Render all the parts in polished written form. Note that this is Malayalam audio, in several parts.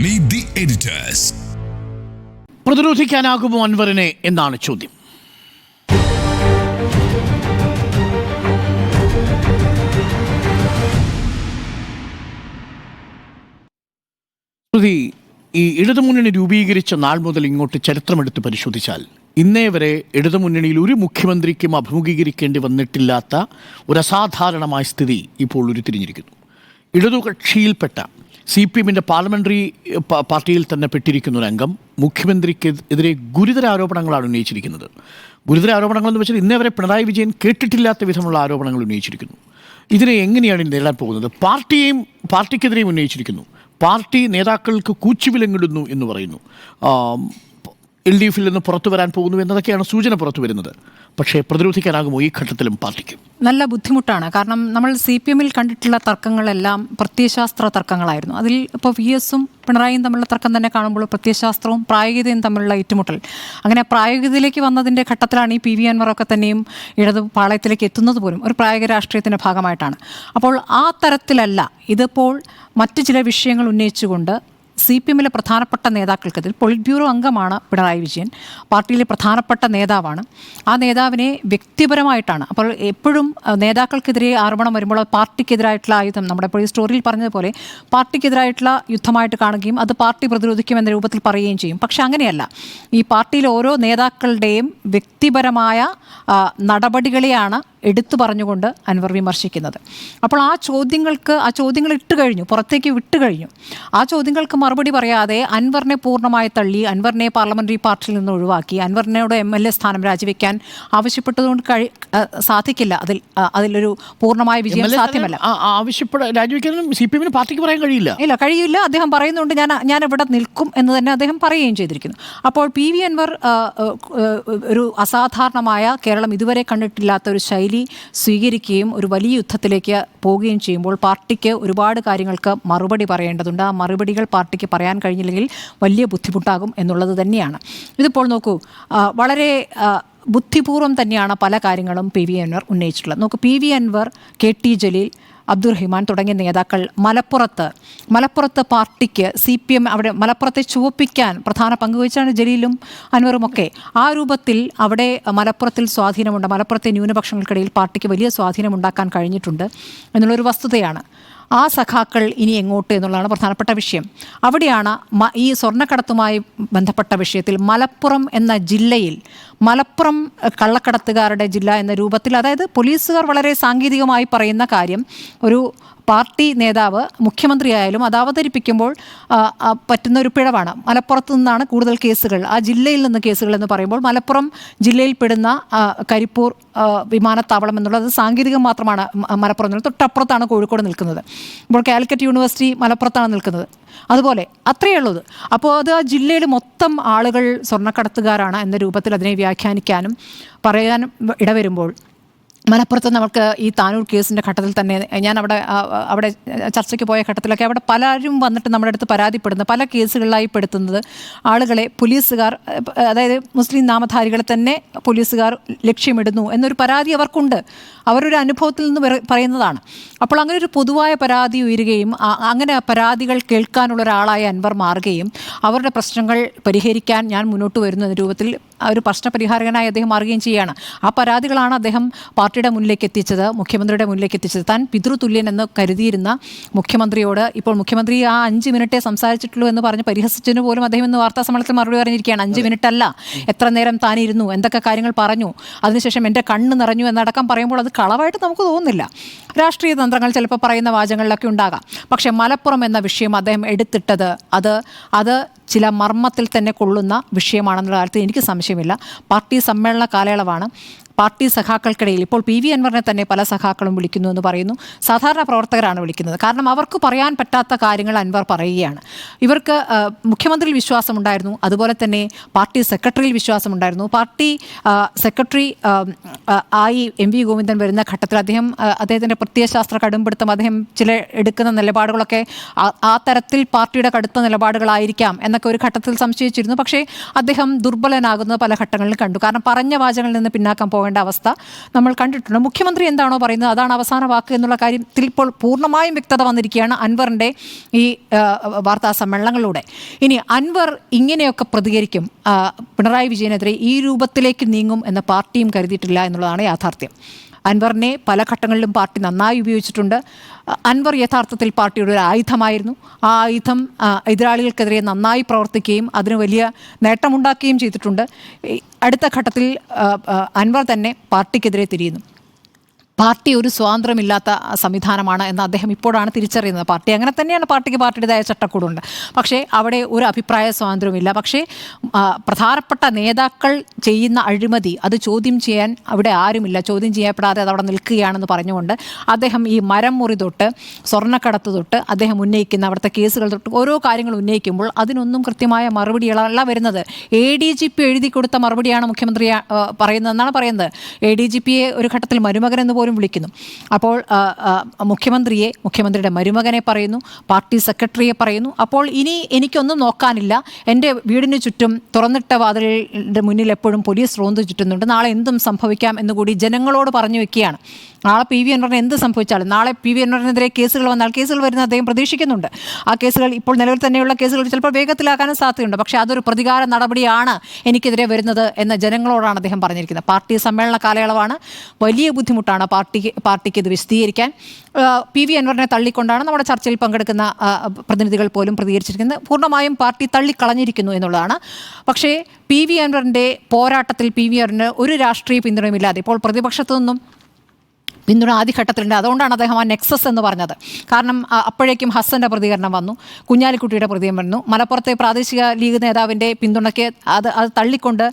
Meet the editors. പ്രതിരോധിക്കാനാകുമോ അൻവറിനെ എന്നാണ് ചോദ്യം. ഈ ഇടതുമുന്നണി രൂപീകരിച്ച നാൾ മുതൽ ഇങ്ങോട്ട് ചരിത്രമെടുത്ത് പരിശോധിച്ചാൽ ഇന്നേ വരെ ഇടതുമുന്നണിയിൽ ഒരു മുഖ്യമന്ത്രിക്കും അഭിമുഖീകരിക്കേണ്ടി വന്നിട്ടില്ലാത്ത ഒരു അസാധാരണമായ സ്ഥിതി ഇപ്പോൾ ഉരുത്തിരിഞ്ഞിരിക്കുന്നു. ഇടതുകക്ഷിയിൽപ്പെട്ട CPM പാർലമെൻ്ററി പാർട്ടിയിൽ തന്നെ പെട്ടിരിക്കുന്ന ഒരു അംഗം മുഖ്യമന്ത്രിക്കെതിരെ ഗുരുതര ആരോപണങ്ങളാണ് ഉന്നയിച്ചിരിക്കുന്നത്. ഗുരുതര ആരോപണങ്ങളെന്ന് വെച്ചാൽ ഇന്നേ വരെ പിണറായി വിജയൻ കേട്ടിട്ടില്ലാത്ത വിധമുള്ള ആരോപണങ്ങൾ ഉന്നയിച്ചിരിക്കുന്നു. ഇതിനെ എങ്ങനെയാണ് നേരിടാൻ പോകുന്നത്? പാർട്ടിക്കെതിരെയും ഉന്നയിച്ചിരിക്കുന്നു. പാർട്ടി നേതാക്കൾക്ക് കൂച്ചുവിലങ്ങിടുന്നു എന്ന് പറയുന്നു. LDFിൽ നിന്ന് പുറത്തു വരാൻ പോകുന്നു എന്നതൊക്കെയാണ് സൂചന പുറത്തു വരുന്നത്. പക്ഷേ പ്രതിരോധിക്കാനാകുമോ ഈ ഘട്ടത്തിലും പാർട്ടിക്ക്? നല്ല ബുദ്ധിമുട്ടാണ്. കാരണം നമ്മൾ CPMൽ കണ്ടിട്ടുള്ള തർക്കങ്ങളെല്ലാം പ്രത്യയശാസ്ത്ര തർക്കങ്ങളായിരുന്നു. അതിൽ ഇപ്പോൾ VSും പിണറായിയും തമ്മിലുള്ള തർക്കം തന്നെ കാണുമ്പോൾ പ്രത്യയശാസ്ത്രവും പ്രായോഗികതയും തമ്മിലുള്ള ഏറ്റുമുട്ടൽ. അങ്ങനെ പ്രായോഗികതയിലേക്ക് വന്നതിൻ്റെ ഘട്ടത്തിലാണ് ഈ PV അൻവറൊക്കെ തന്നെയും ഇടതു പാളയത്തിലേക്ക് എത്തുന്നത് പോലും ഒരു പ്രായോഗിക രാഷ്ട്രീയത്തിൻ്റെ ഭാഗമായിട്ടാണ്. അപ്പോൾ ആ തരത്തിലല്ല ഇതിപ്പോൾ മറ്റ് ചില വിഷയങ്ങൾ ഉന്നയിച്ചുകൊണ്ട് CPMലെ പ്രധാനപ്പെട്ട നേതാക്കൾക്കെതിരെ പൊളിറ്റ് ബ്യൂറോ അംഗമാണ് പിണറായി വിജയൻ, പാർട്ടിയിലെ പ്രധാനപ്പെട്ട നേതാവാണ്. ആ നേതാവിനെ വ്യക്തിപരമായിട്ടാണ്. അപ്പോൾ എപ്പോഴും നേതാക്കൾക്കെതിരെ ആരോപണം വരുമ്പോൾ പാർട്ടിക്കെതിരായിട്ടുള്ള ആയുധം, നമ്മുടെ ഇപ്പോൾ ഈ സ്റ്റോറിയിൽ പറഞ്ഞതുപോലെ പാർട്ടിക്കെതിരായിട്ടുള്ള യുദ്ധമായിട്ട് കാണുകയും അത് പാർട്ടി പ്രതിരോധിക്കുമെന്ന രൂപത്തിൽ പറയുകയും ചെയ്യും. പക്ഷെ അങ്ങനെയല്ല. ഈ പാർട്ടിയിലെ ഓരോ നേതാക്കളുടെയും വ്യക്തിപരമായ നടപടികളെയാണ് എടുത്തു പറഞ്ഞുകൊണ്ട് അൻവർ വിമർശിക്കുന്നത്. അപ്പോൾ ആ ചോദ്യങ്ങൾ ഇട്ട് കഴിഞ്ഞു, പുറത്തേക്ക് വിട്ടു കഴിഞ്ഞു. ആ ചോദ്യങ്ങൾക്ക് മറുപടി പറയാതെ അൻവറിനെ പൂർണ്ണമായി തള്ളി, അൻവറിനെ പാർലമെൻ്ററി പാർട്ടിയിൽ നിന്ന് ഒഴിവാക്കി, അൻവറിനോട് MLA സ്ഥാനം രാജിവെക്കാൻ ആവശ്യപ്പെട്ടതുകൊണ്ട് സാധിക്കില്ല. അതിലൊരു പൂർണ്ണമായ വിജയം സാധ്യമല്ല. രാജിവെക്കാനും CPM പാർട്ടിക്ക് പറയാൻ കഴിയില്ല. അദ്ദേഹം പറയുന്നുണ്ട് ഞാൻ ഇവിടെ നിൽക്കും എന്ന് തന്നെ അദ്ദേഹം പറയുകയും ചെയ്തിരിക്കുന്നു. അപ്പോൾ PV അൻവർ ഒരു അസാധാരണമായ, കേരളം ഇതുവരെ കണ്ടിട്ടില്ലാത്ത ഒരു ശൈലി സ്വീകരിക്കുകയും ഒരു വലിയ യുദ്ധത്തിലേക്ക് പോവുകയും ചെയ്യുമ്പോൾ പാർട്ടിക്ക് ഒരുപാട് കാര്യങ്ങൾക്ക് മറുപടി പറയേണ്ടതുണ്ട്. ആ മറുപടികൾ പാർട്ടിക്ക് പറയാൻ കഴിഞ്ഞില്ലെങ്കിൽ വലിയ ബുദ്ധിമുട്ടാകും എന്നുള്ളത് തന്നെയാണ്. ഇതിപ്പോൾ നോക്കൂ, വളരെ ബുദ്ധിപൂർവ്വം തന്നെയാണ് പല കാര്യങ്ങളും PV അൻവർ ഉന്നയിച്ചിട്ടുള്ളത്. നോക്കൂ, PV അൻവർ, KT ജലീൽ, അബ്ദുറഹിമാൻ തുടങ്ങിയ നേതാക്കൾ മലപ്പുറത്ത് പാർട്ടിക്ക് CPM അവിടെ മലപ്പുറത്തെ ചുവപ്പിക്കാൻ പ്രധാന പങ്കുവഹിച്ചാണ് ജലീലും അൻവറുമൊക്കെ. ആ രൂപത്തിൽ അവിടെ മലപ്പുറത്തിൽ സ്വാധീനമുണ്ട്, മലപ്പുറത്തെ ന്യൂനപക്ഷങ്ങൾക്കിടയിൽ പാർട്ടിക്ക് വലിയ സ്വാധീനമുണ്ടാക്കാൻ കഴിഞ്ഞിട്ടുണ്ട് എന്നുള്ളൊരു വസ്തുതയാണ്. ആ സഖാക്കൾ ഇനി എങ്ങോട്ട് എന്നുള്ളതാണ് പ്രധാനപ്പെട്ട വിഷയം. അവിടെയാണ് ഈ സ്വർണ്ണക്കടത്തുമായി ബന്ധപ്പെട്ട വിഷയത്തിൽ മലപ്പുറം എന്ന ജില്ലയിൽ, മലപ്പുറം കള്ളക്കടത്തുകാരുടെ ജില്ല എന്ന രൂപത്തിൽ, അതായത് പോലീസുകാർ വളരെ സാങ്കേതികമായി പറയുന്ന കാര്യം, ഒരു പാർട്ടി നേതാവ് മുഖ്യമന്ത്രിയായാലും അത് അവതരിപ്പിക്കുമ്പോൾ പറ്റുന്ന ഒരു പിഴവാണ്. മലപ്പുറത്ത് നിന്നാണ് കൂടുതൽ കേസുകൾ, ആ ജില്ലയിൽ നിന്ന് കേസുകൾ എന്ന് പറയുമ്പോൾ മലപ്പുറം ജില്ലയിൽ പെടുന്ന കരിപ്പൂർ വിമാനത്താവളം എന്നുള്ളത് സാങ്കേതികം മാത്രമാണ്. മലപ്പുറം എന്നുള്ളത് തൊട്ടപ്പുറത്താണ് കോഴിക്കോട് നിൽക്കുന്നത്. ഇപ്പോൾ കാലിക്കറ്റ് യൂണിവേഴ്സിറ്റി മലപ്പുറത്താണ് നിൽക്കുന്നത്. അതുപോലെ അത്രയേ ഉള്ളത്. അപ്പോൾ അത് ആ ജില്ലയിൽ മൊത്തം ആളുകൾ സ്വർണ്ണക്കടത്തുകാരാണ് എന്ന രൂപത്തിൽ അതിനെ വ്യാഖ്യാനിക്കാനും പറയാനും ഇടവരുമ്പോൾ, മലപ്പുറത്ത് നമുക്ക് ഈ താനൂർ കേസിൻ്റെ ഘട്ടത്തിൽ തന്നെ ഞാൻ അവിടെ ചർച്ചയ്ക്ക് പോയ ഘട്ടത്തിലൊക്കെ അവിടെ പലരും വന്നിട്ട് നമ്മുടെ അടുത്ത് പരാതിപ്പെടുന്നത്, പല കേസുകളിലായി പെടുത്തുന്നത് ആളുകളെ പോലീസുകാർ, അതായത് മുസ്ലിം നാമധാരികളെ തന്നെ പോലീസുകാർ ലക്ഷ്യമിടുന്നു എന്നൊരു പരാതി അവർക്കുണ്ട്. അവരൊരു അനുഭവത്തിൽ നിന്ന് പറയുന്നതാണ്. അപ്പോൾ അങ്ങനെ ഒരു പൊതുവായ പരാതി ഉയരുകയും അങ്ങനെ പരാതികൾ കേൾക്കാനുള്ള ഒരാളായി അൻവർ മാറുകയും അവരുടെ പ്രശ്നങ്ങൾ പരിഹരിക്കാൻ ഞാൻ മുന്നോട്ട് വരുന്നു എന്ന രൂപത്തിൽ ഒരു പ്രശ്നപരിഹാരകനായി അദ്ദേഹം മാറുകയും ചെയ്യുകയാണ്. ആ പരാതികളാണ് അദ്ദേഹം പാർട്ടിയുടെ മുന്നിലേക്ക് എത്തിച്ചത്, മുഖ്യമന്ത്രിയുടെ മുന്നിലേക്ക് എത്തിച്ചത്. താൻ പിതൃതുല്യൻ എന്ന് കരുതിയിരുന്ന മുഖ്യമന്ത്രിയോട് ഇപ്പോൾ മുഖ്യമന്ത്രി ആ 5 മിനിറ്റേ സംസാരിച്ചിട്ടുള്ളൂ എന്ന് പറഞ്ഞ് പരിഹസിച്ചതിന് പോലും അദ്ദേഹം ഇന്ന് വാർത്താ സമ്മേളനത്തിൽ മറുപടി പറഞ്ഞിരിക്കുകയാണ്. 5 മിനിറ്റ് അല്ല, എത്ര നേരം താനിരുന്നു, എന്തൊക്കെ കാര്യങ്ങൾ പറഞ്ഞു, അതിനുശേഷം എൻ്റെ കണ്ണ് നിറഞ്ഞു എന്നടക്കം പറയുമ്പോൾ അത് കളവായിട്ട് നമുക്ക് തോന്നുന്നില്ല. രാഷ്ട്രീയ തന്ത്രങ്ങൾ ചിലപ്പോൾ പറയുന്ന വാചകങ്ങളിലൊക്കെ ഉണ്ടാകാം. പക്ഷേ മലപ്പുറം എന്ന വിഷയം അദ്ദേഹം എടുത്തിട്ടത് അത് ചില മർമ്മത്തിൽ തന്നെ കൊള്ളുന്ന വിഷയമാണെന്നുള്ള കാര്യത്തിൽ എനിക്ക് സംശയമില്ല. പാർട്ടി സമ്മേളന കാലയളവാണ്. പാർട്ടി സഖാക്കൾക്കിടയിൽ ഇപ്പോൾ PV അൻവറിനെ തന്നെ പല സഖാക്കളും വിളിക്കുന്നു എന്ന് പറയുന്നു. സാധാരണ പ്രവർത്തകരാണ് വിളിക്കുന്നത്. കാരണം അവർക്ക് പറയാൻ പറ്റാത്ത കാര്യങ്ങൾ അൻവർ പറയുകയാണ്. ഇവർക്ക് മുഖ്യമന്ത്രിയിൽ വിശ്വാസമുണ്ടായിരുന്നു, അതുപോലെ തന്നെ പാർട്ടി സെക്രട്ടറിയിൽ വിശ്വാസമുണ്ടായിരുന്നു. പാർട്ടി സെക്രട്ടറി ആയി MV ഗോവിന്ദൻ വരുന്ന ഘട്ടത്തിൽ അദ്ദേഹത്തിൻ്റെ പ്രത്യയശാസ്ത്ര കടുംപിടുത്തം, അദ്ദേഹം ചില എടുക്കുന്ന നിലപാടുകളൊക്കെ ആ തരത്തിൽ പാർട്ടിയുടെ കടുത്ത നിലപാടുകളായിരിക്കാം എന്നൊക്കെ ഒരു ഘട്ടത്തിൽ സംശയിച്ചിരുന്നു. പക്ഷേ അദ്ദേഹം ദുർബലനാകുന്നത് പല ഘട്ടങ്ങളിലും കണ്ടു. കാരണം പറഞ്ഞ വാചകങ്ങളിൽ നിന്ന് പിന്നാക്കം പോകാൻ പോകേണ്ട അവസ്ഥ നമ്മൾ കണ്ടിട്ടുണ്ട്. മുഖ്യമന്ത്രി എന്താണോ പറയുന്നത് അതാണ് അവസാന വാക്ക് എന്നുള്ള കാര്യത്തിൽ ഇപ്പോൾ പൂർണ്ണമായും വ്യക്തത വന്നിരിക്കുകയാണ് അൻവറിൻ്റെ ഈ വാർത്താ സമ്മേളനങ്ങളിലൂടെ. ഇനി അൻവർ ഇങ്ങനെയൊക്കെ പ്രതികരിക്കും, പിണറായി വിജയനെതിരെ ഈ രൂപത്തിലേക്ക് നീങ്ങും എന്ന് പാർട്ടിയും കരുതിയിട്ടില്ല എന്നുള്ളതാണ് യാഥാർത്ഥ്യം. അൻവറിനെ പല ഘട്ടങ്ങളിലും പാർട്ടി നന്നായി ഉപയോഗിച്ചിട്ടുണ്ട്. അൻവർ യഥാർത്ഥത്തിൽ പാർട്ടിയുടെ ഒരു ആയുധമായിരുന്നു. ആ ആയുധം എതിരാളികൾക്കെതിരെ നന്നായി പ്രവർത്തിക്കുകയും അതിന് വലിയ നേട്ടമുണ്ടാക്കുകയും ചെയ്തിട്ടുണ്ട്. അടുത്ത ഘട്ടത്തിൽ അൻവർ തന്നെ പാർട്ടിക്കെതിരെ തിരിയുന്നു. പാർട്ടി ഒരു സ്വാതന്ത്ര്യമില്ലാത്ത സംവിധാനമാണ് എന്ന് അദ്ദേഹം ഇപ്പോഴാണ് തിരിച്ചറിയുന്നത്. പാർട്ടി അങ്ങനെ തന്നെയാണ്, പാർട്ടിക്ക് പാർട്ടിയുടേതായ ചട്ടക്കൂടുണ്ട്. പക്ഷേ അവിടെ ഒരു അഭിപ്രായ സ്വാതന്ത്ര്യമില്ല. പക്ഷേ പ്രധാനപ്പെട്ട നേതാക്കൾ ചെയ്യുന്ന അഴിമതി അത് ചോദ്യം ചെയ്യാൻ അവിടെ ആരുമില്ല, ചോദ്യം ചെയ്യപ്പെടാതെ അത് അവിടെ നിൽക്കുകയാണെന്ന് പറഞ്ഞുകൊണ്ട് അദ്ദേഹം ഈ മരം മുറി തൊട്ട് സ്വർണ്ണക്കടത്ത് തൊട്ട് അദ്ദേഹം ഉന്നയിക്കുന്ന അവിടുത്തെ കേസുകൾ തൊട്ട് ഓരോ കാര്യങ്ങൾ ഉന്നയിക്കുമ്പോൾ അതിനൊന്നും കൃത്യമായ മറുപടികളല്ല വരുന്നത്. ADGP എഴുതി കൊടുത്ത മറുപടിയാണ് മുഖ്യമന്ത്രി പറയുന്നതെന്നാണ് പറയുന്നത്. ADGPയെ ഒരു ഘട്ടത്തിൽ മരുമകൻ എന്ന് വിളിക്കുന്നു. അപ്പോൾ മുഖ്യമന്ത്രിയുടെ മരുമകനെ പറയുന്നു, പാർട്ടി സെക്രട്ടറിയെ പറയുന്നു. അപ്പോൾ ഇനി എനിക്കൊന്നും നോക്കാനില്ല, എൻ്റെ വീടിന് ചുറ്റും തുറന്നിട്ട വാതിലിൻ്റെ മുന്നിൽ എപ്പോഴും പോലീസ് റോന്ത് ചുറ്റുന്നുണ്ട്, നാളെ എന്തും സംഭവിക്കാം എന്നുകൂടി ജനങ്ങളോട് പറഞ്ഞു വെക്കുകയാണ്. നാളെ PV അൻവറിന് എന്ത് സംഭവിച്ചാലും, നാളെ PV അൻവറിനെതിരെ കേസുകൾ വന്നാൽ കേസുകൾ വരുന്ന അദ്ദേഹം പ്രതീക്ഷിക്കുന്നുണ്ട്. ആ കേസുകൾ ഇപ്പോൾ നിലവിൽ തന്നെയുള്ള കേസുകൾ ചിലപ്പോൾ വേഗത്തിലാക്കാനും സാധ്യതയുണ്ട്. പക്ഷേ അതൊരു പ്രതികാര നടപടിയാണ് എനിക്കെതിരെ വരുന്നത് എന്ന് ജനങ്ങളോടാണ് അദ്ദേഹം പറഞ്ഞിരിക്കുന്നത്. പാർട്ടി സമ്മേളന കാലയളവാണ്, വലിയ ബുദ്ധിമുട്ടാണ് പാർട്ടിക്ക് ഇത് വിശദീകരിക്കാൻ. PV അൻവറിനെ തള്ളിക്കൊണ്ടാണ് നമ്മുടെ ചർച്ചയിൽ പങ്കെടുക്കുന്ന പ്രതിനിധികൾ പോലും പ്രതികരിച്ചിരിക്കുന്നത്. പൂർണ്ണമായും പാർട്ടി തള്ളിക്കളഞ്ഞിരിക്കുന്നു എന്നുള്ളതാണ്. പക്ഷേ PV അൻവറിൻ്റെ പോരാട്ടത്തിൽ PV അൻവറിന് ഒരു രാഷ്ട്രീയ പിന്തുണയുമില്ലാതെ ഇപ്പോൾ പ്രതിപക്ഷത്തു നിന്നും പിന്തുണ ആദ്യഘട്ടത്തിലുണ്ട്. അതുകൊണ്ടാണ് അദ്ദേഹം ആ നെക്സസ് എന്ന് പറഞ്ഞത്. കാരണം അപ്പോഴേക്കും ഹസ്സൻ്റെ പ്രതികരണം വന്നു, കുഞ്ഞാലിക്കുട്ടിയുടെ പ്രതികരണം വന്നു, മലപ്പുറത്തെ പ്രാദേശിക ലീഗ് നേതാവിൻ്റെ പിന്തുണയ്ക്ക് അത് തള്ളിക്കൊണ്ട്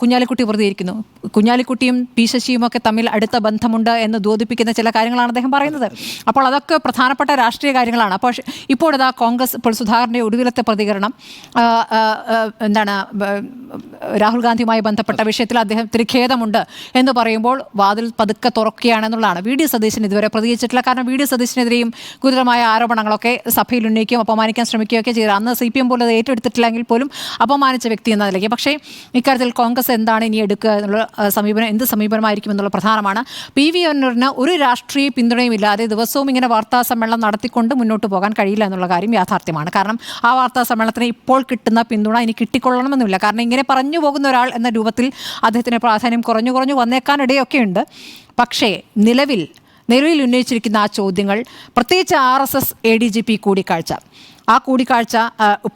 കുഞ്ഞാലിക്കുട്ടി പ്രതികരിക്കുന്നു. കുഞ്ഞാലിക്കുട്ടിയും P ശശിയും ഒക്കെ തമ്മിൽ അടുത്ത ബന്ധമുണ്ട് എന്ന് ദ്യോതിപ്പിക്കുന്ന ചില കാര്യങ്ങളാണ് അദ്ദേഹം പറയുന്നത്. അപ്പോൾ അതൊക്കെ പ്രധാനപ്പെട്ട രാഷ്ട്രീയ കാര്യങ്ങളാണ്. അപ്പോൾ ഇപ്പോൾ ഇതാ കോൺഗ്രസ്, ഇപ്പോൾ സുധാകരൻ്റെ ഒടുവിലത്തെ പ്രതികരണം രാഹുൽ ഗാന്ധിയുമായി ബന്ധപ്പെട്ട വിഷയത്തിൽ അദ്ദേഹത്തിന് ഖേദമുണ്ട് എന്ന് പറയുമ്പോൾ വാതിൽ പതുക്കെ തുറക്കുകയാണെന്നുള്ള VD സതീശൻ ഇതുവരെ പ്രതികരിച്ചിട്ടില്ല. കാരണം VD സതീശനെതിരെയും ഗുരുതരമായ ആരോപണങ്ങളൊക്കെ സഭയിൽ ഉന്നയിക്കുകയും അപമാനിക്കാൻ ശ്രമിക്കുകയൊക്കെ ചെയ്തു. അന്ന് CPM പോലും അത് ഏറ്റെടുത്തിട്ടില്ലെങ്കിൽ പോലും അപമാനിച്ച വ്യക്തി എന്ന നിലയ്ക്ക്. പക്ഷേ ഇക്കാര്യത്തിൽ കോൺഗ്രസ് എന്താണ് ഇനി എടുക്കുക എന്നുള്ള സമീപനം, എന്ത് സമീപനമായിരിക്കും എന്നുള്ള പ്രധാനമാണ്. PV അൻവറിന് ഒരു രാഷ്ട്രീയ പിന്തുണയുമില്ലാതെ ദിവസവും ഇങ്ങനെ വാർത്താ സമ്മേളനം നടത്തിക്കൊണ്ട് മുന്നോട്ട് പോകാൻ കഴിയില്ല എന്നുള്ള കാര്യം യാഥാർത്ഥ്യമാണ്. കാരണം ആ വാർത്താ സമ്മേളനത്തിന് ഇപ്പോൾ കിട്ടുന്ന പിന്തുണ ഇനി കിട്ടിക്കൊള്ളണമെന്നില്ല. കാരണം ഇങ്ങനെ പറഞ്ഞു പോകുന്ന ഒരാൾ എന്ന രൂപത്തിൽ അദ്ദേഹത്തിന് പ്രാധാന്യം കുറഞ്ഞു വന്നേക്കാനിടയൊക്കെയുണ്ട്. പക്ഷേ നിലവിൽ ഉന്നയിച്ചിരിക്കുന്ന ആ ചോദ്യങ്ങൾ, പ്രത്യേകിച്ച് RSS ADGP കൂടിക്കാഴ്ച, ആ കൂടിക്കാഴ്ച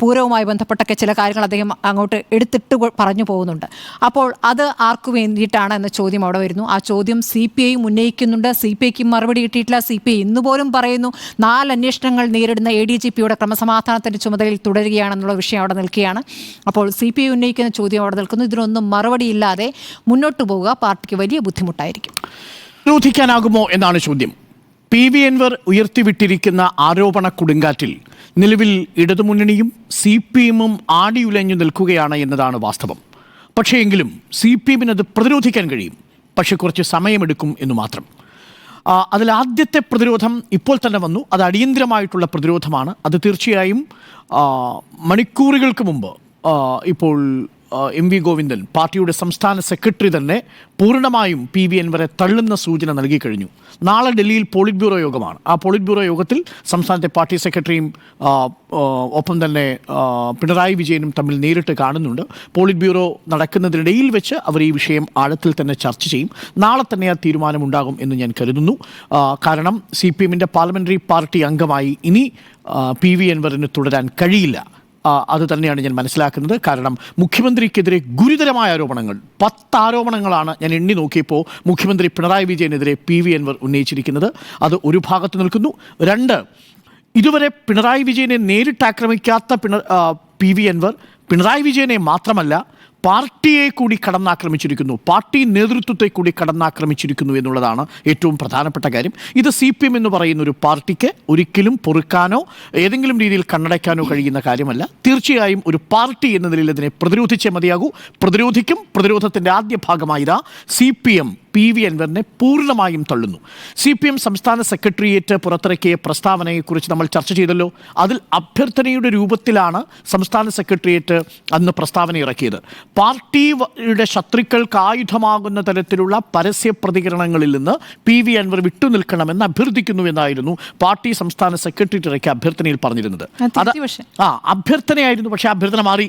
പൂരവുമായി ബന്ധപ്പെട്ടൊക്കെ ചില കാര്യങ്ങൾ അദ്ദേഹം അങ്ങോട്ട് എടുത്തിട്ട് പറഞ്ഞു പോകുന്നുണ്ട്. അപ്പോൾ അത് ആർക്കു വേണ്ടിയിട്ടാണ് എന്ന ചോദ്യം അവിടെ വരുന്നു. ആ ചോദ്യം CPI ഉന്നയിക്കുന്നുണ്ട്. CPIക്ക് മറുപടി കിട്ടിയിട്ടില്ല. CPI ഇന്ന് പോലും പറയുന്നു 4 അന്വേഷണങ്ങൾ നേരിടുന്ന ADGPയുടെ ക്രമസമാധാനത്തിൻ്റെ ചുമതലയിൽ തുടരുകയാണെന്നുള്ള വിഷയം അവിടെ നിൽക്കുകയാണ്. അപ്പോൾ CPI ഉന്നയിക്കുന്ന ചോദ്യം അവിടെ നിൽക്കുന്നു. ഇതിനൊന്നും മറുപടിയില്ലാതെ മുന്നോട്ട് പോവുക പാർട്ടിക്ക് വലിയ ബുദ്ധിമുട്ടായിരിക്കും. നിരോധിക്കാനാകുമോ എന്നാണ് ചോദ്യം. PV അൻവർ ഉയർത്തിവിട്ടിരിക്കുന്ന ആരോപണ കൊടുങ്കാറ്റിൽ നിലവിൽ ഇടതുമുന്നണിയും CPM-ഉം ആടിയുലഞ്ഞു നിൽക്കുകയാണ് എന്നതാണ് വാസ്തവം. പക്ഷേ എങ്കിലും CPM-ന് അത് പ്രതിരോധിക്കാൻ കഴിയും. പക്ഷെ കുറച്ച് സമയമെടുക്കും എന്ന് മാത്രം. അതിലാദ്യത്തെ പ്രതിരോധം ഇപ്പോൾ തന്നെ വന്നു. അത് അടിയന്തരമായിട്ടുള്ള പ്രതിരോധമാണ്. അത് തീർച്ചയായും മണിക്കൂറുകൾക്ക് മുമ്പ് ഇപ്പോൾ MV ഗോവിന്ദൻ, പാർട്ടിയുടെ സംസ്ഥാന സെക്രട്ടറി, തന്നെ പൂർണ്ണമായും PV അൻവറെ തള്ളുന്ന സൂചന നൽകിക്കഴിഞ്ഞു. നാളെ ഡൽഹിയിൽ പോളിറ്റ് ബ്യൂറോ യോഗമാണ്. ആ പോളിറ്റ് ബ്യൂറോ യോഗത്തിൽ സംസ്ഥാനത്തെ പാർട്ടി സെക്രട്ടറിയും ഒപ്പം തന്നെ പിണറായി വിജയനും തമ്മിൽ നേരിട്ട് കാണുന്നുണ്ട്. പോളിറ്റ് ബ്യൂറോ നടക്കുന്നതിനിടയിൽ വെച്ച് അവർ ഈ വിഷയം ആഴത്തിൽ തന്നെ ചർച്ച ചെയ്യും. നാളെ തന്നെ ആ തീരുമാനമുണ്ടാകും എന്ന് ഞാൻ കരുതുന്നു. കാരണം CPM-ന്റെ പാർലമെൻ്ററി പാർട്ടി അംഗമായി ഇനി PV അൻവറിന് തുടരാൻ കഴിയില്ല. അത് തന്നെയാണ് ഞാൻ മനസ്സിലാക്കുന്നത്. കാരണം മുഖ്യമന്ത്രിക്കെതിരെ ഗുരുതരമായ ആരോപണങ്ങൾ, 10 ആരോപണങ്ങളാണ് ഞാൻ എണ്ണി നോക്കിയപ്പോൾ മുഖ്യമന്ത്രി പിണറായി വിജയനെതിരെ PV അൻവർ ഉന്നയിച്ചിരിക്കുന്നത്. അത് ഒരു ഭാഗത്ത് നിൽക്കുന്നു. 2, ഇതുവരെ പിണറായി വിജയനെ നേരിട്ട് ആക്രമിക്കാത്ത PV അൻവർ പിണറായി വിജയനെ മാത്രമല്ല പാർട്ടിയെ കൂടി കടന്നാക്രമിച്ചിരിക്കുന്നു, പാർട്ടി നേതൃത്വത്തെ കൂടി കടന്നാക്രമിച്ചിരിക്കുന്നു എന്നുള്ളതാണ് ഏറ്റവും പ്രധാനപ്പെട്ട കാര്യം. ഇത് CPM എന്ന് പറയുന്ന ഒരു പാർട്ടിക്ക് ഒരിക്കലും പൊറുക്കാനോ ഏതെങ്കിലും രീതിയിൽ കണ്ണടയ്ക്കാനോ കഴിയുന്ന കാര്യമല്ല. തീർച്ചയായും ഒരു പാർട്ടി എന്ന നിലയിൽ ഇതിനെ പ്രതിരോധിച്ചേ മതിയാകൂ. പ്രതിരോധിക്കും. പ്രതിരോധത്തിൻ്റെ ആദ്യ ഭാഗമായി CPM PV അൻവറിനെ പൂർണ്ണമായും തള്ളുന്നു. CPM സംസ്ഥാന സെക്രട്ടേറിയറ്റ് പുറത്തിറക്കിയ പ്രസ്താവനയെക്കുറിച്ച് നമ്മൾ ചർച്ച ചെയ്തല്ലോ. അതിൽ അഭ്യർത്ഥനയുടെ രൂപത്തിലാണ് സംസ്ഥാന സെക്രട്ടേറിയറ്റ് അന്ന് പ്രസ്താവന ഇറക്കിയത്. പാർട്ടിയുടെ ശത്രുക്കൾക്ക് ആയുധമാകുന്ന തരത്തിലുള്ള പരസ്യ പ്രതികരണങ്ങളിൽ നിന്ന് PV അൻവർ വിട്ടുനിൽക്കണമെന്ന് അഭ്യർത്ഥിക്കുന്നു എന്നായിരുന്നു പാർട്ടി സംസ്ഥാന സെക്രട്ടേറിയറ്റ് ഇറക്കിയ അഭ്യർത്ഥനയിൽ പറഞ്ഞിരുന്നത്. അഭ്യർത്ഥനയായിരുന്നു, പക്ഷേ അഭ്യർത്ഥന മാറി.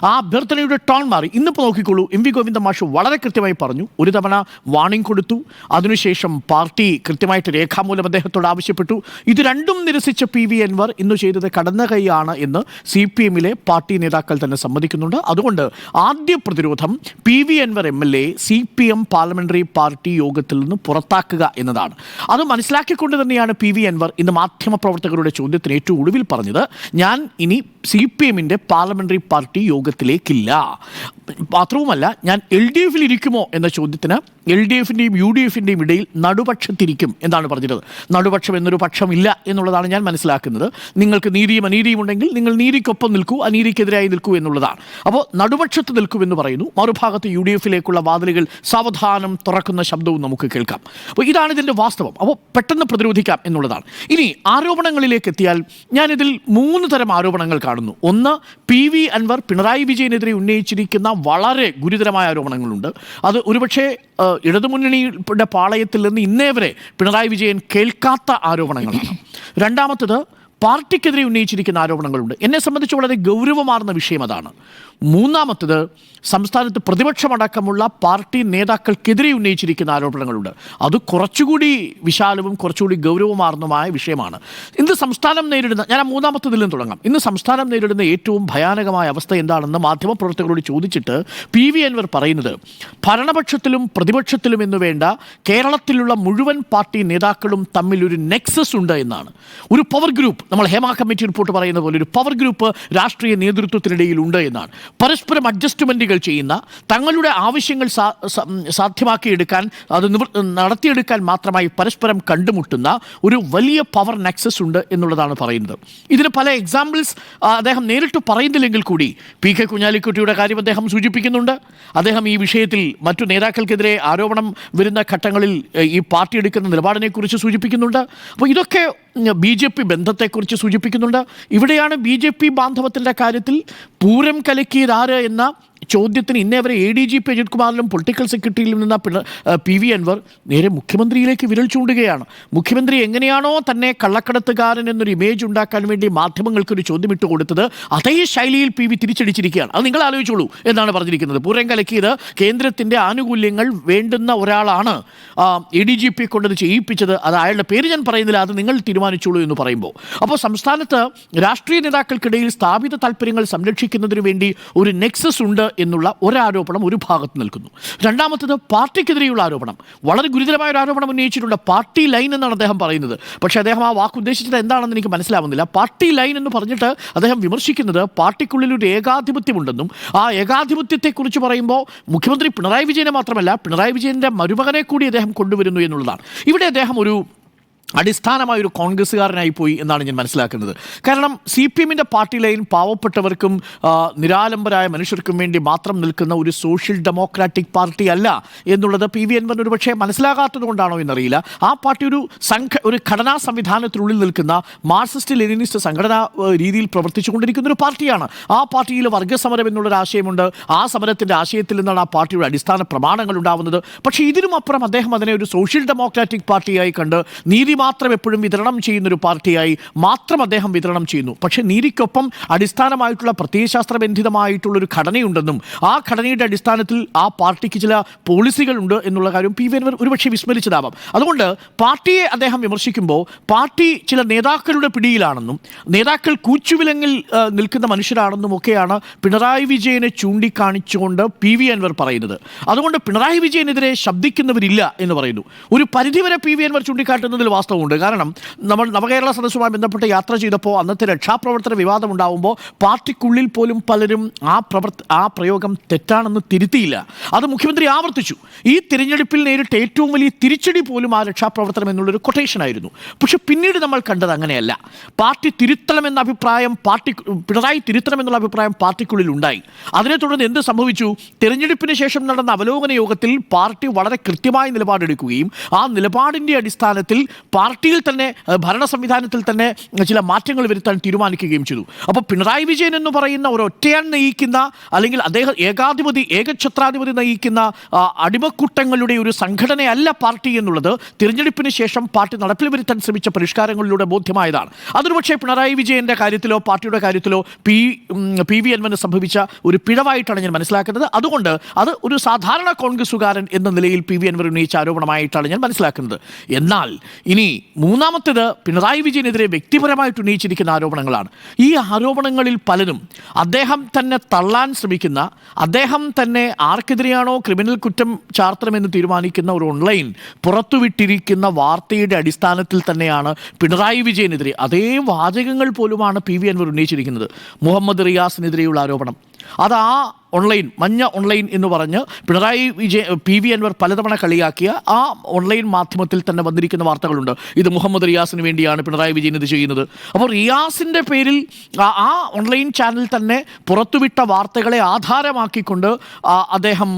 ആ അഭ്യർത്ഥനയുടെ ടോൺ മാറി. ഇന്നിപ്പോൾ നോക്കിക്കോളൂ, MV ഗോവിന്ദൻ മാഷ് വളരെ കൃത്യമായി പറഞ്ഞു. ഒരു തവണ വാണിംഗ് കൊടുത്തു, അതിനുശേഷം പാർട്ടി കൃത്യമായിട്ട് രേഖാമൂലം അദ്ദേഹത്തോട് ആവശ്യപ്പെട്ടു. ഇത് രണ്ടും നിരസിച്ച PV അൻവർ ഇന്ന് ചെയ്തത് കടന്ന കൈയാണ് എന്ന് CPM-ലെ പാർട്ടി നേതാക്കൾ തന്നെ സമ്മതിക്കുന്നുണ്ട്. അതുകൊണ്ട് ആദ്യ പ്രതിരോധം PV Anwar MLA CPM parliamentary party യോഗത്തിൽ നിന്ന് പുറത്താക്കുക എന്നതാണ്. അത് മനസ്സിലാക്കിക്കൊണ്ട് തന്നെയാണ് PV അൻവർ ഇന്ന് മാധ്യമപ്രവർത്തകരുടെ ചോദ്യത്തിന് ഏറ്റവും ഒടുവിൽ പറഞ്ഞത്, ഞാൻ ഇനി CPM-ന്റെ പാർലമെന്ററി പാർട്ടി യോഗത്തിലേക്കില്ല. മാത്രവുമല്ല, ഞാൻ LDF-ൽ ഇരിക്കുമോ എന്ന ചോദ്യത്തിന് LDF-ന്റെയും UDF-ന്റെയും ഇടയിൽ നടുപക്ഷത്തിരിക്കും എന്നാണ് പറഞ്ഞത്. നടുപക്ഷം എന്നൊരു പക്ഷമില്ല എന്നുള്ളതാണ് ഞാൻ മനസ്സിലാക്കുന്നത്. നിങ്ങൾക്ക് നീതിയും അനീതിയും ഉണ്ടെങ്കിൽ നിങ്ങൾ നീതിക്കൊപ്പം നിൽക്കൂ, അനീതിക്കെതിരായി നിൽക്കൂ എന്നുള്ളതാണ്. അപ്പോൾ നടുപക്ഷത്ത് നിൽക്കുമെന്ന് പറയുന്നു. മറുഭാഗത്ത് UDF-ലേക്കുള്ള വാതിലുകൾ സാവധാനം തുറക്കുന്ന ശബ്ദവും നമുക്ക് കേൾക്കാം. അപ്പോൾ ഇതാണ് ഇതിൻ്റെ വാസ്തവം. അപ്പോൾ പെട്ടെന്ന് പ്രതിരോധിക്കാം എന്നുള്ളതാണ്. ഇനി ആരോപണങ്ങളിലേക്ക് എത്തിയാൽ ഞാനിതിൽ 3 തരം ആരോപണങ്ങൾ കാണുന്നു. ഒന്ന്, PV അൻവർ പിണറായി വിജയനെതിരെ ഉന്നയിച്ചിരിക്കുന്ന വളരെ ഗുരുതരമായ ആരോപണങ്ങളുണ്ട്. അത് ഒരുപക്ഷെ ഇടതുമുന്നണിയുടെ പാളയത്തിൽ നിന്ന് ഇന്നേ വരെ പിണറായി വിജയൻ കേൾക്കാത്ത ആരോപണങ്ങളാണ്. രണ്ടാമത്തത്, പാർട്ടിക്കെതിരെ ഉന്നയിച്ചിരിക്കുന്ന ആരോപണങ്ങളുണ്ട്. എന്നെ സംബന്ധിച്ച് വളരെ ഗൗരവമാർന്ന വിഷയം അതാണ്. മൂന്നാമത്തത്, സംസ്ഥാനത്ത് പ്രതിപക്ഷമടക്കമുള്ള പാർട്ടി നേതാക്കൾക്കെതിരെ ഉന്നയിച്ചിരിക്കുന്ന ആരോപണങ്ങളുണ്ട്. അത് കുറച്ചുകൂടി വിശാലവും കുറച്ചുകൂടി ഗൗരവമാർന്നതുമായ വിഷയമാണ്. ഇന്ന് സംസ്ഥാനം നേരിടുന്ന, ഞാൻ ആ മൂന്നാമത്തതിൽ നിന്ന് തുടങ്ങാം. ഇന്ന് സംസ്ഥാനം നേരിടുന്ന ഏറ്റവും ഭയാനകമായ അവസ്ഥ എന്താണെന്ന് മാധ്യമപ്രവർത്തകരോട് ചോദിച്ചിട്ട് PV അൻവർ പറയുന്നത്, ഭരണപക്ഷത്തിലും പ്രതിപക്ഷത്തിലും എന്ന് വേണ്ട കേരളത്തിലുള്ള മുഴുവൻ പാർട്ടി നേതാക്കളും തമ്മിൽ ഒരു നെക്സസ് ഉണ്ട് എന്നാണ്. ഒരു പവർ ഗ്രൂപ്പ്, നമ്മൾ ഹേമ കമ്മിറ്റി റിപ്പോർട്ട് പറയുന്ന പോലെ ഒരു പവർ ഗ്രൂപ്പ് രാഷ്ട്രീയ നേതൃത്വത്തിനിടയിൽ ഉണ്ട് എന്നാണ്. പരസ്പരം അഡ്ജസ്റ്റ്മെൻറ്റുകൾ ചെയ്യുന്ന, തങ്ങളുടെ ആവശ്യങ്ങൾ സാധ്യമാക്കിയെടുക്കാൻ, അത് നടത്തിയെടുക്കാൻ മാത്രമായി പരസ്പരം കണ്ടുമുട്ടുന്ന ഒരു വലിയ പവർ നെക്സസ് ഉണ്ട് എന്നുള്ളതാണ് പറയുന്നത്. ഇതിന് പല എക്സാമ്പിൾസ് അദ്ദേഹം നേരിട്ട് പറയുന്നില്ലെങ്കിൽ കൂടി PK കുഞ്ഞാലിക്കുട്ടിയുടെ കാര്യം അദ്ദേഹം സൂചിപ്പിക്കുന്നുണ്ട്. അദ്ദേഹം ഈ വിഷയത്തിൽ മറ്റു നേതാക്കൾക്കെതിരെ ആരോപണം വരുന്ന ഘട്ടങ്ങളിൽ ഈ പാർട്ടി എടുക്കുന്ന നിലപാടിനെക്കുറിച്ച് സൂചിപ്പിക്കുന്നുണ്ട്. അപ്പോൾ ഇതൊക്കെ BJP ബന്ധത്തെക്കുറിച്ച് സൂചിപ്പിക്കുന്നുണ്ട്. ഇവിടെയാണ് BJP ബാന്ധവത്തിൻ്റെ കാര്യത്തിൽ പൂരം കലക്കിയതാര് എന്ന ചോദ്യത്തിന് ഇന്നേ വരെ ADGP അജിത് കുമാറിലും പൊളിറ്റിക്കൽ സെക്രട്ടറിയിലും നിന്ന PV അൻവർ നേരെ മുഖ്യമന്ത്രിയിലേക്ക് വിരൽ ചൂണ്ടുകയാണ്. മുഖ്യമന്ത്രി എങ്ങനെയാണോ തന്നെ കള്ളക്കടത്തുകാരൻ എന്നൊരു ഇമേജ് ഉണ്ടാക്കാൻ വേണ്ടി മാധ്യമങ്ങൾക്കൊരു ചോദ്യം ഇട്ട് കൊടുത്തത്, അതേ ശൈലിയിൽ PV തിരിച്ചടിച്ചിരിക്കുകയാണ്. അത് നിങ്ങൾ ആലോചിച്ചോളൂ എന്നാണ് പറഞ്ഞിരിക്കുന്നത്. പൂരം കലക്കിയത് കേന്ദ്രത്തിൻ്റെ ആനുകൂല്യങ്ങൾ വേണ്ടുന്ന ഒരാളാണ് ADGP കൊണ്ടത് ചെയ്യിപ്പിച്ചത്. അത് അയാളുടെ പേര് ഞാൻ പറയുന്നില്ല, അത് നിങ്ങൾ തീരുമാനിച്ചോളൂ എന്ന് പറയുമ്പോൾ, അപ്പോൾ സംസ്ഥാനത്ത് രാഷ്ട്രീയ നേതാക്കൾക്കിടയിൽ സ്ഥാപിത താല്പര്യങ്ങൾ സംരക്ഷിക്കുന്നതിന് വേണ്ടി ഒരു നെക്സസ് ഉണ്ട് എന്നുള്ള ഒരാരോപണം ഒരു ഭാഗത്ത് നിൽക്കുന്നു. രണ്ടാമത്തത്, പാർട്ടിക്കെതിരെയുള്ള ആരോപണം, വളരെ ഗുരുതരമായ ഒരു ആരോപണം ഉന്നയിച്ചിട്ടുണ്ട്. പാർട്ടി ലൈൻ എന്നാണ് അദ്ദേഹം പറയുന്നത്. പക്ഷേ അദ്ദേഹം ആ വാക്ക് ഉദ്ദേശിച്ചത് എന്താണെന്ന് എനിക്ക് മനസ്സിലാവുന്നില്ല. പാർട്ടി ലൈൻ എന്ന് പറഞ്ഞിട്ട് അദ്ദേഹം വിമർശിക്കുന്നത് പാർട്ടിക്കുള്ളിൽ ഒരു ഏകാധിപത്യമുണ്ടെന്നും, ആ ഏകാധിപത്യത്തെക്കുറിച്ച് പറയുമ്പോൾ മുഖ്യമന്ത്രി പിണറായി വിജയനെ മാത്രമല്ല, പിണറായി വിജയൻ്റെ മരുമകനെ കൂടി അദ്ദേഹം കൊണ്ടുവരുന്നു എന്നുള്ളതാണ്. ഇവിടെ അദ്ദേഹം ഒരു അടിസ്ഥാനമായൊരു കോൺഗ്രസ്സുകാരനായി പോയി എന്നാണ് ഞാൻ മനസ്സിലാക്കുന്നത്. കാരണം CPM-ൻ്റെ പാർട്ടി ലൈൻ പാവപ്പെട്ടവർക്കും നിരാലംബരായ മനുഷ്യർക്കും വേണ്ടി മാത്രം നിൽക്കുന്ന ഒരു സോഷ്യൽ ഡെമോക്രാറ്റിക് പാർട്ടി അല്ല എന്നുള്ളത് PV അൻവറിന് ഒരു പക്ഷേ മനസ്സിലാകാത്തത് കൊണ്ടാണോ എന്നറിയില്ല. ആ പാർട്ടി ഒരു ഘടനാ സംവിധാനത്തിനുള്ളിൽ നിൽക്കുന്ന മാർക്സിസ്റ്റ് ലെനിനിസ്റ്റ് സംഘടനാ രീതിയിൽ പ്രവർത്തിച്ചുകൊണ്ടിരിക്കുന്ന ഒരു പാർട്ടിയാണ്. ആ പാർട്ടിയിൽ വർഗ്ഗസമരം എന്നുള്ളൊരു ആശയമുണ്ട്. ആ സമരത്തിൻ്റെ ആശയത്തിൽ നിന്നാണ് ആ പാർട്ടിയുടെ അടിസ്ഥാന പ്രമാണങ്ങൾ ഉണ്ടാവുന്നത്. പക്ഷേ ഇതിനുമപ്പുറം അദ്ദേഹം അതിനെ ഒരു സോഷ്യൽ ഡെമോക്രാറ്റിക് പാർട്ടിയായി കണ്ട് നീതി മാത്രം എപ്പോഴും വിതരണം ചെയ്യുന്നൊരു പാർട്ടിയായി മാത്രം അദ്ദേഹം വിതരണം ചെയ്യുന്നു. പക്ഷേ നീതിക്കൊപ്പം അടിസ്ഥാനമായിട്ടുള്ള പ്രത്യയശാസ്ത്രബന്ധിതമായിട്ടുള്ളൊരു ഘടനയുണ്ടെന്നും ആ ഘടനയുടെ അടിസ്ഥാനത്തിൽ ആ പാർട്ടിക്ക് ചില പോളിസികളുണ്ട് എന്നുള്ള കാര്യം PV അൻവർ ഒരുപക്ഷെ വിസ്മരിച്ചതാവാം. അതുകൊണ്ട് പാർട്ടിയെ അദ്ദേഹം വിമർശിക്കുമ്പോൾ പാർട്ടി ചില നേതാക്കളുടെ പിടിയിലാണെന്നും നേതാക്കൾ കൂച്ചുവിലങ്ങിൽ നിൽക്കുന്ന മനുഷ്യരാണെന്നും ഒക്കെയാണ് പിണറായി വിജയനെ ചൂണ്ടിക്കാണിച്ചുകൊണ്ട് PV അൻവർ പറയുന്നത്. അതുകൊണ്ട് പിണറായി വിജയനെതിരെ ശബ്ദിക്കുന്നവരില്ല എന്ന് പറയുന്നു. ഒരു പരിധിവരെ PV അൻവർ ചൂണ്ടിക്കാട്ടുന്നതിൽ വാസ്തവം അർത്ഥമുണ്ട്. കാരണം നമ്മൾ നവകേരള സദസ്സുമായി ബന്ധപ്പെട്ട് യാത്ര ചെയ്തപ്പോൾ അന്നത്തെ രക്ഷാപ്രവർത്തന വിവാദം ഉണ്ടാകുമ്പോൾ പാർട്ടിക്കുള്ളിൽ പോലും പലരും ആ പ്രയോഗം തെറ്റാണെന്ന് തിരുത്തിയില്ല. അത് മുഖ്യമന്ത്രി ആവർത്തിച്ചു. ഈ തിരഞ്ഞെടുപ്പിൽ നേരിട്ട് ഏറ്റവും വലിയ തിരിച്ചടി പോലും ആ രക്ഷാപ്രവർത്തനം എന്നുള്ളൊരു കൊട്ടേഷനായിരുന്നു. പക്ഷെ പിന്നീട് നമ്മൾ കണ്ടത് അങ്ങനെയല്ല. പാർട്ടി തിരുത്തണമെന്ന അഭിപ്രായം പിണറായി തിരുത്തണമെന്നുള്ള അഭിപ്രായം പാർട്ടിക്കുള്ളിൽ ഉണ്ടായി. അതിനെ തുടർന്ന് എന്ത് സംഭവിച്ചു? തിരഞ്ഞെടുപ്പിന് ശേഷം നടന്ന അവലോകന യോഗത്തിൽ പാർട്ടി വളരെ കൃത്യമായ നിലപാടെടുക്കുകയും ആ നിലപാടിൻ്റെ അടിസ്ഥാനത്തിൽ പാർട്ടിയിൽ തന്നെ ഭരണ സംവിധാനത്തിൽ തന്നെ ചില മാറ്റങ്ങൾ വരുത്താൻ തീരുമാനിക്കുകയും ചെയ്തു. അപ്പോൾ പിണറായി വിജയൻ എന്ന് പറയുന്ന ഒരു ഒറ്റയാൻ നയിക്കുന്ന, അല്ലെങ്കിൽ അദ്ദേഹം ഏകഛത്രാധിപതി നയിക്കുന്ന അടിമക്കൂട്ടങ്ങളുടെ ഒരു സംഘടനയല്ല പാർട്ടി എന്നുള്ളത് തിരഞ്ഞെടുപ്പിന് ശേഷം പാർട്ടി നടപ്പിൽ വരുത്താൻ ശ്രമിച്ച പരിഷ്കാരങ്ങളിലൂടെ ബോധ്യമായതാണ്. അതൊരു പക്ഷേ പിണറായി വിജയൻ്റെ കാര്യത്തിലോ പാർട്ടിയുടെ കാര്യത്തിലോ പി.വി. അൻവറിന് സംഭവിച്ച ഒരു പിഴവായിട്ടാണ് ഞാൻ മനസ്സിലാക്കുന്നത്. അതുകൊണ്ട് അത് ഒരു സാധാരണ കോൺഗ്രസുകാരൻ എന്ന നിലയിൽ പി.വി. അൻവർ ഉന്നയിച്ച ആരോപണമായിട്ടാണ് ഞാൻ മനസ്സിലാക്കുന്നത്. എന്നാൽ ഇനി മൂന്നാമത്തേത് പിണറായി വിജയനെതിരെ വ്യക്തിപരമായിട്ട് ഉന്നയിച്ചിരിക്കുന്ന ആരോപണങ്ങളാണ്. ഈ ആരോപണങ്ങളിൽ പലരും അദ്ദേഹം തന്നെ തള്ളാൻ ശ്രമിക്കുന്ന, അദ്ദേഹം തന്നെ ആർക്കെതിരെയാണോ ക്രിമിനൽ കുറ്റം ചാർത്തണമെന്ന് തീരുമാനിക്കുന്ന ഒരു ഓൺലൈൻ പുറത്തുവിട്ടിരിക്കുന്ന വാർത്തയുടെ അടിസ്ഥാനത്തിൽ തന്നെയാണ് പിണറായി വിജയനെതിരെ അതേ വാചകങ്ങൾ പോലുമാണ് പി.വി. അൻവർ ഉന്നയിച്ചിരിക്കുന്നത്. മുഹമ്മദ് റിയാസിനെതിരെയുള്ള ആരോപണം അത് ആ ഓൺലൈൻ മഞ്ഞ ഓൺലൈൻ എന്ന് പറഞ്ഞ് പി.വി. അൻവർ പലതവണ കളിയാക്കിയ ആ ഓൺലൈൻ മാധ്യമത്തിൽ തന്നെ വന്നിരിക്കുന്ന വാർത്തകളുണ്ട്. ഇത് മുഹമ്മദ് റിയാസിന് വേണ്ടിയാണ് പിണറായി വിജയൻ ഇത് ചെയ്യുന്നത്. അപ്പോൾ റിയാസിൻ്റെ പേരിൽ ആ ഓൺലൈൻ ചാനൽ തന്നെ പുറത്തുവിട്ട വാർത്തകളെ ആധാരമാക്കിക്കൊണ്ട് അദ്ദേഹം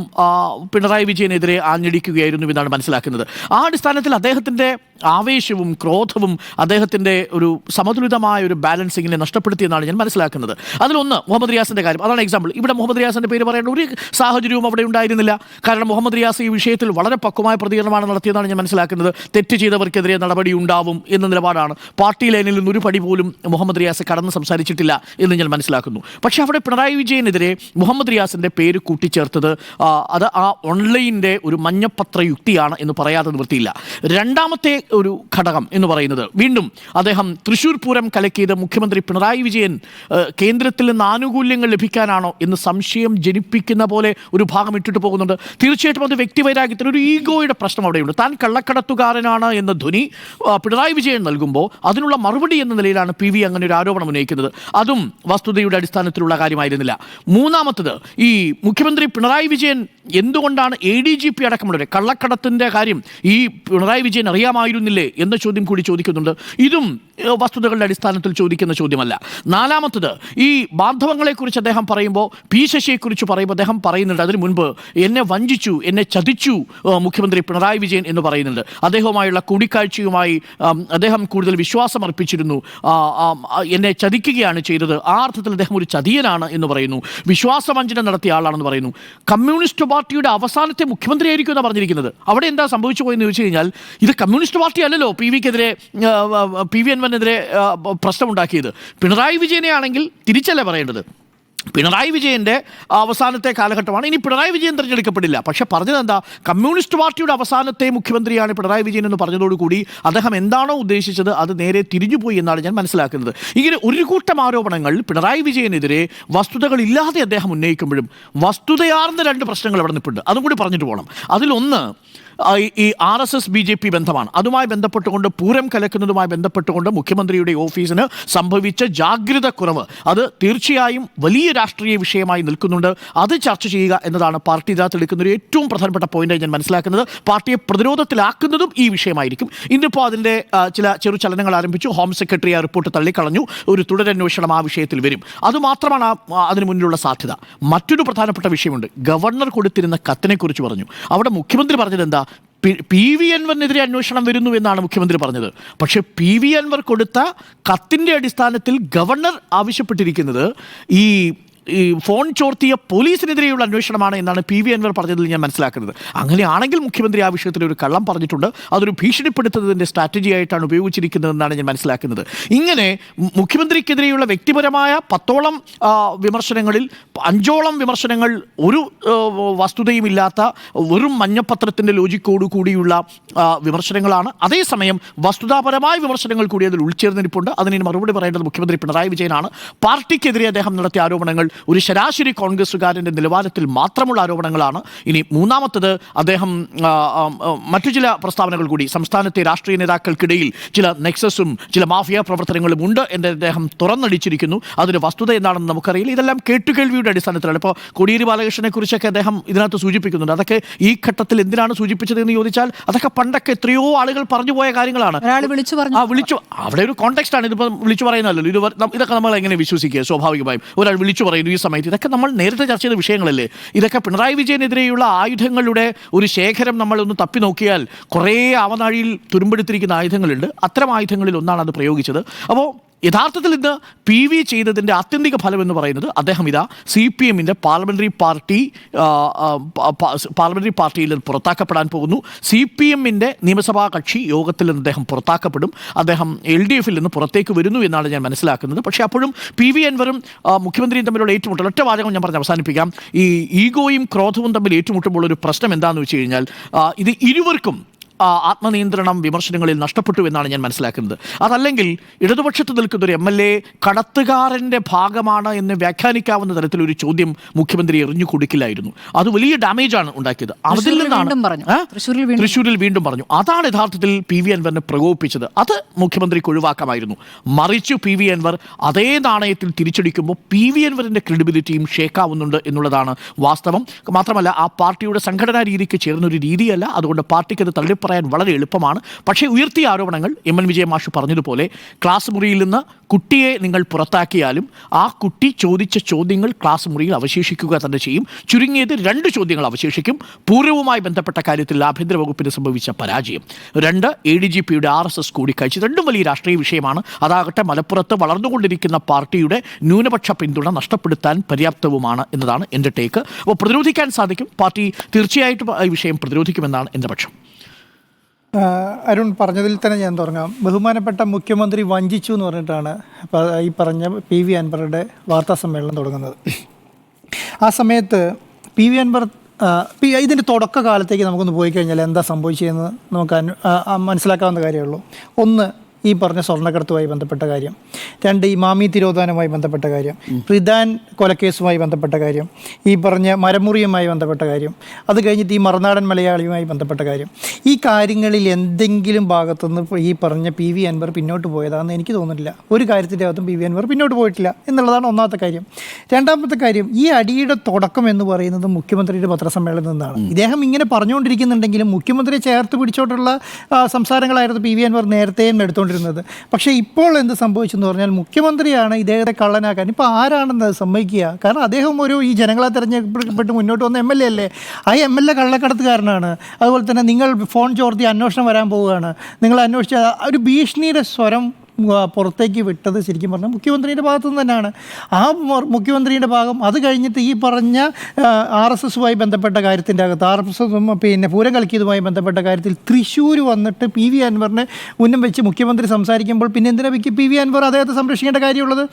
പിണറായി വിജയനെതിരെ ആഞ്ഞടിക്കുകയായിരുന്നു എന്നാണ് മനസ്സിലാക്കുന്നത്. ആ അടിസ്ഥാനത്തിൽ അദ്ദേഹത്തിൻ്റെ ആവേശവും ക്രോധവും അദ്ദേഹത്തിൻ്റെ ഒരു സമതുലിതമായ ഒരു ബാലൻസിങ്ങിനെ നഷ്ടപ്പെടുത്തിയെന്നാണ് ഞാൻ മനസ്സിലാക്കുന്നത്. അതിലൊന്ന് മുഹമ്മദ് റിയാസിൻ്റെ കാര്യം. അതാണ് എക്സാമ്പിൾ. ഇവിടെ മുഹമ്മദ് റിയാസിൻ്റെ പേര് പറയേണ്ട ഒരു സാഹചര്യവും അവിടെ ഉണ്ടായിരുന്നില്ല. കാരണം മുഹമ്മദ് റിയാസ് ഈ വിഷയത്തിൽ വളരെ പക്വമായ പ്രതികരണമാണ് നടത്തിയതാണ് ഞാൻ മനസ്സിലാക്കുന്നത്. തെറ്റ് ചെയ്തവർക്കെതിരെ നടപടി ഉണ്ടാവും എന്ന നിലപാടാണ്. പാർട്ടി ലൈനിൽ നിന്നൊരു പടി പോലും മുഹമ്മദ് റിയാസ് കടന്ന് സംസാരിച്ചിട്ടില്ല എന്ന് ഞാൻ മനസ്സിലാക്കുന്നു. പക്ഷേ അവിടെ പിണറായി വിജയനെതിരെ മുഹമ്മദ് റിയാസിൻ്റെ പേര് കൂട്ടിച്ചേർത്തത് അത് ആ ഓൺലൈനിൻ്റെ ഒരു മഞ്ഞപ്പത്ര യുക്തിയാണ് എന്ന് പറയാതെ നിവൃത്തിയില്ല. രണ്ടാമത്തെ ഒരു ഘടകം എന്ന് പറയുന്നത് വീണ്ടും അദ്ദേഹം തൃശ്ശൂർ പൂരം കലക്കിയത് മുഖ്യമന്ത്രി പിണറായി വിജയൻ കേന്ദ്രത്തിൽ നിന്ന് ആനുകൂല്യങ്ങൾ ലഭിക്കാനാണോ എന്ന് സംശയം ജനിപ്പിക്കുന്ന പോലെ ഒരു ഭാഗം ഇട്ടിട്ട് പോകുന്നുണ്ട്. തീർച്ചയായിട്ടും അത് വ്യക്തിവൈരാഗ്യത്തിന് ഒരു ഈഗോയുടെ പ്രശ്നം അവിടെയുണ്ട്. താൻ കള്ളക്കടത്തുകാരനാണ് എന്ന ധ്വനി പിണറായി വിജയൻ നൽകുമ്പോൾ അതിനുള്ള മറുപടി എന്ന നിലയിലാണ് പി.വി. അങ്ങനെ ഒരു ആരോപണം ഉന്നയിക്കുന്നത്. അതും വസ്തുതയുടെ അടിസ്ഥാനത്തിലുള്ള കാര്യമായിരുന്നില്ല. മൂന്നാമത്തത് ഈ മുഖ്യമന്ത്രി പിണറായി വിജയൻ എന്തുകൊണ്ടാണ് ADGP അടക്കമുള്ളവരെ കള്ളക്കടത്തിൻ്റെ കാര്യം ഈ പിണറായി വിജയൻ അറിയാമായിരുന്നില്ലേ എന്ന ചോദ്യം കൂടി ചോദിക്കുന്നുണ്ട്. ഇതും വസ്തുതകളുടെ അടിസ്ഥാനത്തിൽ ചോദിക്കുന്ന ചോദ്യമല്ല. നാലാമത്തത് ഈ ബാന്ധവങ്ങളെക്കുറിച്ച് അദ്ദേഹം പറയുമ്പോൾ പി ശശിയെക്കുറിച്ച് പറയുമ്പോൾ അദ്ദേഹം പറയുന്നുണ്ട് അതിന് മുൻപ് എന്നെ വഞ്ചിച്ചു, എന്നെ ചതിച്ചു മുഖ്യമന്ത്രി പിണറായി വിജയൻ എന്ന് പറയുന്നുണ്ട്. അദ്ദേഹവുമായുള്ള കൂടിക്കാഴ്ചയുമായി അദ്ദേഹം കൂടുതൽ വിശ്വാസം അർപ്പിച്ചിരുന്നു, എന്നെ ചതിക്കുകയാണ് ചെയ്തത്, ആ അർത്ഥത്തിൽ അദ്ദേഹം ഒരു ചതിയനാണ് എന്ന് പറയുന്നു, വിശ്വാസവഞ്ചന നടത്തിയ ആളാണെന്ന് പറയുന്നു. കമ്മ്യൂണിസ്റ്റ് പാർട്ടിയുടെ അവസാനത്തെ മുഖ്യമന്ത്രിയായിരിക്കും എന്നാണ് പറഞ്ഞിരിക്കുന്നത്. അവിടെ എന്താ സംഭവിച്ചു പോയെന്ന് ചോദിച്ചു കഴിഞ്ഞാൽ ഇത് കമ്മ്യൂണിസ്റ്റ് പാർട്ടി അല്ലല്ലോ പി.വി. അൻവറിനെതിരെ പ്രശ്നമുണ്ടാക്കിയത്. പിണറായി വിജയനെ ആണെങ്കിൽ തിരിച്ചല്ലേ പറയേണ്ടത്. പിണറായി വിജയൻ്റെ അവസാനത്തെ കാലഘട്ടമാണ്. ഇനി പിണറായി വിജയൻ തിരഞ്ഞെടുക്കപ്പെടില്ല. പക്ഷെ പറഞ്ഞത് എന്താ, കമ്മ്യൂണിസ്റ്റ് പാർട്ടിയുടെ അവസാനത്തെ മുഖ്യമന്ത്രിയാണ് പിണറായി വിജയൻ എന്ന് പറഞ്ഞതോടുകൂടി അദ്ദേഹം എന്താണോ ഉദ്ദേശിച്ചത് അത് നേരെ തിരിഞ്ഞുപോയി എന്നാണ് ഞാൻ മനസ്സിലാക്കുന്നത്. ഇങ്ങനെ ഒരു കൂട്ടം ആരോപണങ്ങൾ പിണറായി വിജയനെതിരെ വസ്തുതകളില്ലാതെ അദ്ദേഹം ഉന്നയിക്കുമ്പോഴും വസ്തുതയാർന്ന രണ്ട് പ്രശ്നങ്ങൾ അവിടെ നിൽപ്പുണ്ട്. അതും കൂടി പറഞ്ഞിട്ട് പോകണം. അതിലൊന്ന് ഈ RSS BJP ബന്ധമാണ്. അതുമായി ബന്ധപ്പെട്ടുകൊണ്ട് പൂരം കലക്കുന്നതുമായി ബന്ധപ്പെട്ടുകൊണ്ട് മുഖ്യമന്ത്രിയുടെ ഓഫീസിന് സംഭവിച്ച ജാഗ്രത കുറവ് അത് തീർച്ചയായും വലിയ രാഷ്ട്രീയ വിഷയമായി നിൽക്കുന്നുണ്ട്. അത് ചർച്ച ചെയ്യുക എന്നതാണ് പാർട്ടി എടുക്കുന്ന ഒരു ഏറ്റവും പ്രധാനപ്പെട്ട പോയിന്റായി ഞാൻ മനസ്സിലാക്കുന്നത്. പാർട്ടിയെ പ്രതിരോധത്തിലാക്കുന്നതും ഈ വിഷയമായിരിക്കും. ഇന്നിപ്പോൾ അതിൻ്റെ ചില ചെറുചലനങ്ങൾ ആരംഭിച്ചു. ഹോം സെക്രട്ടറി ആ റിപ്പോർട്ട് തള്ളിക്കളഞ്ഞു. ഒരു തുടരന്വേഷണം ആ വിഷയത്തിൽ വരും. അതുമാത്രമാണ് അതിന് മുന്നിലുള്ള സാധ്യത. മറ്റൊരു പ്രധാനപ്പെട്ട വിഷയമുണ്ട്. ഗവർണർ കൊടുത്തിരുന്ന കത്തിനെക്കുറിച്ച് പറഞ്ഞു. അവിടെ മുഖ്യമന്ത്രി പറഞ്ഞത് എന്താ, പി.വി. അൻവറിനെതിരെ അന്വേഷണം വരുന്നു എന്നാണ് മുഖ്യമന്ത്രി പറഞ്ഞത്. പക്ഷേ പി.വി. അൻവർ കൊടുത്ത കത്തിൻ്റെ അടിസ്ഥാനത്തിൽ ഗവർണർ ആവശ്യപ്പെട്ടിരിക്കുന്നത് ഈ ഫോൺ ചോർത്തിയ പോലീസിനെതിരെയുള്ള അന്വേഷണമാണ് എന്നാണ് പി.വി. അൻവർ പറഞ്ഞതിൽ ഞാൻ മനസ്സിലാക്കുന്നത്. അങ്ങനെയാണെങ്കിൽ മുഖ്യമന്ത്രി ആ വിഷയത്തിൽ ഒരു കള്ളം പറഞ്ഞിട്ടുണ്ട്. അതൊരു ഭീഷണിപ്പെടുത്തുന്നതിൻ്റെ സ്ട്രാറ്റജി ആയിട്ടാണ് ഉപയോഗിച്ചിരിക്കുന്നതെന്നാണ് ഞാൻ മനസ്സിലാക്കുന്നത്. ഇങ്ങനെ മുഖ്യമന്ത്രിക്കെതിരെയുള്ള വ്യക്തിപരമായ 10ഓളം വിമർശനങ്ങളിൽ 5ഓളം വിമർശനങ്ങൾ ഒരു വസ്തുതയുമില്ലാത്ത വെറും മഞ്ഞപ്പത്രത്തിൻ്റെ ലോജിക്കോടു കൂടിയുള്ള വിമർശനങ്ങളാണ്. അതേസമയം വസ്തുതാപരമായ വിമർശനങ്ങൾ കൂടി അതിൽ ഉൾച്ചേർന്നിരിപ്പുണ്ട്. അതിന് മറുപടി പറയേണ്ടത് മുഖ്യമന്ത്രി പിണറായി വിജയനാണ്. പാർട്ടിക്കെതിരെ അദ്ദേഹം നടത്തിയ ആരോപണങ്ങൾ ഒരു ശരാശരി കോൺഗ്രസ്സുകാരൻ്റെ നിലവാരത്തിൽ മാത്രമുള്ള ആരോപണങ്ങളാണ്. ഇനി മൂന്നാമത്തത്, അദ്ദേഹം മറ്റു ചില പ്രസ്താവനകൾ കൂടി സംസ്ഥാനത്തെ രാഷ്ട്രീയ നേതാക്കൾക്കിടയിൽ ചില നെക്സസും ചില മാഫിയ പ്രവർത്തനങ്ങളും ഉണ്ട് എന്ന് അദ്ദേഹം തുറന്നടിച്ചിരിക്കുന്നു. അതൊരു വസ്തുത എന്താണെന്ന് നമുക്കറിയില്ല. ഇതെല്ലാം കേട്ടുകേൾവിയുടെ അടിസ്ഥാനത്തിലാണ്. ഇപ്പോൾ കോടിയേരി ബാലകൃഷ്ണനെ കുറിച്ചൊക്കെ അദ്ദേഹം ഇതിനകത്ത് സൂചിപ്പിക്കുന്നുണ്ട്. അതൊക്കെ ഈ ഘട്ടത്തിൽ എന്തിനാണ് സൂചിപ്പിച്ചത് എന്ന് ചോദിച്ചാൽ അതൊക്കെ പണ്ടൊക്കെ എത്രയോ ആളുകൾ പറഞ്ഞു പോയ കാര്യങ്ങളാണ്. വിളിച്ചു അവിടെ ഒരു കോണ്ടെക്സ്റ്റ് ആണ്. ഇതിപ്പോൾ വിളിച്ചു പറയുന്നതല്ലോ. ഇതൊക്കെ നമ്മൾ എങ്ങനെ വിശ്വസിക്കുക? സ്വാഭാവികമായും ഒരാൾ വിളിച്ചു പറയുന്നു ഈ സമയത്ത്. ഇതൊക്കെ നമ്മൾ നേരത്തെ ചർച്ച ചെയ്ത വിഷയങ്ങളല്ലേ. ഇതൊക്കെ പിണറായി വിജയനെതിരെയുള്ള ആയുധങ്ങളുടെ ഒരു ശേഖരം നമ്മളൊന്ന് തപ്പി നോക്കിയാൽ കുറേ അവനാഴിയിൽ തുരുമ്പെടുത്തിരിക്കുന്ന ആയുധങ്ങളുണ്ട്. അത്തരം ആയുധങ്ങളിൽ ഒന്നാണ് അത് പ്രയോഗിച്ചത്. അപ്പോൾ യഥാർത്ഥത്തിൽ ഇന്ന് പി വി ചെയ്തതിൻ്റെ ആത്യന്തിക ഫലം എന്ന് പറയുന്നത് അദ്ദേഹം ഇതാ CPM പാർലമെൻ്ററി പാർട്ടിയിൽ നിന്ന് പുറത്താക്കപ്പെടാൻ പോകുന്നു. CPM നിയമസഭാ കക്ഷി യോഗത്തിൽ നിന്ന് അദ്ദേഹം പുറത്താക്കപ്പെടും. അദ്ദേഹം LDF നിന്ന് പുറത്തേക്ക് വരുന്നു എന്നാണ് ഞാൻ മനസ്സിലാക്കുന്നത്. പക്ഷേ അപ്പോഴും PV അൻവറും മുഖ്യമന്ത്രിയും തമ്മിലുള്ള ഏറ്റുമുട്ടൽ, ഒറ്റ വാചകം ഞാൻ പറഞ്ഞ് അവസാനിപ്പിക്കാം. ഈ ഈഗോയും ക്രോധവും തമ്മിൽ ഏറ്റുമുട്ടുമ്പോൾ ഒരു പ്രശ്നം എന്താണെന്ന് വെച്ച് കഴിഞ്ഞാൽ ഇത് ഇരുവർക്കും ആത്മനിയന്ത്രണം വിമർശനങ്ങളിൽ നഷ്ടപ്പെട്ടു എന്നാണ് ഞാൻ മനസ്സിലാക്കുന്നത്. അതല്ലെങ്കിൽ ഇടതുപക്ഷത്ത് നിൽക്കുന്ന ഒരു MLA കടത്തുകാരൻ്റെ ഭാഗമാണ് എന്ന് വ്യാഖ്യാനിക്കാവുന്ന തരത്തിലൊരു ചോദ്യം മുഖ്യമന്ത്രി എറിഞ്ഞു കൊടുക്കില്ലായിരുന്നു. അത് വലിയ ഡാമേജാണ് ഉണ്ടാക്കിയത്. അതിൽ നിന്നാണ് തൃശ്ശൂരിൽ വീണ്ടും പറഞ്ഞു. അതാണ് യഥാർത്ഥത്തിൽ PV അൻവറിനെ പ്രകോപിപ്പിച്ചത്. അത് മുഖ്യമന്ത്രിക്ക് ഒഴിവാക്കാമായിരുന്നു. മറിച്ച് PV അൻവർ അതേ നാണയത്തിൽ തിരിച്ചടിക്കുമ്പോൾ PV അൻവറിൻ്റെ ക്രെഡിബിലിറ്റിയും ഷേക്കാവുന്നുണ്ട് എന്നുള്ളതാണ് വാസ്തവം. മാത്രമല്ല ആ പാർട്ടിയുടെ സംഘടനാ രീതിക്ക് ചേർന്നൊരു രീതിയല്ല. അതുകൊണ്ട് പാർട്ടിക്ക് അത് തള്ളിപ്പറയാൻ വളരെ എളുപ്പമാണ്. പക്ഷേ ഉയർത്തിയ ആരോപണങ്ങൾ MN വിജയ മാഷ് പറഞ്ഞതുപോലെ ക്ലാസ് മുറിയിൽ നിന്ന് കുട്ടിയെ നിങ്ങൾ പുറത്താക്കിയാലും ആ കുട്ടി ചോദിച്ച ചോദ്യങ്ങൾ ക്ലാസ് മുറിയിൽ അവശേഷിക്കുക തന്നെ ചെയ്യും. ചുരുങ്ങിയത് 2 ചോദ്യങ്ങൾ അവശേഷിക്കും. പൂർവ്വവുമായി ബന്ധപ്പെട്ട കാര്യത്തിൽ ആഭ്യന്തര വകുപ്പിന് സംഭവിച്ച പരാജയം, 2 ADGPയുടെ RSS കൂടിക്കാഴ്ച, രണ്ടും വലിയ രാഷ്ട്രീയ വിഷയമാണ്. അതാകട്ടെ മലപ്പുറത്ത് വളർന്നുകൊണ്ടിരിക്കുന്ന പാർട്ടിയുടെ ന്യൂനപക്ഷ പിന്തുണ നഷ്ടപ്പെടുത്താൻ പര്യാപ്തവുമാണ് എന്നതാണ് എൻ്റെ ടേക്ക്. അപ്പോൾ പ്രതിരോധിക്കാൻ സാധിക്കും. പാർട്ടി തീർച്ചയായിട്ടും ഈ വിഷയം പ്രതിരോധിക്കുമെന്നാണ് എൻ്റെ പക്ഷം. അരുൺ പറഞ്ഞതിൽ തന്നെ ഞാൻ തുടങ്ങാം. ബഹുമാനപ്പെട്ട മുഖ്യമന്ത്രി വഞ്ചിച്ചു എന്ന് പറഞ്ഞിട്ടാണ് ഈ പറഞ്ഞ PV അൻവറുടെ വാർത്താ സമ്മേളനം തുടങ്ങുന്നത്. ആ സമയത്ത് PV അൻവർ ഇതിൻ്റെ തുടക്കകാലത്തേക്ക് നമുക്കൊന്ന് പോയി കഴിഞ്ഞാൽ എന്താ സംഭവിച്ചതെന്ന് നമുക്ക് മനസ്സിലാക്കാവുന്ന കാര്യമുള്ളൂ. ഒന്ന്, ഈ പറഞ്ഞ സ്വർണ്ണക്കടത്തുമായി ബന്ധപ്പെട്ട കാര്യം. 2, ഈ മാമി തിരോധാനവുമായി ബന്ധപ്പെട്ട കാര്യം. റിദാൻ കൊലക്കേസുമായി ബന്ധപ്പെട്ട കാര്യം. ഈ പറഞ്ഞ മരമുറിയുമായി ബന്ധപ്പെട്ട കാര്യം. അത് കഴിഞ്ഞിട്ട് ഈ മറുനാടൻ മലയാളിയുമായി ബന്ധപ്പെട്ട കാര്യം. ഈ കാര്യങ്ങളിൽ എന്തെങ്കിലും ഭാഗത്തുനിന്ന് ഈ പറഞ്ഞ PV അൻവർ പിന്നോട്ട് പോയതാണെന്ന് എനിക്ക് തോന്നുന്നില്ല. ഒരു കാര്യത്തിൻ്റെ അകത്തും PV അൻവർ പിന്നോട്ട് പോയിട്ടില്ല എന്നുള്ളതാണ് ഒന്നാമത്തെ കാര്യം. രണ്ടാമത്തെ കാര്യം, ഈ അടിയുടെ തുടക്കം എന്ന് പറയുന്നത് മുഖ്യമന്ത്രിയുടെ പത്രസമ്മേളനത്തിൽ നിന്നാണ്. ഇദ്ദേഹം ഇങ്ങനെ പറഞ്ഞുകൊണ്ടിരിക്കുന്നുണ്ടെങ്കിലും മുഖ്യമന്ത്രിയെ ചേർത്ത് പിടിച്ചോട്ടുള്ള സംസാരങ്ങളായിരുന്നു PV അൻവർ നേരത്തെയും എടുത്തുകൊണ്ടിരുന്നത്. പക്ഷേ ഇപ്പോൾ എന്ത് സംഭവിച്ചെന്ന് പറഞ്ഞാൽ മുഖ്യമന്ത്രിയാണ് ഇദ്ദേഹത്തെ കള്ളനാക്കാൻ. ഇപ്പോൾ ആരാണെന്ന് സമ്മതിക്കുക? കാരണം അദ്ദേഹം ഈ ജനങ്ങളെ തിരഞ്ഞെടുക്കപ്പെട്ട് മുന്നോട്ട് വന്ന MLA അല്ലേ. ആ MLA കള്ളക്കടത്തുകാരനാണ്. അതുപോലെ തന്നെ നിങ്ങൾ ഫോൺ ചോർത്തി അന്വേഷണം വരാൻ പോവുകയാണ്, നിങ്ങൾ അന്വേഷിച്ച ഒരു ഭീഷണിയുടെ സ്വരം പുറത്തേക്ക് വിട്ടത് ശരിക്കും പറഞ്ഞാൽ മുഖ്യമന്ത്രിയുടെ ഭാഗത്തു നിന്ന് തന്നെയാണ്. ആ മുഖ്യമന്ത്രിയുടെ ഭാഗം അത് കഴിഞ്ഞിട്ട് ഈ പറഞ്ഞ RSSുമായി ബന്ധപ്പെട്ട കാര്യത്തിൻ്റെ അകത്ത് RSS പൂരം കളിക്കിയതുമായി ബന്ധപ്പെട്ട കാര്യത്തിൽ തൃശ്ശൂർ വന്നിട്ട് PV അൻവറിനെ ഉന്നം വെച്ച് മുഖ്യമന്ത്രി സംസാരിക്കുമ്പോൾ പിന്നെ എന്തിനാ PV അൻവർ അദ്ദേഹത്തെ സംരക്ഷിക്കേണ്ട കാര്യമുള്ളത്?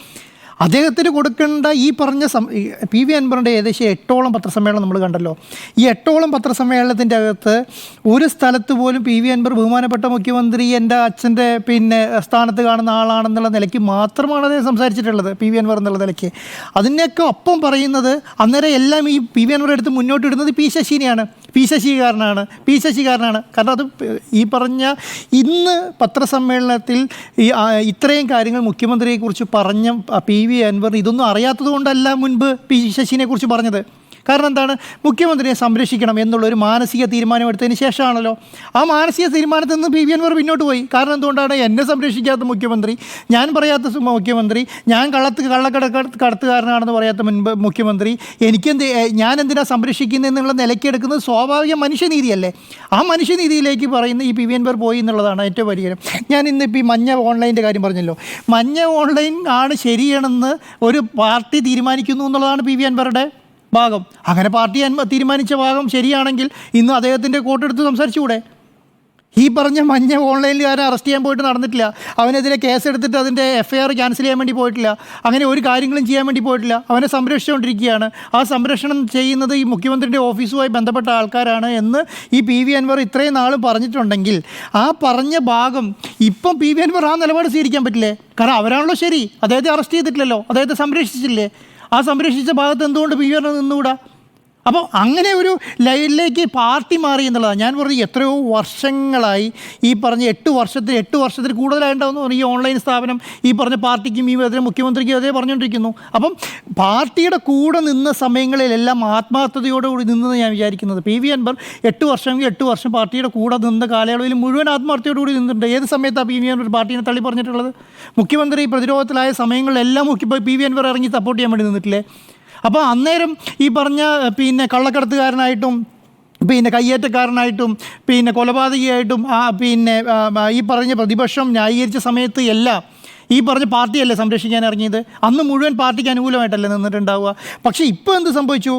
അദ്ദേഹത്തിന് കൊടുക്കേണ്ട ഈ പറഞ്ഞ PV അൻവറിൻ്റെ ഏകദേശം 8ഓളം പത്രസമ്മേളനം നമ്മൾ കണ്ടല്ലോ. ഈ 8ഓളം പത്രസമ്മേളനത്തിൻ്റെ അകത്ത് ഒരു സ്ഥലത്ത് പോലും PV അൻവർ ബഹുമാനപ്പെട്ട മുഖ്യമന്ത്രി എൻ്റെ അച്ഛൻ്റെ സ്ഥാനത്ത് കാണുന്ന ആളാണെന്നുള്ള നിലയ്ക്ക് മാത്രമാണ് അദ്ദേഹം സംസാരിച്ചിട്ടുള്ളത്, PV അൻവർ എന്നുള്ള നിലയ്ക്ക്. അതിനൊക്കെ ഒപ്പം പറയുന്നത് അന്നേരം എല്ലാം ഈ PV അൻവർ എടുത്ത് മുന്നോട്ടിടുന്നത് P ശശിനെയാണ്. P ശശികാരനാണ്. കാരണം അത് ഈ പറഞ്ഞ ഇന്ന് പത്രസമ്മേളനത്തിൽ ഇത്രയും കാര്യങ്ങൾ മുഖ്യമന്ത്രിയെക്കുറിച്ച് പറഞ്ഞ PV അൻവർ ഇതൊന്നും അറിയാത്തത് കൊണ്ടല്ല മുൻപ് P ശശിനെ കുറിച്ച് പറഞ്ഞത്. കാരണം എന്താണ്? മുഖ്യമന്ത്രിയെ സംരക്ഷിക്കണം എന്നുള്ളൊരു മാനസിക തീരുമാനമെടുത്തതിന് ശേഷമാണല്ലോ. ആ മാനസിക തീരുമാനത്തിൽ നിന്ന് PV അൻവർ പിന്നോട്ട് പോയി. കാരണം എന്തുകൊണ്ടാണ്? എന്നെ സംരക്ഷിക്കാത്ത മുഖ്യമന്ത്രി, ഞാൻ പറയാത്ത മുഖ്യമന്ത്രി, ഞാൻ കടത്തുകാരനാണെന്ന് പറയാത്ത മുഖ്യമന്ത്രി, ഞാൻ എന്തിനാ സംരക്ഷിക്കുന്നത് എന്നുള്ള നിലയ്ക്ക് എടുക്കുന്നത് സ്വാഭാവിക മനുഷ്യനീതിയല്ലേ. ആ മനുഷ്യനീതിയിലേക്ക് പറയുന്ന ഈ PV അൻവർ പോയി എന്നുള്ളതാണ് ഏറ്റവും വലിയ കാര്യം. ഞാൻ ഇന്നിപ്പോൾ ഈ മഞ്ഞ ഓൺലൈൻ്റെ കാര്യം പറഞ്ഞല്ലോ. മഞ്ഞ ഓൺലൈൻ ആണ് ശരിയാണെന്ന് ഒരു പാർട്ടി തീരുമാനിക്കുന്നു എന്നുള്ളതാണ് PV അൻവറുടെ ഭാഗം. അങ്ങനെ പാർട്ടി തീരുമാനിച്ച ഭാഗം ശരിയാണെങ്കിൽ ഇന്ന് അദ്ദേഹത്തിൻ്റെ കോട്ടെടുത്ത് സംസാരിച്ചുകൂടെ? ഈ പറഞ്ഞ മഞ്ഞ ഓൺലൈനിൽ അറസ്റ്റ് ചെയ്യാൻ പോയിട്ട് നടന്നിട്ടില്ല. അവനെതിരെ കേസെടുത്തിട്ട് അതിൻ്റെ FIR ക്യാൻസൽ ചെയ്യാൻ വേണ്ടി പോയിട്ടില്ല. അങ്ങനെ ഒരു കാര്യങ്ങളും ചെയ്യാൻ വേണ്ടി പോയിട്ടില്ല. അവനെ സംരക്ഷിച്ചുകൊണ്ടിരിക്കുകയാണ്. ആ സംരക്ഷണം ചെയ്യുന്നത് ഈ മുഖ്യമന്ത്രിയുടെ ഓഫീസുമായി ബന്ധപ്പെട്ട ആൾക്കാരാണ് എന്ന് ഈ PV അൻവർ ഇത്രയും നാളും പറഞ്ഞിട്ടുണ്ടെങ്കിൽ ആ പറഞ്ഞ ഭാഗം ഇപ്പം PV അൻവർ ആ നിലപാട് സ്വീകരിക്കാൻ പറ്റില്ലേ? കാരണം അവരാണല്ലോ ശരി. അദ്ദേഹത്തെ അറസ്റ്റ് ചെയ്തിട്ടില്ലല്ലോ, അദ്ദേഹത്തെ സംരക്ഷിച്ചില്ലേ. ആ സംരക്ഷിച്ച ഭാഗത്ത് എന്തുകൊണ്ട് പി വി അൻവർ നിന്നുകൂടാ? അപ്പോൾ അങ്ങനെ ഒരു ലൈനിലേക്ക് പാർട്ടി മാറി എന്നുള്ളതാണ്. ഞാൻ പറഞ്ഞു എത്രയോ വർഷങ്ങളായി ഈ പറഞ്ഞ 8 വർഷത്തിൽ കൂടുതലായിട്ടുണ്ടാവുന്നു ഈ ഓൺലൈൻ സ്ഥാപനം ഈ പറഞ്ഞ പാർട്ടിക്കും ഈ എതിരെ മുഖ്യമന്ത്രിക്കും എതിരെ പറഞ്ഞുകൊണ്ടിരിക്കുന്നു. അപ്പം പാർട്ടിയുടെ കൂടെ നിന്ന സമയങ്ങളിലെല്ലാം ആത്മാർത്ഥതയോടുകൂടി നിന്നെന്ന് ഞാൻ വിചാരിക്കുന്നത്. പി വി അൻവർ 8 വർഷം പാർട്ടിയുടെ കൂടെ നിന്ന കാലയളവിൽ മുഴുവൻ ആത്മാർത്ഥതയോടുകൂടി നിന്നിട്ടുണ്ട്. ഏത് സമയത്താണ് പി വി അൻവർ പാർട്ടീനെ തള്ളി പറഞ്ഞിട്ടുള്ളത്? മുഖ്യമന്ത്രി പ്രതിരോധത്തിലായ സമയങ്ങളിലെല്ലാം പി വി അൻവർ ഇറങ്ങി സപ്പോർട്ട് ചെയ്യാൻ വേണ്ടി നിന്നിട്ടില്ലേ? അപ്പോൾ അന്നേരം ഈ പറഞ്ഞ പിന്നെ കള്ളക്കടത്തുകാരനായിട്ടും പിന്നെ കയ്യേറ്റക്കാരനായിട്ടും പിന്നെ കൊലപാതകിയായിട്ടും ഈ പറഞ്ഞ പ്രതിപക്ഷം ന്യായീകരിച്ച സമയത്ത് എല്ലാം ഈ പറഞ്ഞ പാർട്ടിയല്ലേ സംരക്ഷിക്കാൻ ഇറങ്ങിയത്? അന്ന് മുഴുവൻ പാർട്ടിക്ക് അനുകൂലമായിട്ടല്ലേ നിന്നിട്ടുണ്ടാവുക. പക്ഷേ ഇപ്പോൾ എന്ത് സംഭവിച്ചു?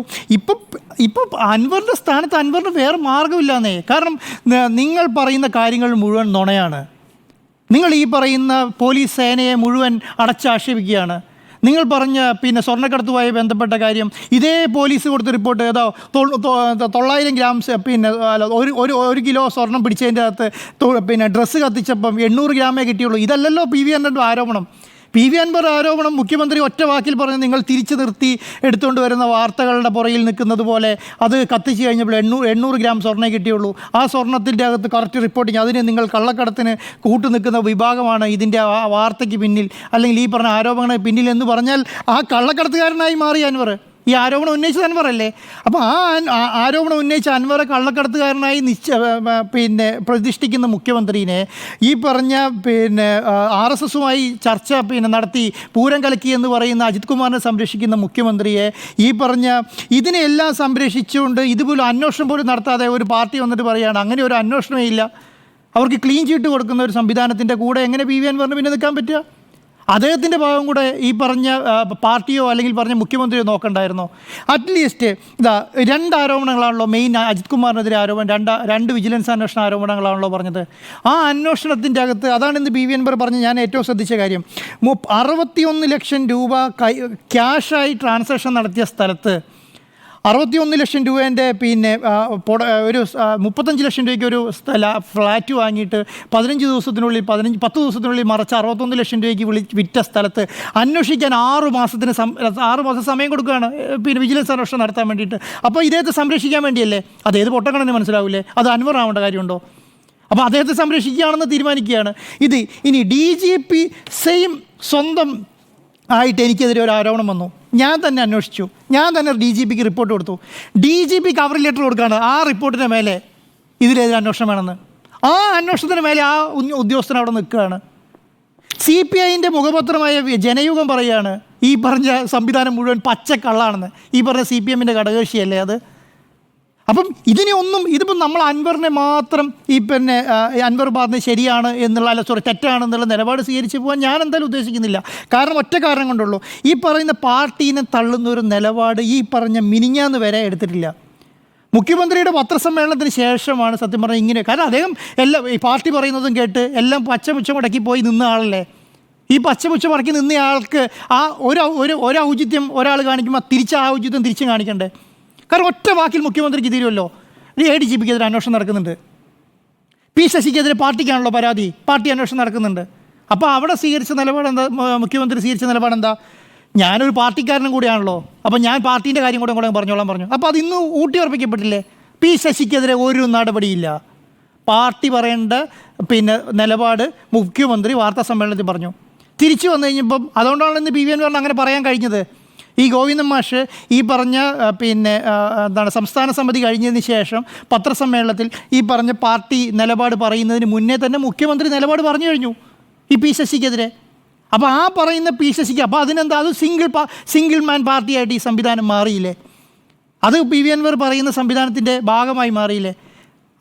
ഇപ്പോൾ അൻവറിൻ്റെ സ്ഥാനത്ത് അൻവറിന് വേറെ മാർഗ്ഗമില്ലാന്നേ. കാരണം നിങ്ങൾ പറയുന്ന കാര്യങ്ങൾ മുഴുവൻ നുണയാണ്. നിങ്ങൾ ഈ പറയുന്ന പോലീസ് സേനയെ മുഴുവൻ അടച്ചാക്ഷേപിക്കുകയാണ്. നിങ്ങൾ പറഞ്ഞ സ്വർണ്ണക്കടത്തുമായി ബന്ധപ്പെട്ട കാര്യം ഇതേ പോലീസ് കൊടുത്ത റിപ്പോർട്ട് ഏതോ 900 ഗ്രാം ഒരു കിലോ സ്വർണം പിടിച്ചതിൻ്റെ അകത്ത് ഡ്രസ്സ് കത്തിച്ചപ്പം 800 ഗ്രാമേ കിട്ടിയുള്ളൂ. ഇതല്ലല്ലോ പി വി അൻവറിൻ്റെ ആരോപണം. പി വി അൻവർ ആരോപണം മുഖ്യമന്ത്രി ഒറ്റ വാക്കിൽ പറഞ്ഞ് നിങ്ങൾ തിരിച്ചു നിർത്തി എടുത്തുകൊണ്ട് വരുന്ന വാർത്തകളുടെ പുറയിൽ നിൽക്കുന്നത് പോലെ അത് കത്തിച്ച് കഴിഞ്ഞപ്പോൾ 800 ഗ്രാം സ്വർണ്ണേ കിട്ടിയുള്ളൂ. ആ സ്വർണ്ണത്തിൻ്റെ അകത്ത് കറക്റ്റ് റിപ്പോർട്ടിങ് അതിന് നിങ്ങൾ കള്ളക്കടത്തിന് നിൽക്കുന്ന വിഭാഗമാണ് ഇതിൻ്റെ ആ വാർത്തയ്ക്ക് പിന്നിൽ അല്ലെങ്കിൽ ഈ പറഞ്ഞ ആരോപണത്തിന് പിന്നിൽ എന്ന് പറഞ്ഞാൽ ആ കള്ളക്കടത്തുകാരനായി മാറി അൻവർ. ഈ ആരോപണം ഉന്നയിച്ചത് അൻവറല്ലേ? അപ്പോൾ ആ ആരോപണം ഉന്നയിച്ച അൻവറെ കള്ളക്കടത്തുകാരനായി പ്രതിഷ്ഠിക്കുന്ന മുഖ്യമന്ത്രിനെ ഈ പറഞ്ഞ RSSുമായി ചർച്ച നടത്തി പൂരം കലക്കി എന്ന് പറയുന്ന അജിത് കുമാറിനെ സംരക്ഷിക്കുന്ന മുഖ്യമന്ത്രിയെ ഈ പറഞ്ഞ ഇതിനെല്ലാം സംരക്ഷിച്ചുകൊണ്ട് ഇതുപോലും അന്വേഷണം പോലും നടത്താതെ ഒരു പാർട്ടി വന്നിട്ട് പറയുകയാണ് അങ്ങനെ ഒരു അന്വേഷണമേ ഇല്ല. അവർക്ക് ക്ലീൻ ചീട്ട് കൊടുക്കുന്ന ഒരു സംവിധാനത്തിൻ്റെ കൂടെ എങ്ങനെ പി വി അൻവറിന് പിന്നെ നിൽക്കാൻ പറ്റുക? അദ്ദേഹത്തിൻ്റെ ഭാഗം കൂടെ ഈ പറഞ്ഞ പാർട്ടിയോ അല്ലെങ്കിൽ പറഞ്ഞ മുഖ്യമന്ത്രിയോ നോക്കണ്ടായിരുന്നോ? അറ്റ്ലീസ്റ്റ് 2 ആരോപണങ്ങളാണല്ലോ മെയിൻ അജിത് കുമാറിനെതിരെ ആരോപണം, 2 വിജിലൻസ് അന്വേഷണ ആരോപണങ്ങളാണല്ലോ പറഞ്ഞത്. ആ അന്വേഷണത്തിൻ്റെ അകത്ത് അതാണ് ഇന്ന് പി വി അൻവർ പറഞ്ഞ് ഞാൻ ഏറ്റവും ശ്രദ്ധിച്ച കാര്യം. 61 ലക്ഷം രൂപ ക്യാഷായി ട്രാൻസാക്ഷൻ നടത്തിയ സ്ഥലത്ത് 61 ലക്ഷം രൂപേൻ്റെ ഒരു 35 ലക്ഷം രൂപയ്ക്ക് ഒരു ഫ്ലാറ്റ് വാങ്ങിയിട്ട് 10 ദിവസത്തിനുള്ളിൽ മറച്ച് 61 ലക്ഷം രൂപയ്ക്ക് വിറ്റ സ്ഥലത്ത് അന്വേഷിക്കാൻ 6 മാസം സമയം കൊടുക്കുകയാണ് വിജിലൻസ് അന്വേഷണം നടത്താൻ വേണ്ടിയിട്ട്. അപ്പോൾ ഇദ്ദേഹത്തെ സംരക്ഷിക്കാൻ വേണ്ടിയല്ലേ? അതേത് പൊട്ടക്കണെന്ന് മനസ്സിലാവില്ലേ? അത് അൻവർ ആവേണ്ട കാര്യമുണ്ടോ? അപ്പോൾ അദ്ദേഹത്തെ സംരക്ഷിക്കുകയാണെന്ന് തീരുമാനിക്കുകയാണ്. ഇനി DGP സെയിം സ്വന്തം ആയിട്ട് എനിക്കെതിരെ ഒരു ആരോപണം വന്നു. ഞാൻ തന്നെ അന്വേഷിച്ചു, ഞാൻ തന്നെ DGPക്ക് റിപ്പോർട്ട് കൊടുത്തു. DGP കവർ ലെറ്റർ കൊടുക്കുകയാണ് ആ റിപ്പോർട്ടിൻ്റെ മേലെ ഇതിലെതിരെ അന്വേഷണം വേണമെന്ന്. ആ അന്വേഷണത്തിന് മേലെ ആ ഉദ്യോഗസ്ഥൻ അവിടെ നിൽക്കുകയാണ്. CPIൻ്റെ മുഖപത്രമായ ജനയുഗം പറയുകയാണ് ഈ പറഞ്ഞ സംവിധാനം മുഴുവൻ പച്ചക്കള്ളാണെന്ന്. ഈ പറഞ്ഞ CPMൻ്റെ ഘടകകക്ഷിയല്ലേ അത്? അപ്പം ഇതിപ്പോൾ നമ്മൾ അൻവറിനെ മാത്രം അൻവർ പറഞ്ഞത് ശരിയാണ് എന്നുള്ള തെറ്റാണെന്നുള്ള നിലപാട് സ്വീകരിച്ച് പോകാൻ ഞാൻ എന്തായാലും ഉദ്ദേശിക്കുന്നില്ല. കാരണം ഒറ്റ കാരണം കൊണ്ടുള്ളൂ, ഈ പറയുന്ന പാർട്ടീനെ തള്ളുന്ന ഒരു നിലപാട് ഈ പറഞ്ഞ മിനിഞ്ഞാന്ന് വരെ എടുത്തിട്ടില്ല. മുഖ്യമന്ത്രിയുടെ പത്രസമ്മേളനത്തിന് ശേഷമാണ് സത്യം പറഞ്ഞാൽ ഇങ്ങനെ. കാരണം അദ്ദേഹം ഈ പാർട്ടി പറയുന്നതും കേട്ട് എല്ലാം പച്ചമുച്ച മുടക്കി പോയി നിന്ന ആളല്ലേ. ഈ പച്ചമുച്ച മുടക്കി നിന്നയാൾക്ക് ആ ഒരു ഔചിത്യം ഒരാൾ കാണിക്കുമ്പോൾ ആ ഔചിത്യം തിരിച്ചും കാണിക്കണ്ടേ? കാരണം ഒറ്റ വാക്കിൽ മുഖ്യമന്ത്രിക്ക് തീരുമല്ലോ. ADGPക്കെതിരെ അന്വേഷണം നടക്കുന്നുണ്ട്, P ശശിക്കെതിരെ പാർട്ടിക്കാണല്ലോ പരാതി, പാർട്ടി അന്വേഷണം നടക്കുന്നുണ്ട്. അപ്പോൾ അവിടെ സ്വീകരിച്ച നിലപാടെന്താ? മുഖ്യമന്ത്രി സ്വീകരിച്ച നിലപാടെന്താ? ഞാനൊരു പാർട്ടിക്കാരനും കൂടിയാണല്ലോ, അപ്പോൾ ഞാൻ പാർട്ടീൻ്റെ കാര്യം കൂടെ പറഞ്ഞു. അപ്പോൾ അത് ഇന്ന് ഊട്ടിയുറപ്പിക്കപ്പെട്ടില്ലേ? P ശശിക്കെതിരെ ഒരു നടപടിയില്ല. പാർട്ടി പറയേണ്ട നിലപാട് മുഖ്യമന്ത്രി വാർത്താ സമ്മേളനത്തിൽ പറഞ്ഞു. തിരിച്ചു വന്നു കഴിഞ്ഞപ്പം അതുകൊണ്ടാണ് ഇന്ന് PV അൻവറിന് അങ്ങനെ പറയാൻ കഴിഞ്ഞത്. ഈ ഗോവിന്ദൻ മാഷ് ഈ പറഞ്ഞ സംസ്ഥാന സമിതി കഴിഞ്ഞതിന് ശേഷം പത്രസമ്മേളനത്തിൽ ഈ പറഞ്ഞ പാർട്ടി നിലപാട് പറയുന്നതിന് മുന്നേ തന്നെ മുഖ്യമന്ത്രി നിലപാട് പറഞ്ഞു കഴിഞ്ഞു ഈ P ശശിക്കെതിരെ. അപ്പോൾ ആ പറയുന്ന P ശശിക്ക് അപ്പോൾ അതിനെന്താ? അത് സിംഗിൾ മാൻ പാർട്ടിയായിട്ട് ഈ സംവിധാനം മാറിയില്ലേ? അത് PV അൻവർ പറയുന്ന സംവിധാനത്തിൻ്റെ ഭാഗമായി മാറിയില്ലേ?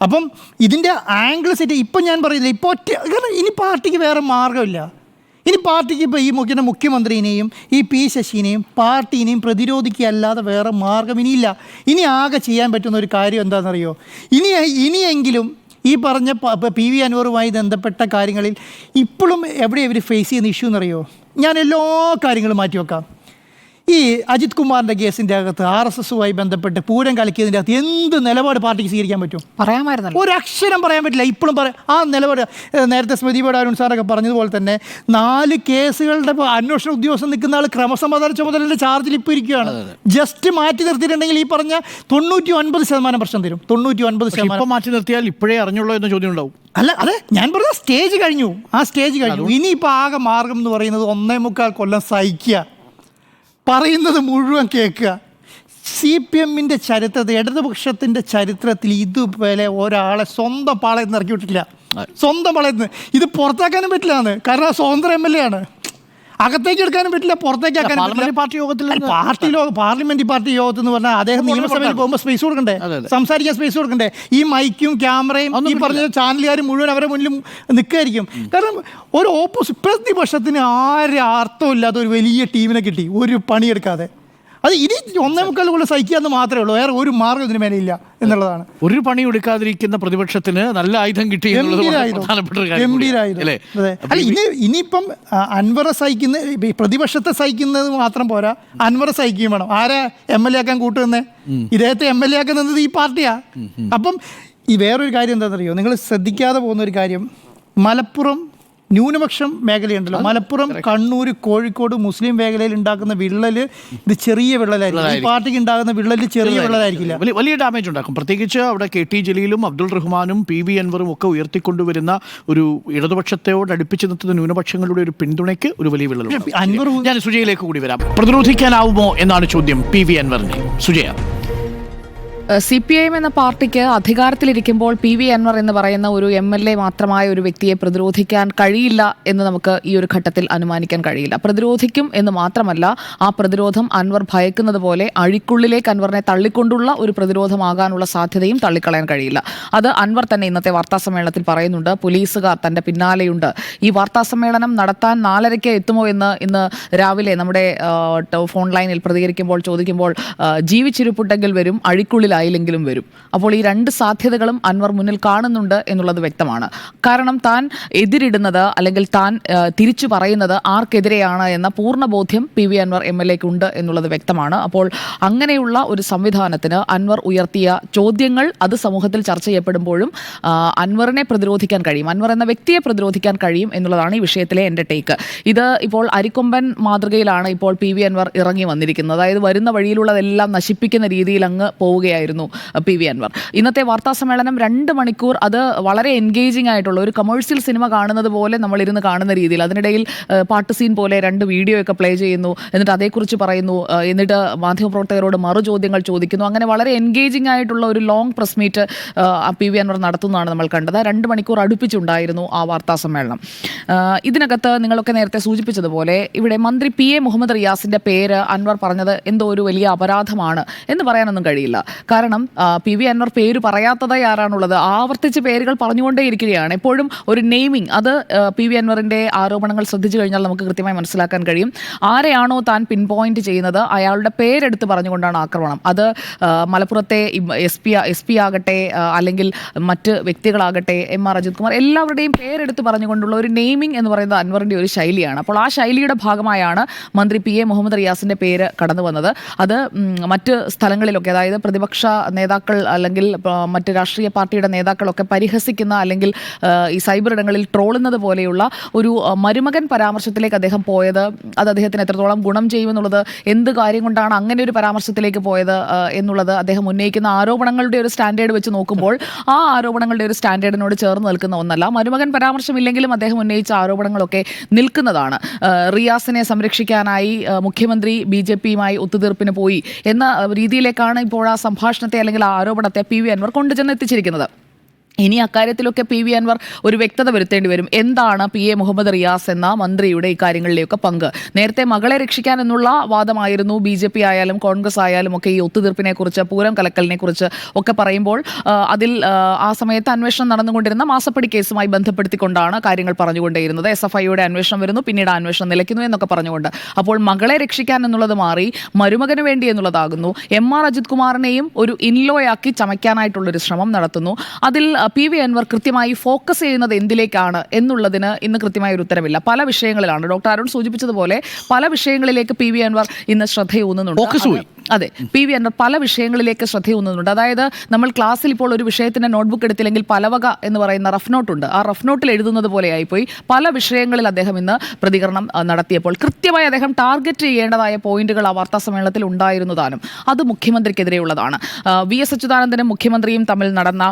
അപ്പം ഇതിൻ്റെ ആംഗിൾ സെറ്റ് ഇപ്പം ഞാൻ പറയുന്നില്ല. ഇപ്പോൾ ഇനി പാർട്ടിക്ക് വേറെ മാർഗ്ഗമില്ല. ഇനി പാർട്ടിക്ക് ഇപ്പോൾ ഈ മുഖ്യമന്ത്രിനെയും ഈ P ശശിനെയും പാർട്ടീനെയും പ്രതിരോധിക്കുകയല്ലാതെ വേറെ മാർഗ്ഗം ഇനിയില്ല. ഇനി ആകെ ചെയ്യാൻ പറ്റുന്ന ഒരു കാര്യം എന്താണെന്നറിയോ? ഇനിയെങ്കിലും ഈ പറഞ്ഞ PV അൻവറുമായി ബന്ധപ്പെട്ട കാര്യങ്ങളിൽ ഇപ്പോഴും എവിടെ ഇവർ ഫേസ് ചെയ്യുന്ന ഇഷ്യൂ എന്നറിയോ? ഞാൻ എല്ലാ കാര്യങ്ങളും മാറ്റിവെക്കാം. ഈ അജിത് കുമാറിൻ്റെ കേസിൻ്റെ അകത്ത് RSSുമായി ബന്ധപ്പെട്ട് പൂരം കലക്കിയതിൻ്റെ അകത്ത് എന്ത് നിലപാട് പാർട്ടിക്ക് സ്വീകരിക്കാൻ പറ്റും? പറയാമായിരുന്നല്ലോ. ഒരു അക്ഷരം പറയാൻ പറ്റില്ല. ഇപ്പോഴും ആ നിലപാട് നേരത്തെ സ്മൃതിയോട് അരുൺ സാറൊക്കെ പറഞ്ഞതുപോലെ തന്നെ 4 കേസുകളുടെ അന്വേഷണ ഉദ്യോഗസ്ഥൻ നിൽക്കുന്ന ആൾ ക്രമസമാധാന ചുമതലയുടെ ചാർജിൽ ഇപ്പോൾ ഇരിക്കുകയാണ്. ജസ്റ്റ് മാറ്റി നിർത്തിയിട്ടുണ്ടെങ്കിൽ ഈ പറഞ്ഞ 99% പ്രശ്നം തരും. 99% മാറ്റി നിർത്തിയാൽ ഇപ്പോഴേ അറിഞ്ഞുള്ളൂ എന്ന ചോദ്യം ഉണ്ടാവും. അല്ല, അതെ ഞാൻ പറഞ്ഞ സ്റ്റേജ് കഴിഞ്ഞു. ആ സ്റ്റേജ് കഴിഞ്ഞു. ഇനിയിപ്പോൾ ആകെ മാർഗം എന്ന് പറയുന്നത് 1.25 കൊല്ലം സഹിക്കുക, പറയുന്നത് മുഴുവൻ കേൾക്കുക. CPMൻ്റെ ചരിത്രത്തിൽ, ഇടതുപക്ഷത്തിൻ്റെ ചരിത്രത്തിൽ ഇതുപോലെ ഒരാളെ സ്വന്തം പാളയത്ത് നിന്ന് ഇറക്കി വിട്ടിട്ടില്ല. സ്വന്തം പാളയത്ത് നിന്ന് ഇത് പുറത്താക്കാനും പറ്റില്ലാന്ന്. കാരണം സ്വതന്ത്ര MLA ആണ്. അകത്തേക്ക് എടുക്കാനും പറ്റില്ല, പുറത്തേക്ക് ആക്കാനും പറ്റില്ല. പാർലമെന്റ് പാർട്ടി യോഗത്തിൽ എന്ന് പറഞ്ഞാൽ അദ്ദേഹം നിയമസഭയിൽ പോകുമ്പോൾ സ്പേസ് കൊടുക്കണ്ടേ, സംസാരിക്കാൻ സ്പേസ് കൊടുക്കണ്ടേ? ഈ മൈക്കും ക്യാമറയും ഈ പറഞ്ഞ ചാനലുകാരും മുഴുവൻ അവരെ മുന്നിൽ നിൽക്കായിരിക്കും. കാരണം ഒരു പ്രതിപക്ഷത്തിന് ആരും അർത്ഥമില്ലാത്ത ഒരു വലിയ ടീമിനെ കിട്ടി, ഒരു പണിയെടുക്കാതെ. അത് ഇനി 1.25 കൊല്ലം സഹിക്കാന്ന് മാത്രമേ ഉള്ളൂ. വേറെ ഒരു മാർഗ്ഗം ഇതിന് മേലെയില്ല എന്നുള്ളതാണ്. ഒരു പണി എടുക്കാതിരിക്കുന്ന പ്രതിപക്ഷത്തിന് നല്ല ആയുധം കിട്ടി. ഇനിയിപ്പം അൻവറെ സഹിക്കുന്ന, പ്രതിപക്ഷത്തെ സഹിക്കുന്നത് മാത്രം പോരാ, അൻവറെ സഹിക്കുകയും വേണം. ആരാ MLA ആക്കാൻ കൂട്ടുന്നേ? ഇദ്ദേഹത്തെ MLA ആക്കുന്നത് ഈ പാർട്ടിയാ. അപ്പം ഈ വേറൊരു കാര്യം എന്താണെന്നറിയോ, നിങ്ങൾ ശ്രദ്ധിക്കാതെ പോകുന്ന ഒരു കാര്യം, മലപ്പുറം ന്യൂനപക്ഷം മേഖലയുണ്ടല്ലോ, മലപ്പുറം, കണ്ണൂർ, കോഴിക്കോട് മുസ്ലിം മേഖലയിൽ ഉണ്ടാക്കുന്ന വിള്ളല് ഇത് ചെറിയ വിള്ളലായിരിക്കും. ഈ പാർട്ടിക്ക് ഉണ്ടാകുന്ന വിള്ളല് ചെറിയ വിള്ളലായിരിക്കില്ല, വലിയ ഡാമേജ് ഉണ്ടാക്കും. പ്രത്യേകിച്ച് അവിടെ KT ജലീലും അബ്ദുൾ റഹ്മാനും PV അൻവറും ഒക്കെ ഉയർത്തിക്കൊണ്ടുവരുന്ന ഒരു ഇടതുപക്ഷത്തോട് അടുപ്പിച്ച് നിർത്തുന്ന ന്യൂനപക്ഷങ്ങളുടെ ഒരു പിന്തുണയ്ക്ക് ഒരു വലിയ വിള്ളൽ. ഞാൻ സുജയിലേക്ക് കൂടി വരാം. പ്രതിരോധിക്കാനാവുമോ എന്നാണ് ചോദ്യം PV അൻവറിനെ. സുജയ, CPIM എന്ന പാർട്ടിക്ക് അധികാരത്തിലിരിക്കുമ്പോൾ PV അൻവർ എന്ന് പറയുന്ന ഒരു MLA മാത്രമായ ഒരു വ്യക്തിയെ പ്രതിരോധിക്കാൻ കഴിയില്ല എന്ന് നമുക്ക് ഈ ഒരു ഘട്ടത്തിൽ അനുമാനിക്കാൻ കഴിയില്ല. പ്രതിരോധിക്കും എന്ന് മാത്രമല്ല, ആ പ്രതിരോധം അൻവർ ഭയക്കുന്നത് പോലെ അഴിക്കുള്ളിലേക്ക് അൻവറിനെ തള്ളിക്കൊണ്ടുള്ള ഒരു പ്രതിരോധമാകാനുള്ള സാധ്യതയും തള്ളിക്കളയാൻ കഴിയില്ല. അത് അൻവർ തന്നെ ഇന്നത്തെ വാർത്താസമ്മേളനത്തിൽ പറയുന്നുണ്ട്. പോലീസുകാർ തന്റെ പിന്നാലെയുണ്ട്. ഈ വാർത്താസമ്മേളനം നടത്താൻ 4:30 എത്തുമോ എന്ന് ഇന്ന് രാവിലെ നമ്മുടെ ഫോൺ ലൈനിൽ പ്രതികരിക്കുമ്പോൾ ചോദിക്കുമ്പോൾ ജീവിച്ചിരിപ്പുണ്ടെങ്കിൽ വരും, അഴിക്കുള്ളിൽ ായില്ലെങ്കിലും വരും. അപ്പോൾ ഈ 2 സാധ്യതകളും അൻവർ മുന്നിൽ കാണുന്നുണ്ട് എന്നുള്ളത് വ്യക്തമാണ്. കാരണം താൻ എതിരിടുന്നത് അല്ലെങ്കിൽ താൻ തിരിച്ചു പറയുന്നത് ആർക്കെതിരെയാണ് എന്ന പൂർണ്ണ ബോധ്യം PV അൻവർ MLAക്ക് ഉണ്ട് എന്നുള്ളത് വ്യക്തമാണ്. അപ്പോൾ അങ്ങനെയുള്ള ഒരു സംവിധാനത്തിന് അൻവർ ഉയർത്തിയ ചോദ്യങ്ങൾ അത് സമൂഹത്തിൽ ചർച്ച ചെയ്യപ്പെടുമ്പോഴും അൻവറിനെ പ്രതിരോധിക്കാൻ കഴിയും, അൻവർ എന്ന വ്യക്തിയെ പ്രതിരോധിക്കാൻ കഴിയും എന്നുള്ളതാണ് ഈ വിഷയത്തിലെ എൻ്റെ ടേക്ക്. ഇത് ഇപ്പോൾ അരിക്കൊമ്പൻ മാതൃകയിലാണ് ഇപ്പോൾ PV അൻവർ ഇറങ്ങി വന്നിരിക്കുന്നത്. അതായത് വരുന്ന വഴിയിലുള്ളതെല്ലാം നശിപ്പിക്കുന്ന രീതിയിൽ അങ്ങ് പോവുകയായിരുന്നു PV അൻവർ. ഇന്നത്തെ വാർത്താ സമ്മേളനം 2 മണിക്കൂർ അത് വളരെ എൻഗേജിംഗ് ആയിട്ടുള്ള ഒരു കമേഴ്സ്യൽ സിനിമ കാണുന്നത് പോലെ നമ്മൾ ഇരുന്ന് കാണുന്ന രീതിയിൽ, അതിനിടയിൽ പാട്ട് സീൻ പോലെ 2 വീഡിയോ ഒക്കെ പ്ലേ ചെയ്യുന്നു, എന്നിട്ട് അതേക്കുറിച്ച് പറയുന്നു, എന്നിട്ട് മാധ്യമപ്രവർത്തകരോട് ചോദ്യങ്ങൾ ചോദിക്കുന്നു. അങ്ങനെ വളരെ എൻഗേജിംഗ് ആയിട്ടുള്ള ഒരു long press meet PV Anwar നടത്തുന്നതാണ് നമ്മൾ കണ്ടത്. 2 മണിക്കൂർ അടുപ്പിച്ചുണ്ടായിരുന്നു ആ വാർത്താ സമ്മേളനം. ഇതിനകത്ത് നിങ്ങളൊക്കെ നേരത്തെ സൂചിപ്പിച്ചതുപോലെ ഇവിടെ മന്ത്രി PA മുഹമ്മദ് റിയാസിന്റെ പേര് അൻവർ പറഞ്ഞത് എന്തോ ഒരു വലിയ അപരാധമാണ് എന്ന് പറയാനൊന്നും കഴിയില്ല. കാരണം PV അൻവർ പേര് പറയാത്തതായി ആരാണുള്ളത്? ആവർത്തിച്ച് പേരുകൾ പറഞ്ഞുകൊണ്ടേയിരിക്കുകയാണ്. എപ്പോഴും ഒരു നെയിമിംഗ്, അത് PV അൻവറിന്റെ ആരോപണങ്ങൾ ശ്രദ്ധിച്ചു കഴിഞ്ഞാൽ നമുക്ക് കൃത്യമായി മനസ്സിലാക്കാൻ കഴിയും. ആരെയാണോ താൻ പിൻ പോയിന്റ് ചെയ്യുന്നത് അയാളുടെ പേരെടുത്ത് പറഞ്ഞുകൊണ്ടാണ് ആക്രമണം. അത് മലപ്പുറത്തെ SP ആകട്ടെ അല്ലെങ്കിൽ മറ്റ് വ്യക്തികളാകട്ടെ, MR അജിത് കുമാർ, എല്ലാവരുടെയും പേരെടുത്ത് പറഞ്ഞുകൊണ്ടുള്ള ഒരു നെയിമിംഗ് എന്ന് പറയുന്നത് അൻവറിന്റെ ഒരു ശൈലിയാണ്. അപ്പോൾ ആ ശൈലിയുടെ ഭാഗമായാണ് മന്ത്രി PA മുഹമ്മദ് റിയാസിന്റെ പേര് കടന്നു വന്നത്. അത് മറ്റ് സ്ഥലങ്ങളിലൊക്കെ, അതായത് പ്രതിപക്ഷ നേതാക്കൾ അല്ലെങ്കിൽ മറ്റ് രാഷ്ട്രീയ പാർട്ടിയുടെ നേതാക്കളൊക്കെ പരിഹസിക്കുന്ന അല്ലെങ്കിൽ ഈ സൈബർ ഇടങ്ങളിൽ ട്രോളുന്നത് പോലെയുള്ള ഒരു മരുമകൻ പരാമർശത്തിലേക്ക് അദ്ദേഹം പോയത്, അത് അദ്ദേഹത്തിന് എത്രത്തോളം ഗുണം ചെയ്യുമെന്നുള്ളത്, എന്ത് കാര്യം കൊണ്ടാണ് അങ്ങനെ ഒരു പരാമർശത്തിലേക്ക് പോയത് എന്നുള്ളത് അദ്ദേഹം ഉന്നയിക്കുന്ന ആരോപണങ്ങളുടെ ഒരു സ്റ്റാൻഡേർഡ് വെച്ച് നോക്കുമ്പോൾ ആ ആരോപണങ്ങളുടെ ഒരു സ്റ്റാൻഡേർഡിനോട് ചേർന്ന് നിൽക്കുന്ന ഒന്നല്ല. മരുമകൻ പരാമർശമില്ലെങ്കിലും അദ്ദേഹം ഉന്നയിച്ച ആരോപണങ്ങളൊക്കെ നിൽക്കുന്നതാണ്. റിയാസിനെ സംരക്ഷിക്കാനായി മുഖ്യമന്ത്രി BJPയുമായി ഒത്തുതീർപ്പിന് പോയി എന്ന രീതിയിലേക്കാണ് ഇപ്പോൾ ആ സംഭാഷണത്തെ അല്ലെങ്കിൽ ആ ആരോപണത്തെ PV അൻവർ കൊണ്ടുചെന്ന് എത്തിച്ചിരിക്കുന്നത്. ഇനി അക്കാര്യത്തിലൊക്കെ PV അൻവർ ഒരു വ്യക്തത വരുത്തേണ്ടി വരും. എന്താണ് PA മുഹമ്മദ് റിയാസ് എന്ന മന്ത്രിയുടെ ഇക്കാര്യങ്ങളിലെയൊക്കെ പങ്ക്? നേരത്തെ മകളെ രക്ഷിക്കാൻ എന്നുള്ള വാദമായിരുന്നു BJP ആയാലും കോൺഗ്രസ് ആയാലും ഒക്കെ ഈ ഒത്തുതീർപ്പിനെ കുറിച്ച്, പൂരം കലക്കലിനെ കുറിച്ച് ഒക്കെ പറയുമ്പോൾ അതിൽ ആ സമയത്ത് അന്വേഷണം നടന്നുകൊണ്ടിരുന്ന മാസപ്പടി കേസുമായി ബന്ധപ്പെടുത്തിക്കൊണ്ടാണ് കാര്യങ്ങൾ പറഞ്ഞുകൊണ്ടേയിരുന്നത്. SFIയുടെ അന്വേഷണം വരുന്നു, പിന്നീട് അന്വേഷണം നിലയ്ക്കുന്നു എന്നൊക്കെ പറഞ്ഞുകൊണ്ട്. അപ്പോൾ മകളെ രക്ഷിക്കാൻ എന്നുള്ളത് മാറി മരുമകന് വേണ്ടി എന്നുള്ളതാകുന്നു. MR അജിത് കുമാറിനെയും ഒരു ഇൻലോയാക്കി ചമയ്ക്കാനായിട്ടുള്ളൊരു ശ്രമം നടത്തുന്നു. അതിൽ PV അൻവർ കൃത്യമായി ഫോക്കസ് ചെയ്യുന്നത് എന്തിലേക്കാണ് എന്നുള്ളതിന് ഇന്ന് കൃത്യമായ ഒരു ഉത്തരവില്ല. പല വിഷയങ്ങളിലാണ് ഡോക്ടർ അരുൺ സൂചിപ്പിച്ചതുപോലെ പല വിഷയങ്ങളിലേക്ക് PV അൻവർ ഇന്ന് ശ്രദ്ധയൂന്നുന്നുണ്ട്. അതെ, PV അൻവർ പല വിഷയങ്ങളിലേക്ക് ശ്രദ്ധയൂന്നുന്നുണ്ട്. അതായത് നമ്മൾ ക്ലാസ്സിൽ ഇപ്പോൾ ഒരു വിഷയത്തിന്റെ നോട്ട്ബുക്ക് എടുത്തില്ലെങ്കിൽ പലവക എന്ന് പറയുന്ന റഫ് നോട്ട് ഉണ്ട്. ആ റഫ് നോട്ടിൽ എഴുതുന്നത് പോലെ ആയിപ്പോയി. പല വിഷയങ്ങളിൽ അദ്ദേഹം ഇന്ന് പ്രതികരണം നടത്തിയപ്പോൾ കൃത്യമായി അദ്ദേഹം ടാർഗറ്റ് ചെയ്യേണ്ടതായ പോയിന്റുകൾ ആ വാർത്താ സമ്മേളനത്തിൽ ഉണ്ടായിരുന്നതാനും അത് മുഖ്യമന്ത്രിക്കെതിരെയുള്ളതാണ്. VS അച്യുതാനന്ദനും മുഖ്യമന്ത്രിയും തമ്മിൽ നടന്ന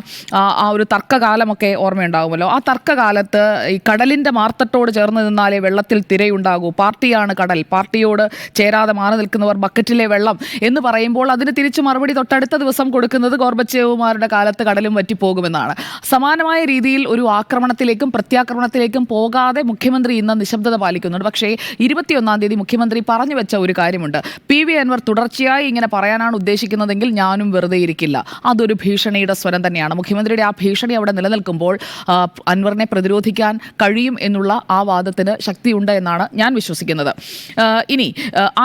ആ ഒരു തർക്കകാലമൊക്കെ ഓർമ്മയുണ്ടാകുമല്ലോ. ആ തർക്കകാലത്ത് ഈ കടലിന്റെ മാർത്തട്ടോട് ചേർന്ന് നിന്നാലേ വെള്ളത്തിൽ തിരയുണ്ടാകൂ, പാർട്ടിയാണ് കടൽ, പാർട്ടിയോട് ചേരാതെ മാറി നിൽക്കുന്നവർ ബക്കറ്റിലെ വെള്ളം എന്ന് പറയുമ്പോൾ അതിന് തിരിച്ചു മറുപടി തൊട്ടടുത്ത ദിവസം കൊടുക്കുന്നത് ഗോർബച്ചേവുമാരുടെ കാലത്ത് കടലും വറ്റിപ്പോകുമെന്നാണ്. സമാനമായ രീതിയിൽ ഒരു ആക്രമണത്തിലേക്കും പ്രത്യാക്രമണത്തിലേക്കും പോകാതെ മുഖ്യമന്ത്രി ഇന്ന് നിശബ്ദത പാലിക്കുന്നുണ്ട്. പക്ഷേ 21-ാം തീയതി മുഖ്യമന്ത്രി പറഞ്ഞു വെച്ച ഒരു കാര്യമുണ്ട്. PV അൻവർ തുടർച്ചയായി ഇങ്ങനെ പറയാനാണ് ഉദ്ദേശിക്കുന്നതെങ്കിൽ ഞാനും വെറുതെ ഇരിക്കില്ല. അതൊരു ഭീഷണിയുടെ സ്വരം തന്നെയാണ്. മുഖ്യമന്ത്രിയുടെ ആ ഭീഷണി അവിടെ നിലനിൽക്കുമ്പോൾ അൻവറിനെ പ്രതിരോധിക്കാൻ കഴിയും എന്നുള്ള ആ വാദത്തിന് ശക്തിയുണ്ട് എന്നാണ് ഞാൻ വിശ്വസിക്കുന്നത്. ഇനി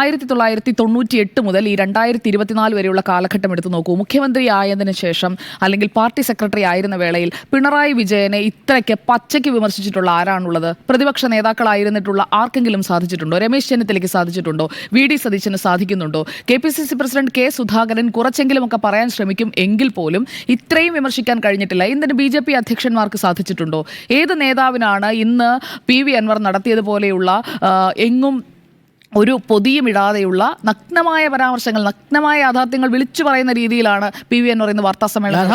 1998 മുതൽ ഈ 2024 വരെയുള്ള കാലഘട്ടം എടുത്തു നോക്കൂ. മുഖ്യമന്ത്രി ആയതിനു ശേഷം അല്ലെങ്കിൽ പാർട്ടി സെക്രട്ടറി ആയിരുന്ന വേളയിൽ പിണറായി വിജയനെ ഇത്രയ്ക്ക് പച്ചയ്ക്ക് വിമർശിച്ചിട്ടുള്ള ആരാണുള്ളത്? പ്രതിപക്ഷ നേതാക്കളായിരുന്നിട്ടുള്ള ആർക്കെങ്കിലും സാധിച്ചിട്ടുണ്ടോ? രമേശ് ചെന്നിത്തലയ്ക്ക് സാധിച്ചിട്ടുണ്ടോ? VD സതീശന് സാധിക്കുന്നുണ്ടോ? KPCC പ്രസിഡന്റ് K സുധാകരൻ കുറച്ചെങ്കിലുമൊക്കെ പറയാൻ ശ്രമിക്കും എങ്കിൽ പോലും ഇത്രയും വിമർശിക്കാൻ കഴിഞ്ഞിട്ടില്ല. എന്തിന് BJP അധ്യക്ഷന്മാർക്ക് സാധിച്ചിട്ടുണ്ടോ? ഏത് നേതാവിനാണ് ഇന്ന് PV അൻവർ നടത്തിയതുപോലെയുള്ള എങ്ങും ഒരു പൊതിയുമിടാതെയുള്ള നഗ്നമായ പരാമർശങ്ങൾ, നഗ്നമായ യാഥാർത്ഥ്യങ്ങൾ വിളിച്ചു പറയുന്ന രീതിയിലാണ് PV അൻവർ ഇന്ന് വാർത്താ സമ്മേളനം.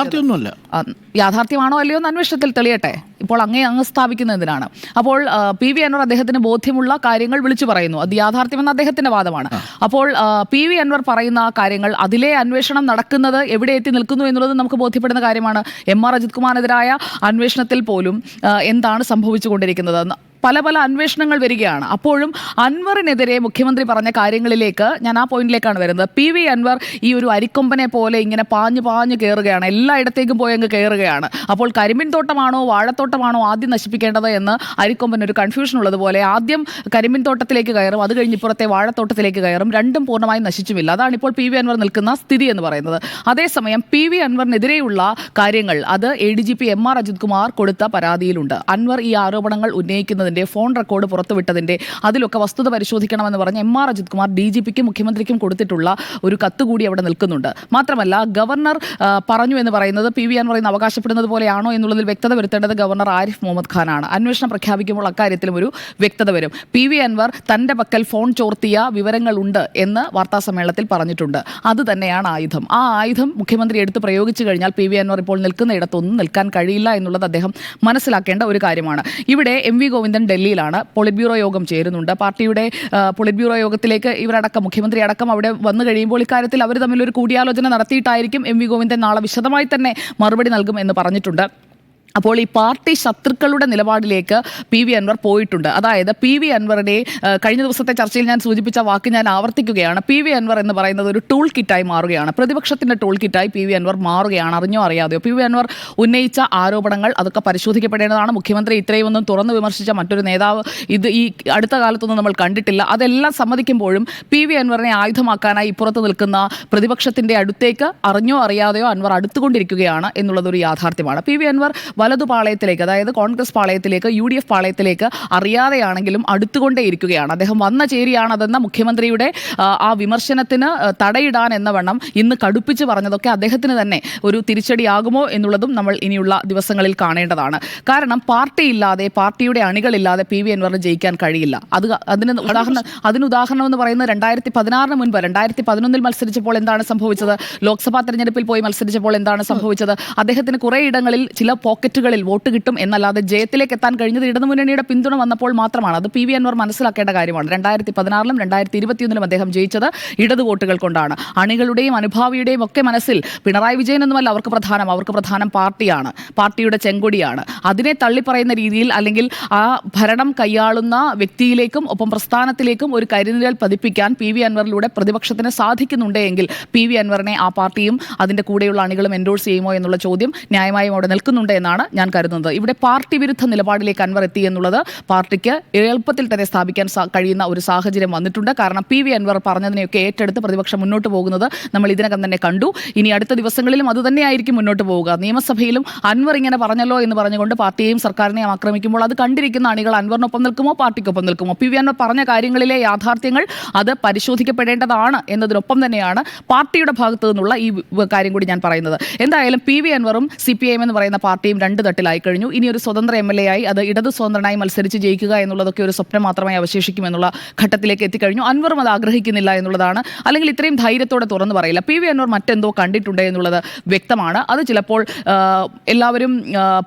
യാഥാർത്ഥ്യമാണോ അല്ലയോ എന്ന് അന്വേഷണത്തിൽ തെളിയട്ടെ. ഇപ്പോൾ അങ്ങ് സ്ഥാപിക്കുന്നതിനാണ്. അപ്പോൾ PV അൻവർ അദ്ദേഹത്തിന് ബോധ്യമുള്ള കാര്യങ്ങൾ വിളിച്ചു പറയുന്നു. അത് യാഥാർത്ഥ്യമെന്ന് അദ്ദേഹത്തിന്റെ വാദമാണ്. അപ്പോൾ PV അൻവർ പറയുന്ന കാര്യങ്ങൾ, അതിലെ അന്വേഷണം നടക്കുന്നത് എവിടെ എത്തി നിൽക്കുന്നു എന്നുള്ളത് നമുക്ക് ബോധ്യപ്പെടുന്ന കാര്യമാണ്. MR അജിത് കുമാറിനെതിരായ അന്വേഷണത്തിൽ പോലും എന്താണ് സംഭവിച്ചുകൊണ്ടിരിക്കുന്നതെന്ന് പല അന്വേഷണങ്ങൾ വരികയാണ്. അപ്പോഴും അൻവറിനെതിരെ മുഖ്യമന്ത്രി പറഞ്ഞ കാര്യങ്ങളിലേക്ക് ഞാൻ ആ പോയിന്റിലേക്കാണ് വരുന്നത്. PV അൻവർ ഈ ഒരു അരിക്കൊമ്പനെ പോലെ ഇങ്ങനെ പാഞ്ഞു കയറുകയാണ്, എല്ലായിടത്തേക്കും പോയി അങ്ങ് കയറുകയാണ്. അപ്പോൾ കരിമ്പിൻ തോട്ടമാണോ വാഴത്തോട്ടമാണോ ആദ്യം നശിപ്പിക്കേണ്ടത് എന്ന് അരിക്കൊമ്പൻ ഒരു കൺഫ്യൂഷൻ ഉള്ളതുപോലെ ആദ്യം കരിമ്പിൻ തോട്ടത്തിലേക്ക് കയറും, അത് കഴിഞ്ഞ് ഇപ്പുറത്തെ വാഴത്തോട്ടത്തിലേക്ക് കയറും. രണ്ടും പൂർണ്ണമായും നശിച്ചുമില്ല. അതാണ് ഇപ്പോൾ PV അൻവർ നിൽക്കുന്ന സ്ഥിതി എന്ന് പറയുന്നത്. അതേസമയം PV അൻവറിനെതിരെയുള്ള കാര്യങ്ങൾ അത് ADGP MR അജിത് കുമാർ കൊടുത്ത പരാതിയിലുണ്ട്. അൻവർ ഈ ആരോപണങ്ങൾ ഉന്നയിക്കുന്നതിന് ഫോൺ റെക്കോർഡ് പുറത്തുവിട്ടതിന്റെ അതിലൊക്കെ വസ്തുത പരിശോധിക്കണമെന്ന് പറഞ്ഞ് MR അജിത് കുമാർ DGPക്കും മുഖ്യമന്ത്രിക്കും കൊടുത്തിട്ടുള്ള ഒരു കത്ത് കൂടി അവിടെ നിൽക്കുന്നുണ്ട്. മാത്രമല്ല ഗവർണർ പറഞ്ഞു എന്ന് പറയുന്നത് PV അൻവർ ഇന്ന് അവകാശപ്പെടുന്നത് പോലെയാണോ എന്നുള്ളതിൽ വ്യക്തത വരുത്തേണ്ടത് ഗവർണർ ആരിഫ് മുഹമ്മദ് ഖാനാണ്. അന്വേഷണം പ്രഖ്യാപിക്കുമ്പോൾ അക്കാര്യത്തിലും ഒരു വ്യക്തത വരും. PV അൻവർ തന്റെ പക്കൽ ഫോൺ ചോർത്തിയ വിവരങ്ങളുണ്ട് എന്ന് വാർത്താ സമ്മേളനത്തിൽ പറഞ്ഞിട്ടുണ്ട്. അത് തന്നെയാണ് ആയുധം. ആ ആയുധം മുഖ്യമന്ത്രി എടുത്ത് പ്രയോഗിച്ചു കഴിഞ്ഞാൽ PV അൻവർ ഇപ്പോൾ നിൽക്കുന്ന ഇടത്തൊന്നും നിൽക്കാൻ കഴിയില്ല എന്നുള്ളത് അദ്ദേഹം മനസ്സിലാക്കേണ്ട ഒരു കാര്യമാണ്. ഇവിടെ MV ഗോവിന്ദൻ ഡൽഹിയിലാണ്. പൊളിറ്റ് ബ്യൂറോ യോഗം ചേരുന്നുണ്ട്. പാർട്ടിയുടെ പൊളിറ്റ് ബ്യൂറോ യോഗത്തിലേക്ക് ഇവരടക്കം മുഖ്യമന്ത്രി അടക്കം അവിടെ വന്നു കഴിയുമ്പോൾ ഇക്കാര്യത്തിൽ അവർ തമ്മിലൊരു കൂടിയാലോചന നടത്തിയിട്ടായിരിക്കും MV ഗോവിന്ദൻ നാളെ വിശദമായി തന്നെ മറുപടി നൽകും എന്ന് പറഞ്ഞിട്ടുണ്ട്. അപ്പോൾ ഈ പാർട്ടി ശത്രുക്കളുടെ നിലപാടിലേക്ക് PV അൻവർ പോയിട്ടുണ്ട്. അതായത് PV അൻവറിനെ കഴിഞ്ഞ ദിവസത്തെ ചർച്ചയിൽ ഞാൻ സൂചിപ്പിച്ച വാക്ക് ഞാൻ ആവർത്തിക്കുകയാണ്. PV അൻവർ എന്ന് പറയുന്നത് ഒരു ടൂൾ കിറ്റായി മാറുകയാണ്. പ്രതിപക്ഷത്തിന്റെ ടൂൾ കിറ്റായി PV അൻവർ മാറുകയാണ്. അറിഞ്ഞോ അറിയാതെയോ PV അൻവർ ഉന്നയിച്ച ആരോപണങ്ങൾ അതൊക്കെ പരിശോധിക്കപ്പെടേണ്ടതാണ്. മുഖ്യമന്ത്രി ഇത്രയും ഒന്നും തുറന്നു വിമർശിച്ച മറ്റൊരു നേതാവ് ഇത് ഈ അടുത്ത കാലത്തൊന്നും നമ്മൾ കണ്ടിട്ടില്ല. അതെല്ലാം സമ്മതിക്കുമ്പോഴും PV അൻവറിനെ ആയുധമാക്കാനായി ഇപ്പുറത്ത് നിൽക്കുന്ന പ്രതിപക്ഷത്തിന്റെ അടുത്തേക്ക് അറിഞ്ഞോ അറിയാതെയോ അൻവർ അടുത്തുകൊണ്ടിരിക്കുകയാണ് എന്നുള്ളതൊരു യാഥാർത്ഥ്യമാണ്. PV അൻവർ വലതു പാളയത്തിലേക്ക്, അതായത് കോൺഗ്രസ് പാളയത്തിലേക്ക്, UDF പാളയത്തിലേക്ക് അറിയാതെയാണെങ്കിലും അടുത്തുകൊണ്ടേയിരിക്കുകയാണ്. അദ്ദേഹം വന്ന ചേരിയാണതെന്ന മുഖ്യമന്ത്രിയുടെ ആ വിമർശനത്തിന് തടയിടാൻ എന്ന വണ്ണം ഇന്ന് കടുപ്പിച്ച് പറഞ്ഞതൊക്കെ അദ്ദേഹത്തിന് തന്നെ ഒരു തിരിച്ചടിയാകുമോ എന്നുള്ളതും നമ്മൾ ഇനിയുള്ള ദിവസങ്ങളിൽ കാണേണ്ടതാണ്. കാരണം പാർട്ടിയില്ലാതെ, പാർട്ടിയുടെ അണികളില്ലാതെ PV അൻവറിന് ജയിക്കാൻ കഴിയില്ല. അതിന് ഉദാഹരണം എന്ന് പറയുന്നത് 2016 മുൻപ് 2011 മത്സരിച്ചപ്പോൾ എന്താണ് സംഭവിച്ചത്? ലോക്സഭാ തെരഞ്ഞെടുപ്പിൽ പോയി മത്സരിച്ചപ്പോൾ എന്താണ് സംഭവിച്ചത്? അദ്ദേഹത്തിന് കുറേ ഇടങ്ങളിൽ ചില പോക്കറ്റുകളിൽ വോട്ട് കിട്ടും എന്നല്ലാതെ ജയത്തിലേക്ക് എത്താൻ കഴിഞ്ഞത് ഇടതുമുന്നണിയുടെ പിന്തുണ വന്നപ്പോൾ മാത്രമാണ്. അത് PV അൻവർ മനസ്സിലാക്കേണ്ട കാര്യമാണ്. 2016 2021 അദ്ദേഹം ജയിച്ചത് ഇടതു വോട്ടുകൾ കൊണ്ടാണ്. അണികളുടെയും അനുഭാവിയുടെയും ഒക്കെ മനസ്സിൽ പിണറായി വിജയൻ ഒന്നുമല്ല അവർക്ക് പ്രധാനം പാർട്ടിയാണ്, പാർട്ടിയുടെ ചെങ്കൊടിയാണ്. അതിനെ തള്ളിപ്പറയുന്ന രീതിയിൽ അല്ലെങ്കിൽ ആ ഭരണം കൈയാളുന്ന വ്യക്തിയിലേക്കും ഒപ്പം പ്രസ്ഥാനത്തിലേക്കും ഒരു കരിനിഴൽ പതിപ്പിക്കാൻ PV അൻവറിലൂടെ പ്രതിപക്ഷത്തിന് സാധിക്കുന്നുണ്ടെങ്കിൽ PV അൻവറിനെ ആ പാർട്ടിയും അതിന്റെ കൂടെയുള്ള അണികളും എൻഡോഴ്സ് ചെയ്യുമോ എന്നുള്ള ചോദ്യം ന്യായമായും അവിടെ നിൽക്കുന്നുണ്ട് എന്നാണ് ഞാൻ കരുതുന്നത്. ഇവിടെ പാർട്ടി വിരുദ്ധ നിലപാടിലേക്ക് അൻവർ എത്തി എന്നുള്ളത് പാർട്ടിക്ക് എളുപ്പത്തിൽ തന്നെ സ്ഥാപിക്കാൻ കഴിയുന്ന ഒരു സാഹചര്യം വന്നിട്ടുണ്ട്. കാരണം PV അൻവർ പറഞ്ഞതിനെയൊക്കെ ഏറ്റെടുത്ത് പ്രതിപക്ഷം മുന്നോട്ട് പോകുന്നത് നമ്മൾ ഇതിനകം തന്നെ കണ്ടു. ഇനി അടുത്ത ദിവസങ്ങളിലും അതുതന്നെയായിരിക്കും മുന്നോട്ട് പോവുക. നിയമസഭയിലും അൻവർ ഇങ്ങനെ പറഞ്ഞല്ലോ എന്ന് പറഞ്ഞുകൊണ്ട് പാർട്ടിയെയും സർക്കാരിനെയും ആക്രമിക്കുമ്പോൾ അത് കണ്ടിരിക്കുന്ന അണികൾ അൻവറിനൊപ്പം നിൽക്കുമോ പാർട്ടിക്കൊപ്പം നിൽക്കുമോ? PV അൻവർ പറഞ്ഞ കാര്യങ്ങളിലെ യാഥാർത്ഥ്യങ്ങൾ അത് പരിശോധിക്കപ്പെടേണ്ടതാണ് എന്നതിനൊപ്പം തന്നെയാണ് പാർട്ടിയുടെ ഭാഗത്തു നിന്നുള്ള ഈ കാര്യം കൂടി ഞാൻ പറയുന്നത്. എന്തായാലും PV അൻവറും CPIM എന്ന് പറയുന്ന പാർട്ടിയും രണ്ട് തട്ടിലായി കഴിഞ്ഞു. ഇനി ഒരു സ്വതന്ത്ര MLA ആയി, അത് ഇടതു സ്വതന്ത്രനായി മത്സരിച്ച് ജയിക്കുക എന്നുള്ളതൊക്കെ ഒരു സ്വപ്നം മാത്രമായി അവശേഷിക്കുമെന്നുള്ള ഘട്ടത്തിലേക്ക് എത്തിക്കഴിഞ്ഞു. അൻവറും അത് ആഗ്രഹിക്കുന്നില്ല എന്നുള്ളതാണ്, അല്ലെങ്കിൽ ഇത്രയും ധൈര്യത്തോടെ തുറന്നു പറയില്ല. PV അൻവർ മറ്റെന്തോ കണ്ടിട്ടുണ്ട് എന്നുള്ളത് വ്യക്തമാണ്. അത് ചിലപ്പോൾ എല്ലാവരും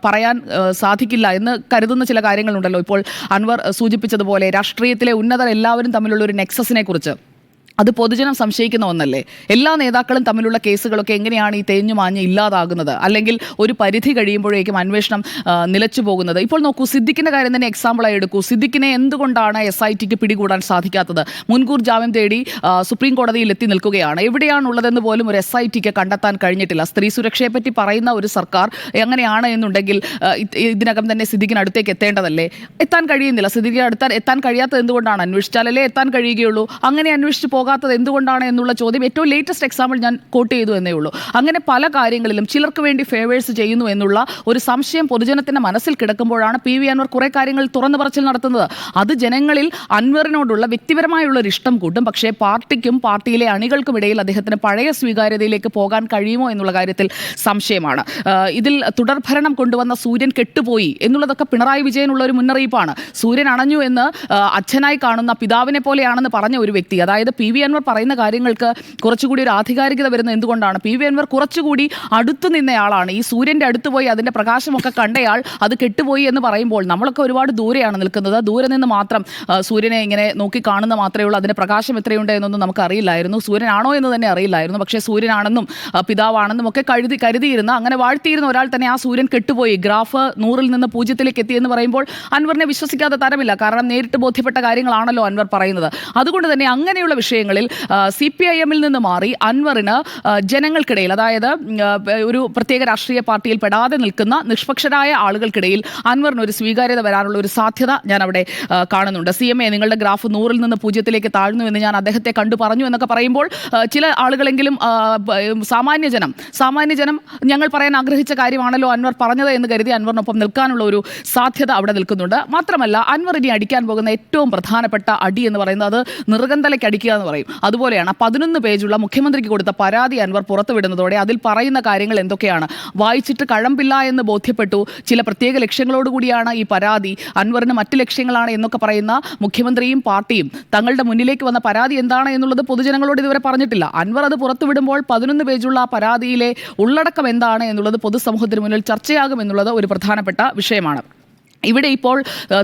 പറയാൻ സാധിക്കില്ല എന്ന് കരുതുന്ന ചില കാര്യങ്ങളുണ്ടല്ലോ. ഇപ്പോൾ അൻവർ സൂചിപ്പിച്ചതുപോലെ രാഷ്ട്രീയത്തിലെ ഉന്നതർ എല്ലാവരും തമ്മിലുള്ള ഒരു നെക്സസിനെ കുറിച്ച് അത് പൊതുജനം സംശയിക്കുന്ന ഒന്നല്ലേ? എല്ലാ നേതാക്കളും തമ്മിലുള്ള കേസുകളൊക്കെ എങ്ങനെയാണ് ഈ തേഞ്ഞു മാഞ്ഞ് ഇല്ലാതാകുന്നത്, അല്ലെങ്കിൽ ഒരു പരിധി കഴിയുമ്പോഴേക്കും അന്വേഷണം നിലച്ചു പോകുന്നത്? ഇപ്പോൾ നോക്കൂ, സിദ്ദിഖിന്റെ കാര്യം തന്നെ എക്സാമ്പിളായി എടുക്കൂ. സിദ്ദിഖിനെ എന്തുകൊണ്ടാണ് SITക്ക് പിടികൂടാൻ സാധിക്കാത്തത്? മുൻകൂർ ജാമ്യം തേടി സുപ്രീം കോടതിയിൽ എത്തി നിൽക്കുകയാണ്. എവിടെയാണുള്ളതെന്ന് പോലും ഒരു SITക്ക് കണ്ടെത്താൻ കഴിഞ്ഞിട്ടില്ല. സ്ത്രീ സുരക്ഷയെപ്പറ്റി പറയുന്ന ഒരു സർക്കാർ എങ്ങനെയാണ് എന്നുണ്ടെങ്കിൽ ഇതിനകം തന്നെ സിദ്ദിഖിന് അടുത്തേക്ക് എത്തേണ്ടതല്ലേ? എത്താൻ കഴിയുന്നില്ല. സിദ്ദിഖിന് എത്താൻ കഴിയാത്തത് എന്തുകൊണ്ടാണ്? അന്വേഷിച്ചാലല്ലേ എത്താൻ കഴിയുകയുള്ളൂ. അങ്ങനെ അന്വേഷിച്ച് പോകാത്തത് എന്തുകൊണ്ടാണ് എന്നുള്ള ചോദ്യം ഏറ്റവും ലേറ്റസ്റ്റ് എക്സാമ്പിൾ ഞാൻ കോട്ട് ചെയ്തു എന്നേ ഉള്ളൂ. അങ്ങനെ പല കാര്യങ്ങളിലും ചിലർക്ക് വേണ്ടി ഫേവേഴ്സ് ചെയ്യുന്നു എന്നുള്ള ഒരു സംശയം പൊതുജനത്തിന്റെ മനസ്സിൽ കിടക്കുമ്പോഴാണ് PV അൻവർ കുറെ കാര്യങ്ങൾ തുറന്നു പറച്ചിൽ നടത്തുന്നത്. അത് ജനങ്ങളിൽ അൻവറിനോടുള്ള വ്യക്തിപരമായുള്ള ഒരു ഇഷ്ടം കൂട്ടും. പക്ഷേ പാർട്ടിക്കും പാർട്ടിയിലെ അണികൾക്കും ഇടയിൽ അദ്ദേഹത്തിന് പഴയ സ്വീകാര്യതയിലേക്ക് പോകാൻ കഴിയുമോ എന്നുള്ള കാര്യത്തിൽ സംശയമാണ്. ഇതിൽ തുടർഭരണം കൊണ്ടുവന്ന സൂര്യൻ കെട്ടുപോയി എന്നുള്ളതൊക്കെ പിണറായി വിജയനുള്ള ഒരു മുന്നറിയിപ്പാണ്. സൂര്യൻ അണഞ്ഞു എന്ന് അച്ഛനായി കാണുന്ന പിതാവിനെ പോലെയാണെന്ന് പറഞ്ഞ ഒരു വ്യക്തി, അതായത് PV അൻവർ പറയുന്ന കാര്യങ്ങൾക്ക് കുറച്ചുകൂടി ഒരു ആധികാരികത വരുന്നത് എന്തുകൊണ്ടാണ്? PV അൻവർ കുറച്ചുകൂടി അടുത്തു നിന്നയാളാണ്. ഈ സൂര്യന്റെ അടുത്ത് പോയി അതിന്റെ പ്രകാശമൊക്കെ കണ്ടയാൾ അത് കെട്ടുപോയി എന്ന് പറയുമ്പോൾ നമ്മളൊക്കെ ഒരുപാട് ദൂരെയാണ് നിൽക്കുന്നത്. ദൂരെ നിന്ന് മാത്രം സൂര്യനെ ഇങ്ങനെ നോക്കി കാണുന്ന മാത്രമേ ഉള്ളൂ. അതിന്റെ പ്രകാശം എത്രയുണ്ട് എന്നൊന്നും നമുക്ക് അറിയില്ലായിരുന്നു. സൂര്യനാണോ എന്ന് തന്നെ അറിയില്ലായിരുന്നു. പക്ഷേ സൂര്യനാണെന്നും പിതാവാണെന്നും ഒക്കെ കരുതിയിരുന്ന, അങ്ങനെ വാഴ്ത്തിയിരുന്ന ഒരാൾ തന്നെ ആ സൂര്യൻ കെട്ടുപോയി, ഗ്രാഫ് 100-ൽ നിന്ന് 0-ലേക്ക് എത്തി എന്ന് പറയുമ്പോൾ അൻവറിനെ വിശ്വസിക്കാതെ തരമില്ല. കാരണം നേരിട്ട് ബോധ്യപ്പെട്ട കാര്യങ്ങളാണല്ലോ അൻവർ പറയുന്നത്. അതുകൊണ്ട് തന്നെ അങ്ങനെയുള്ള വിഷയങ്ങളിൽ CPIM-ൽ നിന്ന് മാറി അൻവറിന് ജനങ്ങൾക്കിടയിൽ, അതായത് ഒരു പ്രത്യേക രാഷ്ട്രീയ പാർട്ടിയിൽ പെടാതെ നിൽക്കുന്ന നിഷ്പക്ഷരായ ആളുകൾക്കിടയിൽ അൻവറിന് ഒരു സ്വീകാര്യത വരാനുള്ള ഒരു സാധ്യത ഞാൻ അവിടെ കാണുന്നുണ്ട്. CMA നിങ്ങളുടെ ഗ്രാഫ് 100-ൽ നിന്ന് 0-ലേക്ക് താഴ്ന്നു എന്ന് ഞാൻ അദ്ദേഹത്തെ കണ്ടു പറഞ്ഞു എന്നൊക്കെ പറയുമ്പോൾ ചില ആളുകളെങ്കിലും സാമാന്യജനം ഞങ്ങൾ പറയാൻ ആഗ്രഹിച്ച കാര്യമാണല്ലോ അൻവർ പറഞ്ഞത് എന്ന് കരുതി അൻവറിനൊപ്പം നിൽക്കാനുള്ള ഒരു സാധ്യത അവിടെ നിൽക്കുന്നുണ്ട്. മാത്രമല്ല അൻവർ ഇനി അടിക്കാൻ പോകുന്ന ഏറ്റവും പ്രധാനപ്പെട്ട അടി എന്ന് പറയുന്നത് അത് നിറുകന്തലയ്ക്ക് അടിക്കുക എന്ന് പറയും. അതുപോലെയാണ് 11 പേജുള്ള മുഖ്യമന്ത്രിക്ക് കൊടുത്ത പരാതി അൻവർ പുറത്തുവിടുന്നതോടെ അതിൽ പറയുന്ന കാര്യങ്ങൾ എന്തൊക്കെയാണ്? വായിച്ചിട്ട് കഴമ്പില്ല എന്ന് ബോധ്യപ്പെട്ടു. ചില പ്രത്യേക ലക്ഷ്യങ്ങളോടുകൂടിയാണ് ഈ പരാതി, അൻവറിന് മറ്റ് ലക്ഷ്യങ്ങളാണ് എന്നൊക്കെ പറയുന്ന മുഖ്യമന്ത്രിയും പാർട്ടിയും തങ്ങളുടെ മുന്നിലേക്ക് വന്ന പരാതി എന്താണ് എന്നുള്ളത് പൊതുജനങ്ങളോട് ഇതുവരെ പറഞ്ഞിട്ടില്ല. അൻവർ അത് പുറത്തുവിടുമ്പോൾ 11 പേജുള്ള പരാതിയിലെ ഉള്ളടക്കം എന്താണ് എന്നുള്ളത് പൊതുസമൂഹത്തിന് മുന്നിൽ ചർച്ചയാകും എന്നുള്ളത് ഒരു പ്രധാനപ്പെട്ട വിഷയമാണ്. ഇവിടെ ഇപ്പോൾ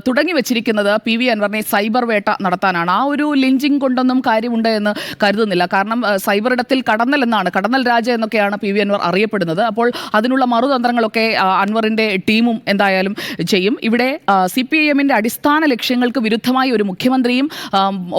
തുടങ്ങി വെച്ചിരിക്കുന്നത് PV അൻവറിനെ സൈബർ വേട്ട നടത്താനാണ്. ആ ഒരു ലിഞ്ചിങ് കൊണ്ടൊന്നും കാര്യമുണ്ട് എന്ന് കരുതുന്നില്ല. കാരണം സൈബർ ഇടത്തിൽ കടന്നൽ രാജ എന്നൊക്കെയാണ് PV അൻവർ അറിയപ്പെടുന്നത്. അപ്പോൾ അതിനുള്ള മറുതന്ത്രങ്ങളൊക്കെ അൻവറിൻ്റെ ടീമും എന്തായാലും ചെയ്യും. ഇവിടെ CPIM-ന്റെ അടിസ്ഥാന ലക്ഷ്യങ്ങൾക്ക് വിരുദ്ധമായി ഒരു മുഖ്യമന്ത്രിയും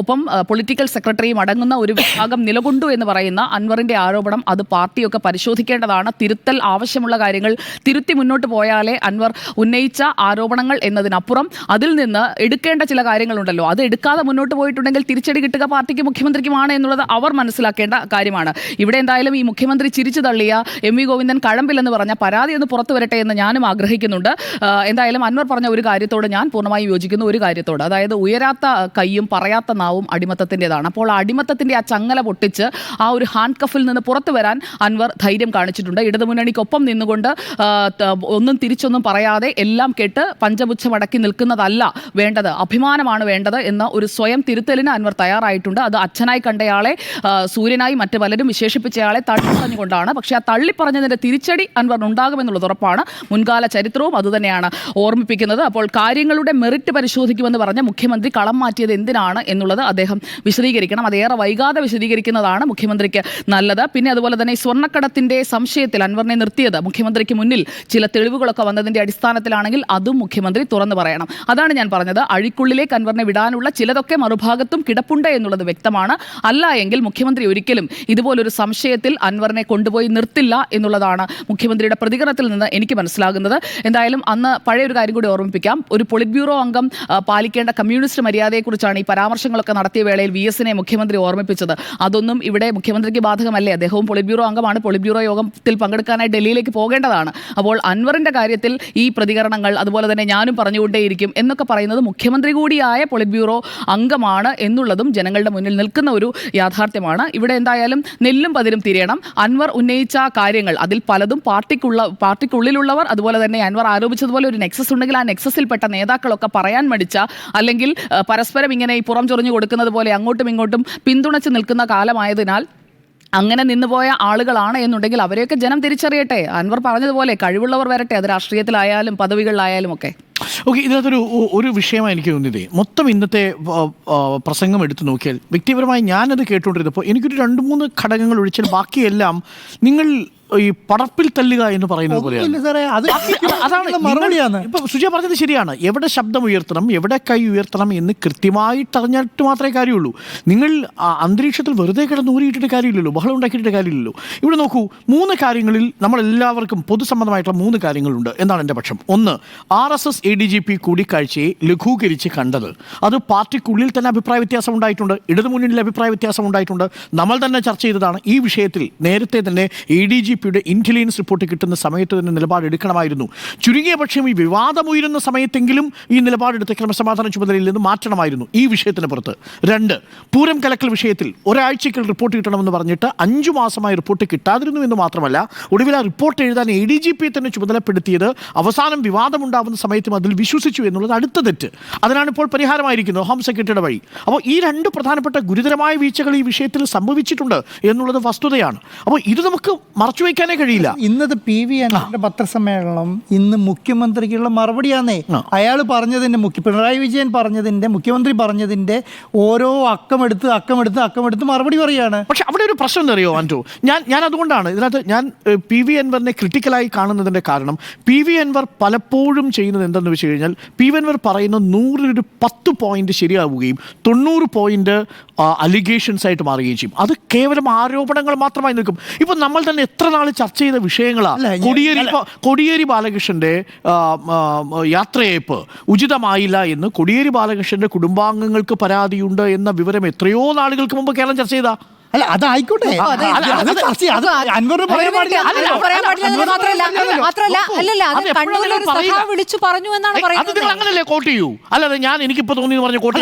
ഒപ്പം പൊളിറ്റിക്കൽ സെക്രട്ടറിയും അടങ്ങുന്ന ഒരു വിഭാഗം നിലകൊണ്ടു എന്ന് പറയുന്ന അൻവറിൻ്റെ ആരോപണം അത് പാർട്ടിയൊക്കെ പരിശോധിക്കേണ്ടതാണ്. തിരുത്തൽ ആവശ്യമുള്ള കാര്യങ്ങൾ തിരുത്തി മുന്നോട്ട് പോയാലേ അൻവർ ഉന്നയിച്ച ആരോപണങ്ങൾ എന്നതിനപ്പുറം അതിൽ നിന്ന് എടുക്കേണ്ട ചില കാര്യങ്ങളുണ്ടല്ലോ, അത് എടുക്കാതെ മുന്നോട്ട് പോയിട്ടുണ്ടെങ്കിൽ തിരിച്ചടി കിട്ടുക പാർട്ടിക്ക് മുഖ്യമന്ത്രിക്കുമാണ് എന്നുള്ളത് അവർ മനസ്സിലാക്കേണ്ട കാര്യമാണ്. ഇവിടെ എന്തായാലും ഈ മുഖ്യമന്ത്രി ചിരിച്ചു തള്ളിയ MV ഗോവിന്ദൻ കഴമ്പില്ലെന്ന് പറഞ്ഞ പരാതി ഒന്ന് പുറത്തു വരട്ടെ എന്ന് ഞാനും ആഗ്രഹിക്കുന്നുണ്ട്. എന്തായാലും അൻവർ പറഞ്ഞ ഒരു കാര്യത്തോട് ഞാൻ പൂർണ്ണമായും യോജിക്കുന്നു. ഒരു കാര്യത്തോട്, അതായത് ഉയരാത്ത കൈയും പറയാത്ത നാവും അടിമത്തത്തിൻ്റെതാണ്. അപ്പോൾ ആ അടിമത്തത്തിൻ്റെ ആ ചങ്ങല പൊട്ടിച്ച് ആ ഒരു ഹാൻഡ് കഫിൽ നിന്ന് പുറത്തു വരാൻ അൻവർ ധൈര്യം കാണിച്ചിട്ടുണ്ട്. ഇടതുമുന്നണിക്കൊപ്പം നിന്നുകൊണ്ട് ഒന്നും തിരിച്ചൊന്നും പറയാതെ എല്ലാം കേട്ട് പഞ്ചപുച്ഛമടക്കി നിൽക്കുന്നതല്ല വേണ്ടത്, അഭിമാനമാണ് വേണ്ടത് എന്ന ഒരു സ്വയം തിരുത്തലിന് അൻവർ തയ്യാറായിട്ടുണ്ട്. അത് അച്ഛനായി കണ്ടയാളെ സൂര്യനായി മറ്റ് പലരും വിശേഷിപ്പിച്ചയാളെ തള്ളിപ്പറഞ്ഞുകൊണ്ടാണ്. പക്ഷേ ആ തള്ളിപ്പറഞ്ഞതിൻ്റെ തിരിച്ചടി അൻവറിന് ഉണ്ടാകുമെന്നുള്ളത് ഉറപ്പാണ്. മുൻകാല ചരിത്രവും അതുതന്നെയാണ് ഓർമ്മിപ്പിക്കുന്നത്. അപ്പോൾ കാര്യങ്ങളുടെ മെറിറ്റ് പരിശോധിക്കുമെന്ന് പറഞ്ഞ മുഖ്യമന്ത്രി കളം മാറ്റിയത് എന്തിനാണ് എന്നുള്ളത് അദ്ദേഹം വിശദീകരിക്കണം. അതേറെ വൈകാതെ വിശദീകരിക്കുന്നതാണ് മുഖ്യമന്ത്രിക്ക് നല്ലത്. പിന്നെ അതുപോലെ തന്നെ സ്വർണ്ണക്കടത്തിൻ്റെ സംശയത്തിൽ അൻവറിനെ നിർത്തിയത് മുഖ്യമന്ത്രിക്ക് മുന്നിൽ ചില തെളിവുകളൊക്കെ വന്നതിൻ്റെ അടിസ്ഥാനത്തിലാണെങ്കിൽ അതും മുഖ്യമന്ത്രി മുഖ്യമന്ത്രി തുറന്നു പറയണം. അതാണ് ഞാൻ പറഞ്ഞത്. അഴിക്കുള്ളിലേക്ക് അൻവറിനെ വിടാനുള്ള ചിലതൊക്കെ മറുഭാഗത്തും കിടപ്പുണ്ട് എന്നുള്ളത് വ്യക്തമാണ്. അല്ല എങ്കിൽ മുഖ്യമന്ത്രി ഒരിക്കലും ഇതുപോലൊരു സംശയത്തിൽ അൻവറിനെ കൊണ്ടുപോയി നിർത്തില്ല എന്നുള്ളതാണ് മുഖ്യമന്ത്രിയുടെ പ്രതികരണത്തിൽ നിന്ന് എനിക്ക് മനസ്സിലാകുന്നത്. എന്തായാലും അന്ന് പഴയൊരു കാര്യം കൂടി ഓർമ്മിപ്പിക്കാം. ഒരു പൊളിറ്റ് ബ്യൂറോ അംഗം പാലിക്കേണ്ട കമ്മ്യൂണിസ്റ്റ് മര്യാദയെക്കുറിച്ചാണ് ഈ പരാമർശങ്ങളൊക്കെ നടത്തിയ വേളയിൽ VS-നെ മുഖ്യമന്ത്രി ഓർമ്മിപ്പിച്ചത്. അതൊന്നും ഇവിടെ മുഖ്യമന്ത്രിക്ക് ബാധകമല്ലേ? അദ്ദേഹവും പൊളിറ്റ് ബ്യൂറോ അംഗമാണ്. പൊളിറ്റ് ബ്യൂറോ യോഗത്തിൽ പങ്കെടുക്കാനായി ഡൽഹിയിലേക്ക് പോകേണ്ടതാണ്. അപ്പോൾ അൻവറിന്റെ കാര്യത്തിൽ ഈ പ്രതികരണങ്ങൾ, അതുപോലെ തന്നെ ഞാനും പറഞ്ഞുകൊണ്ടേയിരിക്കും എന്നൊക്കെ പറയുന്നത് മുഖ്യമന്ത്രി കൂടിയായ പൊളിറ്റ് ബ്യൂറോ അംഗമാണ് എന്നുള്ളതും ജനങ്ങളുടെ മുന്നിൽ നിൽക്കുന്ന ഒരു യാഥാർത്ഥ്യമാണ്. ഇവിടെ എന്തായാലും നെല്ലും പതിരും തിരിയണം. അൻവർ ഉന്നയിച്ച കാര്യങ്ങൾ അതിൽ പലതും പാർട്ടിക്കുള്ളിലുള്ളവർ, അതുപോലെ തന്നെ അൻവർ ആരോപിച്ചതുപോലെ ഒരു നെക്സസ് ഉണ്ടെങ്കിൽ ആ നെക്സസിൽപ്പെട്ട നേതാക്കളൊക്കെ പറയാൻ മടിച്ച, അല്ലെങ്കിൽ പരസ്പരം ഇങ്ങനെ ഈ പുറം ചൊറിഞ്ഞു കൊടുക്കുന്നത് പോലെ അങ്ങോട്ടും ഇങ്ങോട്ടും പിന്തുണച്ച് നിൽക്കുന്ന കാലമായതിനാൽ അങ്ങനെ നിന്നുപോയ ആളുകളാണ് എന്നുണ്ടെങ്കിൽ അവരെയൊക്കെ ജനം തിരിച്ചറിയട്ടെ. അൻവർ പറഞ്ഞതുപോലെ കഴിവുള്ളവർ വരട്ടെ, അത് രാഷ്ട്രീയത്തിലായാലും പദവികളിലായാലും ഒക്കെ. ഓക്കെ, ഇതിനകത്തൊരു വിഷയമായി എനിക്ക് തോന്നിയതേ, മൊത്തം ഇന്നത്തെ പ്രസംഗം എടുത്തു നോക്കിയാൽ വ്യക്തിപരമായി ഞാനത് കേട്ടുകൊണ്ടിരുന്നപ്പോൾ എനിക്കൊരു 2-3 ഘടകങ്ങൾ ഒഴിച്ചാൽ ബാക്കിയെല്ലാം നിങ്ങൾ ഈ പടർപ്പിൽ തല്ലുക എന്ന് പറയുന്നത് പോലെയാണ്. അതാണ് ഇപ്പൊ സുജയ പറഞ്ഞത് ശരിയാണ്. എവിടെ ശബ്ദം ഉയർത്തണം, എവിടെ കൈ ഉയർത്തണം എന്ന് കൃത്യമായിട്ട് അറിഞ്ഞിട്ട് മാത്രമേ കാര്യമുള്ളൂ. നിങ്ങൾ അന്തരീക്ഷത്തിൽ വെറുതെ കിടന്ന് ഊരിയിട്ടിട്ട് കാര്യമില്ലല്ലോ, ബഹളം ഉണ്ടാക്കിയിട്ട് കാര്യമില്ലല്ലോ. ഇവിടെ നോക്കൂ, 3 കാര്യങ്ങളിൽ നമ്മളെല്ലാവർക്കും പൊതുസമ്മതമായിട്ടുള്ള 3 കാര്യങ്ങളുണ്ട് എന്നാണ് എൻ്റെ പക്ഷം. ഒന്ന്, RSS ADGP കൂടിക്കാഴ്ചയെ ലഘൂകരിച്ച് കണ്ടത്. അത് പാർട്ടിക്കുള്ളിൽ തന്നെ അഭിപ്രായ വ്യത്യാസം ഉണ്ടായിട്ടുണ്ട്, ഇടതുമുന്നണിയിൽ അഭിപ്രായ വ്യത്യാസം ഉണ്ടായിട്ടുണ്ട്. നമ്മൾ തന്നെ ചർച്ച ചെയ്തതാണ്. ഈ വിഷയത്തിൽ നേരത്തെ തന്നെ ADGP ഇന്റലിജൻസ് റിപ്പോർട്ട് കിട്ടുന്ന സമയത്ത് തന്നെ നിലപാടെടുക്കണമായിരുന്നു. ചുരുങ്ങിയ പക്ഷം ഈ വിവാദമുയരുന്ന സമയത്തെങ്കിലും ഈ നിലപാടെടുത്ത് ക്രമസമാധാന ചുമതലയിൽ നിന്ന് മാറ്റണമായിരുന്നു ഈ വിഷയത്തിന് പുറത്ത്. 2, പൂരം കലക്കൽ വിഷയത്തിൽ ഒരാഴ്ചയ്ക്ക് റിപ്പോർട്ട് കിട്ടണമെന്ന് പറഞ്ഞിട്ട് 5 മാസമായി റിപ്പോർട്ട് കിട്ടാതിരുന്നു എന്ന് മാത്രമല്ല, ഒടുവിൽ ആ റിപ്പോർട്ട് എഴുതാൻ ADGP തന്നെ ചുമതലപ്പെടുത്തിയത് അവസാനം വിവാദമുണ്ടാവുന്ന സമയത്തും അതിൽ വിശ്വസിച്ചു എന്നുള്ളത് അടുത്ത തെറ്റ്. അതിനാണ് ഇപ്പോൾ പരിഹാരമായിരിക്കുന്നത് ഹോം സെക്രട്ടറിയുടെ വഴി. അപ്പോൾ ഈ 2 പ്രധാനപ്പെട്ട ഗുരുതരമായ വീഴ്ചകൾ ഈ വിഷയത്തിൽ സംഭവിച്ചിട്ടുണ്ട് എന്നുള്ളത് വസ്തുതയാണ്. അപ്പോൾ ഇത് നമുക്ക് മറച്ചു വയ്ക്കാനേ കഴിയില്ല. ഇന്നത്തെ PV അൻവറിന്റെ പത്രസമ്മേളനം ഇന്ന് മുഖ്യമന്ത്രിക്കുള്ള മറുപടിയാന്നേ. അയാൾ പറഞ്ഞതിന്റെ പിണറായി വിജയൻ പറഞ്ഞതിന്റെ, മുഖ്യമന്ത്രി പറഞ്ഞതിന്റെ ഓരോ അക്കമെടുത്ത് മറുപടി പറയാണ്. പക്ഷെ അവിടെ ഒരു പ്രശ്നം എന്താ അറിയോ ആൻറ്റോ, ഞാൻ അതുകൊണ്ടാണ് ഇതിനകത്ത് ഞാൻ PV അൻവറിനെ ക്രിട്ടിക്കലായി കാണുന്നതിന്റെ കാരണം, PV അൻവർ പലപ്പോഴും ചെയ്യുന്നത് എന്താണെന്ന് വെച്ച് കഴിഞ്ഞാൽ, PV അൻവർ പറയുന്ന 100 10 പോയിന്റ് ശരിയാവുകയും 90 പോയിന്റ് അലിഗേഷൻസ് ആയിട്ട് മാറുകയും ചെയ്യും. അത് കേവലം ആരോപണങ്ങൾ മാത്രമായി നിൽക്കും. ഇപ്പൊ നമ്മൾ തന്നെ എത്ര നാൾ ചർച്ച ചെയ്ത വിഷയങ്ങളാണ്. കോടിയേരി ബാലകൃഷ്ണന്റെ യാത്രയയപ്പ് ഉചിതമായില്ല എന്ന് കോടിയേരി ബാലകൃഷ്ണന്റെ കുടുംബാംഗങ്ങൾക്ക് പരാതിയുണ്ട് എന്ന വിവരം എത്രയോ നാളുകൾക്ക് മുമ്പ് കേരളം ചർച്ച ചെയ്ത. അല്ല, അതായിക്കോട്ടെ, വിളിച്ചു പറഞ്ഞു എന്നാണ് പറയുന്നത്. അങ്ങനല്ലേ കോട്ട് ചെയ്യൂ? അല്ലാതെ ഞാൻ എനിക്കിപ്പോ തോന്നി പറഞ്ഞ കോട്ട്.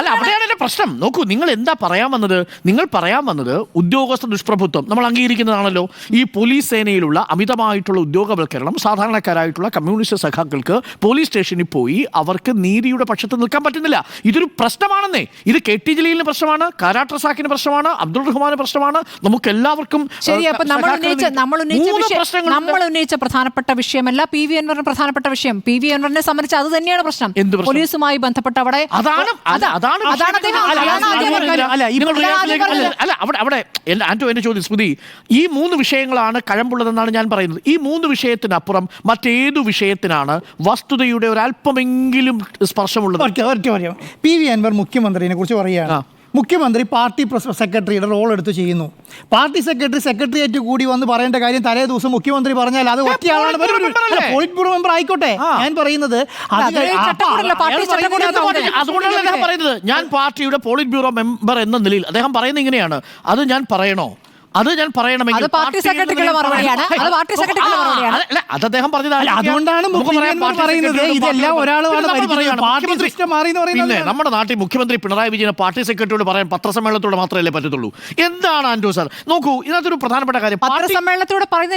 അല്ല, അവിടെയാണ് എന്റെ പ്രശ്നം. നോക്കൂ, നിങ്ങൾ എന്താ പറയാൻ വന്നത്? നിങ്ങൾ പറയാൻ വന്നത് ഉദ്യോഗസ്ഥ ദുഷ്പ്രഭുത്വം നമ്മൾ അംഗീകരിക്കുന്നതാണല്ലോ. ഈ പോലീസ് സേനയിലുള്ള അമിതമായിട്ടുള്ള ഉദ്യോഗവൽക്കരണം സാധാരണക്കാരായിട്ടുള്ള കമ്മ്യൂണിസ്റ്റ് സഖാക്കൾക്ക് പോലീസ് സ്റ്റേഷനിൽ പോയി അവർക്ക് നീതിയുടെ പക്ഷത്ത് നിൽക്കാൻ പറ്റുന്നില്ല. ഇതൊരു പ്രശ്നമാണെന്നേ. ഇത് KT ജലീലിന് പ്രശ്നമാണ്, കാരാട്ട് റസാഖിന് പ്രശ്നമാണ്, അബ്ദുൾ റഹ്മാന് പ്രശ്നമാണ്, നമുക്ക് എല്ലാവർക്കും. ശരി, അപ്പൊ നമ്മൾ ഉന്നയിച്ച പ്രധാനപ്പെട്ട വിഷയമല്ല PV അൻവറിന് പ്രധാനപ്പെട്ട വിഷയം. PV അൻവറിനെ സംബന്ധിച്ച് അത് തന്നെയാണ് പ്രശ്നം. പോലീസുമായി ബന്ധപ്പെട്ട അവിടെ എന്റെ ചോദ്യം സ്മൃതി, ഈ 3 വിഷയങ്ങളാണ് കഴമ്പുള്ളതെന്നാണ് ഞാൻ പറയുന്നത്. ഈ 3 വിഷയത്തിനപ്പുറം മറ്റേതു വിഷയത്തിനാണ് വസ്തുതയുടെ ഒരല്പമെങ്കിലും സ്പർശമുള്ളത്? PV അൻവർ മുഖ്യമന്ത്രിയെ കുറിച്ച് പറയുകയാണ്. മുഖ്യമന്ത്രി പാർട്ടി സെക്രട്ടറിയുടെ റോൾ എടുത്ത് ചെയ്യുന്നു. പാർട്ടി സെക്രട്ടറിയേറ്റ് കൂടി വന്ന് പറയേണ്ട കാര്യം തലേ ദിവസം മുഖ്യമന്ത്രി പറഞ്ഞാൽ അത് ഒറ്റയാളാണ്. പോളിറ്റ് ബ്യൂറോ മെമ്പർ ആയിക്കോട്ടെ, ഞാൻ പറയുന്നത് അതുകൊണ്ടാണ് പറയുന്നത്. ഞാൻ പാർട്ടിയുടെ പോളിറ്റ് ബ്യൂറോ മെമ്പർ എന്ന നിലയിൽ അദ്ദേഹം പറയുന്നത് ഇങ്ങനെയാണ്. അത് ഞാൻ പറയണോ? അത് ഞാൻ പറയണമെങ്കിൽ അത് അദ്ദേഹം പറഞ്ഞതാണ്. അതുകൊണ്ടാണ് പിന്നെ നമ്മുടെ നാട്ടിൽ മുഖ്യമന്ത്രി പിണറായി വിജയനെ പാർട്ടി സെക്രട്ടറിയോട് പറയാൻ പത്രസമ്മേളനത്തോട് മാത്രമല്ലേ പറ്റത്തുള്ളൂ. എന്താണ് ആൻഡ്രൂ സാർ? നോക്കൂ, ഇതിനകത്തൊരു പ്രധാനപ്പെട്ട കാര്യം പത്രസമ്മേളനത്തോട് പറയുന്നത്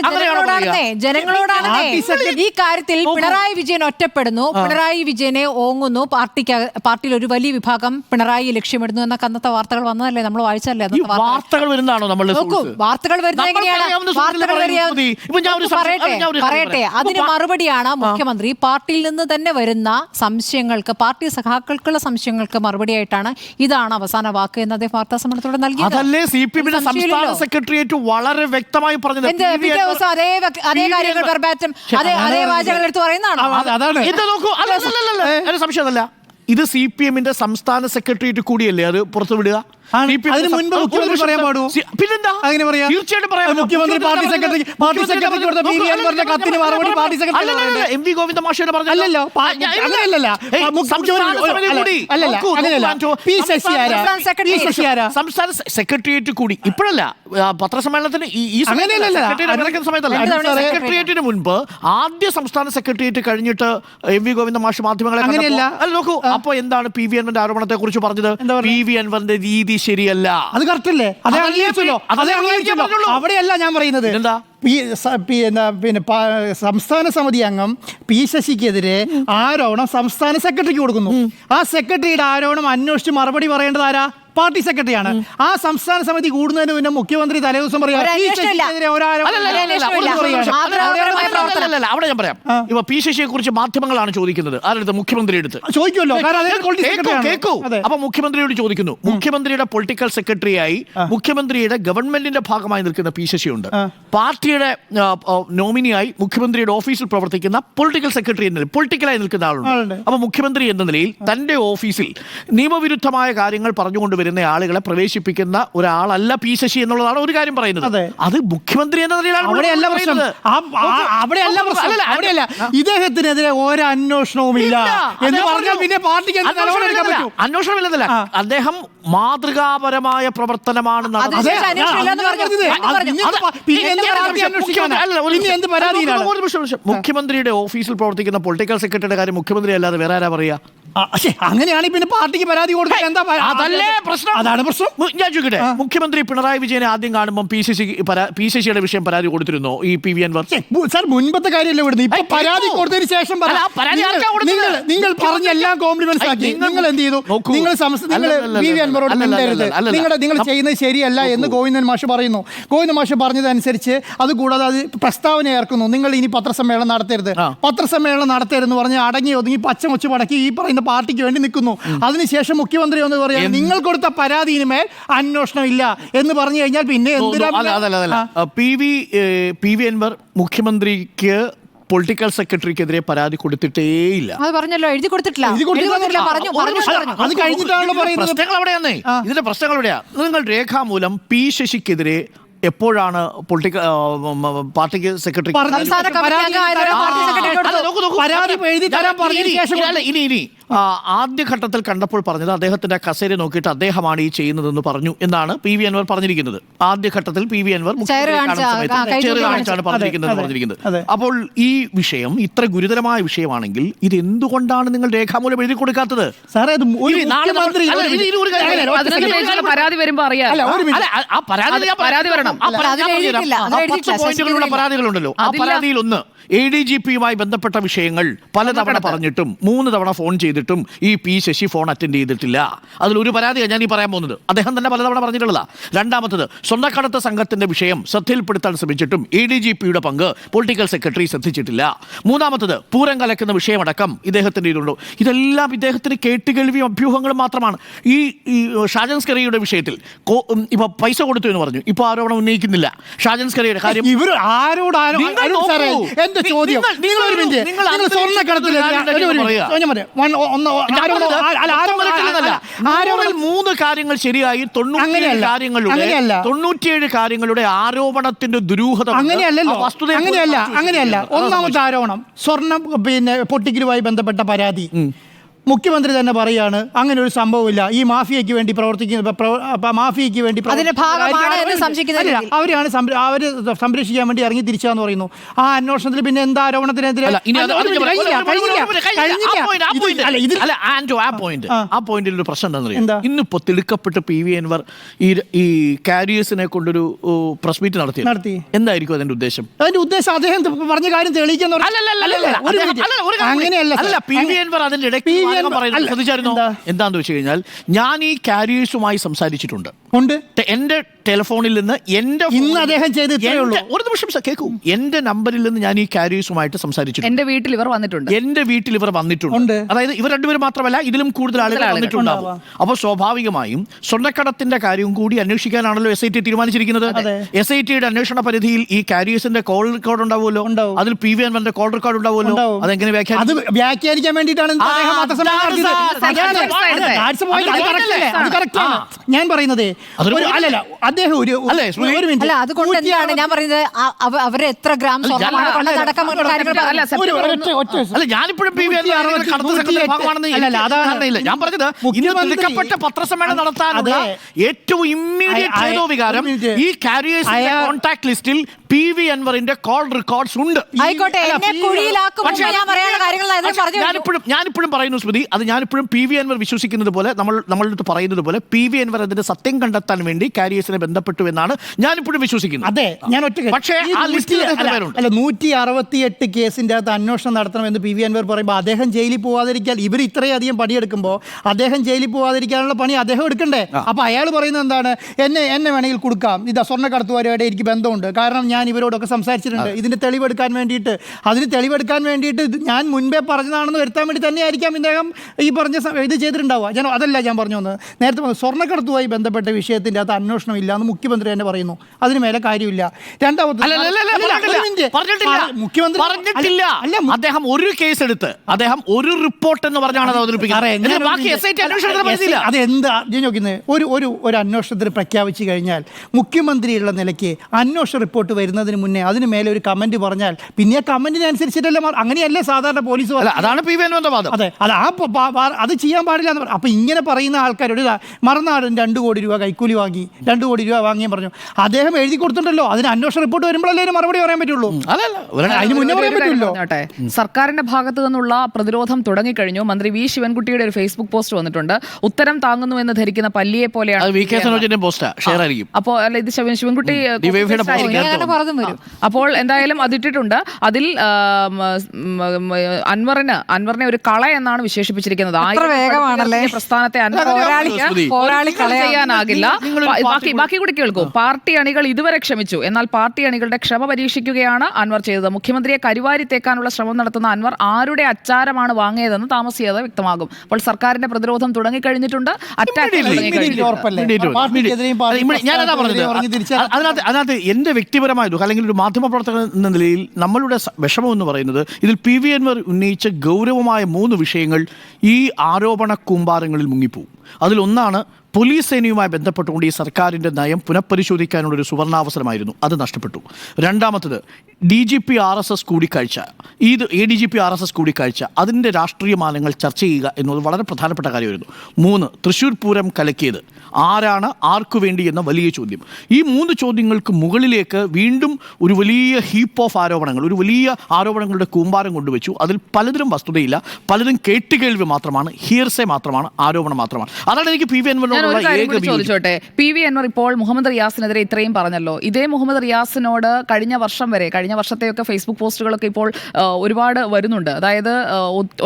ജനങ്ങളോടാണ്. ഈ കാര്യത്തിൽ പിണറായി വിജയൻ ഒറ്റപ്പെടുന്നു, പിണറായി വിജയനെ ഓങ്ങുന്നു, പാർട്ടിയിൽ ഒരു വലിയ വിഭാഗം പിണറായി ലക്ഷ്യമിടുന്നു എന്നൊക്കെ അന്നത്തെ വാർത്തകൾ വന്നതല്ലേ, നമ്മൾ വായിച്ചല്ലേ? വാർത്തകൾ വരുന്നതാണോ നമ്മൾ? വാർത്തകൾ വരുന്നത് എങ്ങനെയാണ്? വാർത്തകൾ പറയട്ടെ, അതിന് മറുപടിയാണ് മുഖ്യമന്ത്രി പാർട്ടിയിൽ നിന്ന് തന്നെ വരുന്ന സംശയങ്ങൾക്ക്, പാർട്ടി സഖാക്കൾക്കുള്ള സംശയങ്ങൾക്ക് മറുപടിയായിട്ടാണ് ഇതാണ് അവസാന വാക്ക് എന്ന് അദ്ദേഹം വാർത്താ സമ്മേളനത്തോടെ നൽകിയത്. അതല്ലേ CPM-ന്റെ സംസ്ഥാന സെക്രട്ടേറിയറ്റ് വളരെ വ്യക്തമായി പറഞ്ഞത്. അതേ കാര്യങ്ങൾ അതേ വാചകങ്ങൾ എടുത്ത് പറയുന്നതാണ്. സംശയമല്ല, ഇത് CPM-ന്റെ സംസ്ഥാന സെക്രട്ടേറിയറ്റ് കൂടിയല്ലേ അത് പുറത്തുവിടുക? അതിന് മുൻപ് മുഖ്യമന്ത്രി പറയാൻ പാടൂ. പിന്നെന്താ? അങ്ങനെ പറയാം. തീർച്ചയായിട്ടും പറയാം. മുഖ്യമന്ത്രി പാർട്ടി സെക്രട്ടറി കൊടുത്ത PV അൻവറിന്റെ കത്തിന് മറുപടി പാർട്ടി സെക്രട്ടറി MV ഗോവിന്ദ മാഷോട് അല്ലല്ലോ. സംസ്ഥാന സെക്രട്ടേറിയറ്റ് കൂടി ഇപ്പോഴല്ല, പത്രസമ്മേളനത്തിന് ഈ സെക്രട്ടേറിയറ്റിന് മുൻപ് ആദ്യ സംസ്ഥാന സെക്രട്ടേറിയറ്റ് കഴിഞ്ഞിട്ട് MV ഗോവിന്ദ മാഷ് മാധ്യമങ്ങളെ നോക്കൂ. അപ്പൊ എന്താണ് PV അൻവറിന്റെ ആരോപണത്തെ കുറിച്ച് പറഞ്ഞത്? PV അൻവറിന്റെ രീതി ശരിയല്ല. അത് കറക്റ്റല്ലേ? അവിടെയല്ല ഞാൻ പറയുന്നത്. എന്താ? പിന്നെ സംസ്ഥാന സമിതി അംഗം P ശശിക്കെതിരെ ആരോപണം സംസ്ഥാന സെക്രട്ടറിക്ക് കൊടുക്കുന്നു. ആ സെക്രട്ടറിയുടെ ആരോപണം അന്വേഷിച്ച് മറുപടി പറയേണ്ടത് ആരാ? പാർട്ടി സെക്രട്ടറിയാണ്. ആ സംസ്ഥാന സമിതി കൂടുന്നതിന് പിന്നെ മുഖ്യമന്ത്രി തലേദിവസം പറയാം അവിടെ ഞാൻ പറയാം. ഇപ്പൊ P ശശിയെ കുറിച്ച് മാധ്യമങ്ങളാണ് ചോദിക്കുന്നത്. ആരുടെ? മുഖ്യമന്ത്രിയുടെ അടുത്ത് ചോദിക്കുമല്ലോ. കേൾക്കൂ. അപ്പൊ മുഖ്യമന്ത്രിയോട് ചോദിക്കുന്നു. മുഖ്യമന്ത്രിയുടെ പൊളിറ്റിക്കൽ സെക്രട്ടറിയായി മുഖ്യമന്ത്രിയുടെ ഗവൺമെന്റിന്റെ ഭാഗമായി നിൽക്കുന്ന P ശശിയുണ്ട്. പാർട്ടിയുടെ നോമിനിയായി മുഖ്യമന്ത്രിയുടെ ഓഫീസിൽ പ്രവർത്തിക്കുന്ന പൊളിറ്റിക്കൽ സെക്രട്ടറി എന്ന പൊളിറ്റിക്കലായി നിൽക്കുന്ന ആളുണ്ട്. അപ്പൊ മുഖ്യമന്ത്രി എന്ന നിലയിൽ തന്റെ ഓഫീസിൽ നിയമവിരുദ്ധമായ കാര്യങ്ങൾ പറഞ്ഞുകൊണ്ട് വരുന്ന ആളുകളെ പ്രവേശിപ്പിക്കുന്ന ഒരാളല്ല P ശശി എന്നുള്ളതാണ് ഒരു കാര്യം പറയുന്നത്. അത് മുഖ്യമന്ത്രി എന്ന നിലയിലാണ്. അവിടെയല്ല ഇദ്ദേഹത്തിനെതിരെ ഒരു അന്വേഷണവും ഇല്ല എന്ന് പറഞ്ഞാൽ പിന്നെ പാർട്ടിക്ക് അന്വേഷണമില്ലെന്നല്ല, അദ്ദേഹം മാതൃകാപരമായ പ്രവർത്തനമാണ് മുഖ്യമന്ത്രിയുടെ ഓഫീസിൽ പ്രവർത്തിക്കുന്ന പൊളിറ്റിക്കൽ സെക്രട്ടറിയുടെ കാര്യം മുഖ്യമന്ത്രി അല്ലാതെ വേറെ ആരാ പറയാ? അങ്ങനെയാണെങ്കിൽ പിന്നെ പാർട്ടിക്ക് പരാതി കൊടുക്കാൻ എന്താ? അതല്ലേ പ്രശ്നം. അതാണ് പ്രശ്നം. ഞാൻ ചോദിക്കട്ടെ, മുഖ്യമന്ത്രി പിണറായി വിജയനെ ആദ്യം കാണുമ്പോൾ പി ശശിയുടെ വിഷയം പരാതി കൊടുത്തിരുന്നോ ഈ PV അൻവർ? സാർ മുൻപത്തെ കാര്യമല്ലേ വിടുന്നത്? ഇപ്പൊ പരാതി കൊടുത്തതിന് ശേഷം നിങ്ങൾ പറഞ്ഞ എല്ലാം കോംപ്ലിമെന്റ്സ് ആക്കി. നിങ്ങൾ എന്ത് ചെയ്തു? നിങ്ങൾ PV അൻവറോട് മിണ്ടരുത്, നിങ്ങൾ ചെയ്യുന്നത് ശരിയല്ല എന്ന് ഗോവിന്ദൻ മാഷ് പറയുന്നു. ഗോവിന്ദൻ മാഷ് പറഞ്ഞതനുസരിച്ച് അതുകൂടാതെ അത് പ്രസ്താവന ഇറക്കുന്നു. നിങ്ങൾ ഇനി പത്രസമ്മേളനം നടത്തരുത്, പത്രസമ്മേളനം നടത്തരുതെന്ന് പറഞ്ഞ് അടങ്ങി ഒതുങ്ങി പച്ചമുച്ച് മടക്കി ഈ പറയുന്ന പാർട്ടിക്ക് വേണ്ടി നിൽക്കുന്നു. അതിനുശേഷം മുഖ്യമന്ത്രി ഒന്ന് പറയാം നിങ്ങൾ കൊടുത്ത പരാതിയിന്മേൽ അന്വേഷണം ഇല്ല എന്ന് പറഞ്ഞു കഴിഞ്ഞാൽ പിന്നെ PV അൻവർ മുഖ്യമന്ത്രിക്ക് പൊളിറ്റിക്കൽ സെക്രട്ടറിക്കെതിരെ പരാതി കൊടുത്തിട്ടേയില്ല. അത് പറഞ്ഞല്ലോ, എഴുതി കൊടുത്തിട്ടില്ല. അത് കഴിഞ്ഞിട്ടാണല്ലോ പറയുന്നത്. പ്രശ്നങ്ങൾ അവിടെയാന്നേ. ഇതിന്റെ പ്രശ്നങ്ങൾ എവിടെയാ? നിങ്ങൾ രേഖാമൂലം P ശശിക്കെതിരെ എപ്പോഴാണ് പൊളിറ്റിക്കൽ പാർട്ടിക്ക് സെക്രട്ടറി ഇനി ആദ്യഘട്ടത്തിൽ കണ്ടപ്പോൾ പറഞ്ഞത് അദ്ദേഹത്തിന്റെ കസേര നോക്കിയിട്ട് അദ്ദേഹമാണ് ഈ ചെയ്യുന്നതെന്ന് പറഞ്ഞു എന്നാണ് PV അൻവർ പറഞ്ഞിരിക്കുന്നത്. ആദ്യഘട്ടത്തിൽ PV അൻവർ കാണിച്ചാണ് പറഞ്ഞിരിക്കുന്നത്. അപ്പോൾ ഈ വിഷയം ഇത്ര ഗുരുതരമായ വിഷയമാണെങ്കിൽ ഇത് എന്തുകൊണ്ടാണ് നിങ്ങൾ രേഖാമൂലം എഴുതി കൊടുക്കാത്തത്? പരാതി വരുമ്പോ അറിയാം. പരാതികളുണ്ടല്ലോ. ആ പരാതിയിൽ ഒന്ന് ADGP-യുമായി ബന്ധപ്പെട്ട വിഷയങ്ങൾ പലതവണ പറഞ്ഞിട്ടും 3 തവണ ഫോൺ ചെയ്തിട്ടും ഈ P ശശി ഫോൺ അറ്റൻഡ് ചെയ്തിട്ടില്ല. അതിലൊരു പരാതിയാണ് ഞാൻ ഈ പറയാൻ പോകുന്നത്. അദ്ദേഹം തന്നെ പലതവണ പറഞ്ഞിട്ടുള്ളതാ. രണ്ടാമത്തത്, സ്വർണ്ണക്കടത്ത് സംഘത്തിന്റെ വിഷയം ശ്രദ്ധയിൽപ്പെടുത്താൻ ശ്രമിച്ചിട്ടും ADGP-യുടെ പങ്ക് പൊളിറ്റിക്കൽ സെക്രട്ടറി ശ്രദ്ധിച്ചിട്ടില്ല. മൂന്നാമത്തത്, പൂരം കലക്കുന്ന വിഷയമടക്കം ഇദ്ദേഹത്തിന്റെ ഇതുണ്ടോ. ഇതെല്ലാം ഇദ്ദേഹത്തിന് കേട്ടുകേൾവിയും അഭ്യൂഹങ്ങളും മാത്രമാണ്. ഈ ഷാജൻ സ്കറിയുടെ വിഷയത്തിൽ ഇപ്പൊ പൈസ കൊടുത്തു എന്ന് പറഞ്ഞു, ഇപ്പൊ ആരോപണം ഉന്നയിക്കുന്നില്ല. ഷാജൻ സ്കറിയുടെ കാര്യം ചോദ്യം മൂന്ന് കാര്യങ്ങൾ ശരിയായി 97 കാര്യങ്ങളുടെ ആരോപണത്തിന്റെ ദുരൂഹത അങ്ങനെയല്ലല്ലോ. അങ്ങനെയല്ല. ഒന്നാമത്തെ ആരോപണം സ്വർണ്ണം പൊട്ടിക്കലുമായി ബന്ധപ്പെട്ട പരാതി. മുഖ്യമന്ത്രി തന്നെ പറയാണ് അങ്ങനെ ഒരു സംഭവമില്ല, ഈ മാഫിയയ്ക്ക് വേണ്ടി മാഫിയയ്ക്ക് വേണ്ടി അവരാണ് അവര് സംരക്ഷിക്കാൻ വേണ്ടി ഇറങ്ങി തിരിച്ചാന്ന് പറയുന്നു. ആ അന്വേഷണത്തിൽ പിന്നെ എന്താ ആരോപണത്തിനെതിരെ ഒരു പ്രശ്നം എന്താ? ഇന്നിപ്പോ തിടുക്കപ്പെട്ട് PV അൻവർ ഈ കാരിയേഴ്സിനെ കൊണ്ടൊരു പ്രസ് മീറ്റ് നടത്തി. എന്തായിരിക്കും അതിന്റെ ഉദ്ദേശം? അതിന്റെ ഉദ്ദേശം അദ്ദേഹം പറഞ്ഞ കാര്യം തെളിയിക്കാൻ അങ്ങനെയല്ല. PV അൻവർ അതിന്റെ ഇടയ്ക്ക് ശ്രദ്ധിച്ചായിരുന്നോ? എന്താന്ന് വെച്ച് കഴിഞ്ഞാൽ ഞാൻ ഈ കാരിയേഴ്സുമായി സംസാരിച്ചിട്ടുണ്ട്. എന്റെ ടെലിഫോണിൽ നിന്ന് എന്റെ ഇന്ന് അദ്ദേഹം ചെയ്ത് ഇത്രയേ ഉള്ളൂ. ഒരു നിമിഷം കേൾക്കൂ, എന്റെ നമ്പറിൽ നിന്ന് ഞാൻ ഈ കാരിയേഴ്സുമായിട്ട് സംസാരിച്ചു. എന്റെ വീട്ടിൽ ഇവർ വന്നിട്ടുണ്ട്. എന്റെ വീട്ടിൽ ഇവർ വന്നിട്ടുണ്ട്. അതായത് ഇവർ രണ്ടുപേരും മാത്രമല്ല, ഇതിലും കൂടുതൽ ആളുകൾ വന്നിട്ടുണ്ടാവും. അപ്പോൾ സ്വാഭാവികമായും സ്വർണ്ണക്കടത്തിന്റെ കാര്യവും കൂടി അന്വേഷിക്കാനാണല്ലോ SIT തീരുമാനിച്ചിരിക്കുന്നത്. SITയുടെ അന്വേഷണ പരിധിയിൽ ഈ കാരിയേഴ്സിന്റെ കോൾ റെക്കോർഡ് ഉണ്ടാവുമല്ലോ, അതിൽ PV അൻവറിന്റെ കോൾ റെക്കോർഡ് ഉണ്ടാവുമല്ലോ. അതെങ്ങനെ വ്യാഖ്യാനിക്കാൻ വേണ്ടിയിട്ടാണ് ഞാൻ പറയുന്നത്. അല്ലല്ല, അദ്ദേഹം അല്ല, അതുകൊണ്ട് എന്താണ് ഞാൻ പറയുന്നത്, അവരെ എത്ര ഗ്രാം സ്വർണ്ണമാണ് കൊണ്ടടക്കം അല്ല, ഞാനിപ്പോഴും PV ഞാൻ പറഞ്ഞത് ഇന്ന് തിരക്കപ്പെട്ട പത്രസമ്മേളനം നടത്താനുള്ള ഏറ്റവും ഇമ്മീഡിയറ്റ് വികാരം ഈ കാരിയേഴ്സിന്റെ കോൺടാക്ട് ലിസ്റ്റിൽ PV അൻവറിന്റെ കോൾ റെക്കോർഡ്സ് ഉണ്ട്. ആയിക്കോട്ടെ, ഞാനിപ്പോഴും പറയുന്നു സ്മൃതി, അത് ഞാനിപ്പോഴും PV അൻവർ വിശ്വസിക്കുന്നത് പോലെ, നമ്മളുടെ അടുത്ത് പറയുന്നത് പോലെ PV അൻവർ അതിന്റെ സത്യം കണ്ടെത്താൻ വേണ്ടി കാരിയേഴ്സിനെ ബന്ധപ്പെട്ടു എന്നാണ് ഞാനിപ്പോഴും വിശ്വസിക്കുന്നത്. അതെ, ഞാൻ പക്ഷേ ആ ലിസ്റ്റിൽ 168 കേസിന്റെ അകത്ത് അന്വേഷണം നടത്തണമെന്ന് PV അൻവർ പറയുമ്പോൾ അദ്ദേഹം ജയിലിൽ പോവാതിരിക്കാൻ, ഇവർ ഇത്രയധികം പണിയെടുക്കുമ്പോൾ അദ്ദേഹം ജയിലിൽ പോവാതിരിക്കാനുള്ള പണി അദ്ദേഹം എടുക്കണ്ടേ? അപ്പൊ അയാൾ പറയുന്നത് എന്താണ്, എന്നെ വേണമെങ്കിൽ കൊടുക്കാം, ഇതാ സ്വർണ്ണക്കടത്തുകാരുമായിട്ട് എനിക്ക് ബന്ധമുണ്ട്, കാരണം ഞാൻ ഇവരോടൊക്കെ സംസാരിച്ചിട്ടുണ്ട്, ഇതിന്റെ തെളിവെടുക്കാൻ വേണ്ടിയിട്ട്. അതിന് തെളിവെടുക്കാൻ വേണ്ടിയിട്ട് ഞാൻ മുൻപേ പറഞ്ഞതാണെന്ന് വരുത്താൻ വേണ്ടി തന്നെയായിരിക്കാം ഇദ്ദേഹം ഈ പറഞ്ഞ ഇത് ചെയ്തിട്ടുണ്ടാവുക. അതല്ല ഞാൻ പറഞ്ഞു വന്നത്. നേരത്തെ പറഞ്ഞു സ്വർണ്ണക്കടത്തുമായി ബന്ധപ്പെട്ട വിഷയത്തിന്റെ അകത്ത് അന്വേഷണം ഇല്ല എന്ന് മുഖ്യമന്ത്രി തന്നെ പറയുന്നു. അതിന് മേലെ കാര്യമില്ല. രണ്ടാമത്തെ മുഖ്യമന്ത്രി പറഞ്ഞിട്ടില്ല. അദ്ദേഹം ഒരു കേസ് എടുത്ത് അദ്ദേഹം ഒരു റിപ്പോർട്ട് എന്ന് പറഞ്ഞാണ് അതെന്താ ഞാൻ നോക്കുന്നത്. ഒരു അന്വേഷണത്തിന് പ്രഖ്യാപിച്ചു കഴിഞ്ഞാൽ മുഖ്യമന്ത്രിയുള്ള നിലയ്ക്ക് അന്വേഷണ റിപ്പോർട്ട് വരുന്നതിന് മുന്നേ അതിന് മേലെ ഒരു കമന്റ് പറഞ്ഞാൽ പിന്നെ ആ കമന്റിനനുസരിച്ചിട്ടല്ലേ, അങ്ങനെയല്ലേ സാധാരണ പോലീസ്. അതാണ് PV അൻവറിന്റെ വാദം. അതെ, അത് ചെയ്യാൻ പാടില്ല എന്ന് പറഞ്ഞു. അപ്പൊ ഇങ്ങനെ പറയുന്ന ആൾക്കാരോട് മറുനാടൻ 2 കോടി രൂപ കൈക്കൂലി വാങ്ങി, 2 കോടി രൂപ വാങ്ങിയാൽ പറഞ്ഞു. അദ്ദേഹം എഴുതി കൊടുത്തിട്ടുണ്ടല്ലോ, അതിന് അന്വേഷണ റിപ്പോർട്ട് വരുമ്പോഴല്ലേ മറുപടി പറയാൻ പറ്റുള്ളൂ. അതിന് മുന്നേ പറയാൻ പറ്റുമല്ലോ. സർക്കാരിന്റെ ഭാഗത്തു നിന്നുള്ള പ്രതിരോധം തുടങ്ങിക്കഴിഞ്ഞു. മന്ത്രി വി ശിവൻകുട്ടിയുടെ ഒരു ഫേസ്ബുക്ക് പോസ്റ്റ് വന്നിട്ടുണ്ട്. ഉത്തരം താങ്ങുന്നു എന്ന് ധരിക്കുന്ന പല്ലിയെ പോലെയാണ്. അപ്പോൾ അല്ല, ഇത് ശിവൻകുട്ടി അപ്പോൾ എന്തായാലും അതിട്ടിട്ടുണ്ട്. അതിൽ അൻവറിനെ ഒരു കള എന്നാണ് വിശേഷിപ്പിച്ചിരിക്കുന്നത്. പ്രസ്ഥാനത്തെ ചെയ്യാനാകില്ല. ബാക്കി കൂടി കേൾക്കൂ. പാർട്ടി അണികൾ ഇതുവരെ ക്ഷമിച്ചു, എന്നാൽ പാർട്ടി അണികളുടെ ക്ഷമ പരീക്ഷിക്കുകയാണ് അൻവർ ചെയ്തത്. മുഖ്യമന്ത്രിയെ കരിവാരി തേക്കാനുള്ള ശ്രമം നടത്തുന്ന അൻവർ ആരുടെ അച്ചാരമാണ് വാങ്ങിയതെന്ന് താമസിയാതെ വ്യക്തമാകും. അപ്പോൾ സർക്കാരിന്റെ പ്രതിരോധം തുടങ്ങിക്കഴിഞ്ഞിട്ടുണ്ട്. അതിനകത്ത് എന്റെ വ്യക്തിപരമായ അല്ലെങ്കിൽ ഒരു മാധ്യമപ്രവർത്തകൻ എന്ന നിലയിൽ നമ്മളുടെ വിഷമം എന്ന് പറയുന്നത്, ഇതിൽ PV അൻവർ ഉന്നയിച്ച ഗൗരവമായ 3 വിഷയങ്ങൾ ഈ ആരോപണ കൂമ്പാരങ്ങളിൽ മുങ്ങിപ്പോവും. അതിലൊന്നാണ് പോലീസ് സേനയുമായി ബന്ധപ്പെട്ടുകൊണ്ട് ഈ സർക്കാരിൻ്റെ നയം പുനഃപരിശോധിക്കാനുള്ളൊരു സുവർണാവസരമായിരുന്നു, അത് നഷ്ടപ്പെട്ടു. രണ്ടാമത്തത് DGP RSS കൂടിക്കാഴ്ച, ADGP RSS കൂടിക്കാഴ്ച, അതിൻ്റെ രാഷ്ട്രീയ മാനങ്ങൾ ചർച്ച ചെയ്യുക എന്നുള്ളത് വളരെ പ്രധാനപ്പെട്ട കാര്യമായിരുന്നു. 3 തൃശ്ശൂർ പൂരം കലക്കിയത് ആരാണ്, ആർക്കു വേണ്ടി എന്ന വലിയ ചോദ്യം. ഈ 3 ചോദ്യങ്ങൾക്ക് മുകളിലേക്ക് വീണ്ടും ഒരു വലിയ ഹീപ്പ് ഓഫ് ആരോപണങ്ങൾ, ഒരു വലിയ ആരോപണങ്ങളുടെ കൂമ്പാരം കൊണ്ടുവച്ചു. അതിൽ പലതിലും വസ്തുതയില്ല, പലതും കേട്ടുകേൾവി മാത്രമാണ്, ഹിയർസേ മാത്രമാണ്, ആരോപണം മാത്രമാണ്. അതാണ് എനിക്ക് PV അൻവർ ചോദിച്ചോട്ടെ. PV അൻവർ ഇപ്പോൾ മുഹമ്മദ് റിയാസിനെതിരെ ഇത്രയും പറഞ്ഞല്ലോ. ഇതേ മുഹമ്മദ് റിയാസിനോട് കഴിഞ്ഞ വർഷത്തെയൊക്കെ ഫേസ്ബുക്ക് പോസ്റ്റുകളൊക്കെ ഇപ്പോൾ ഒരുപാട് വരുന്നുണ്ട്. അതായത്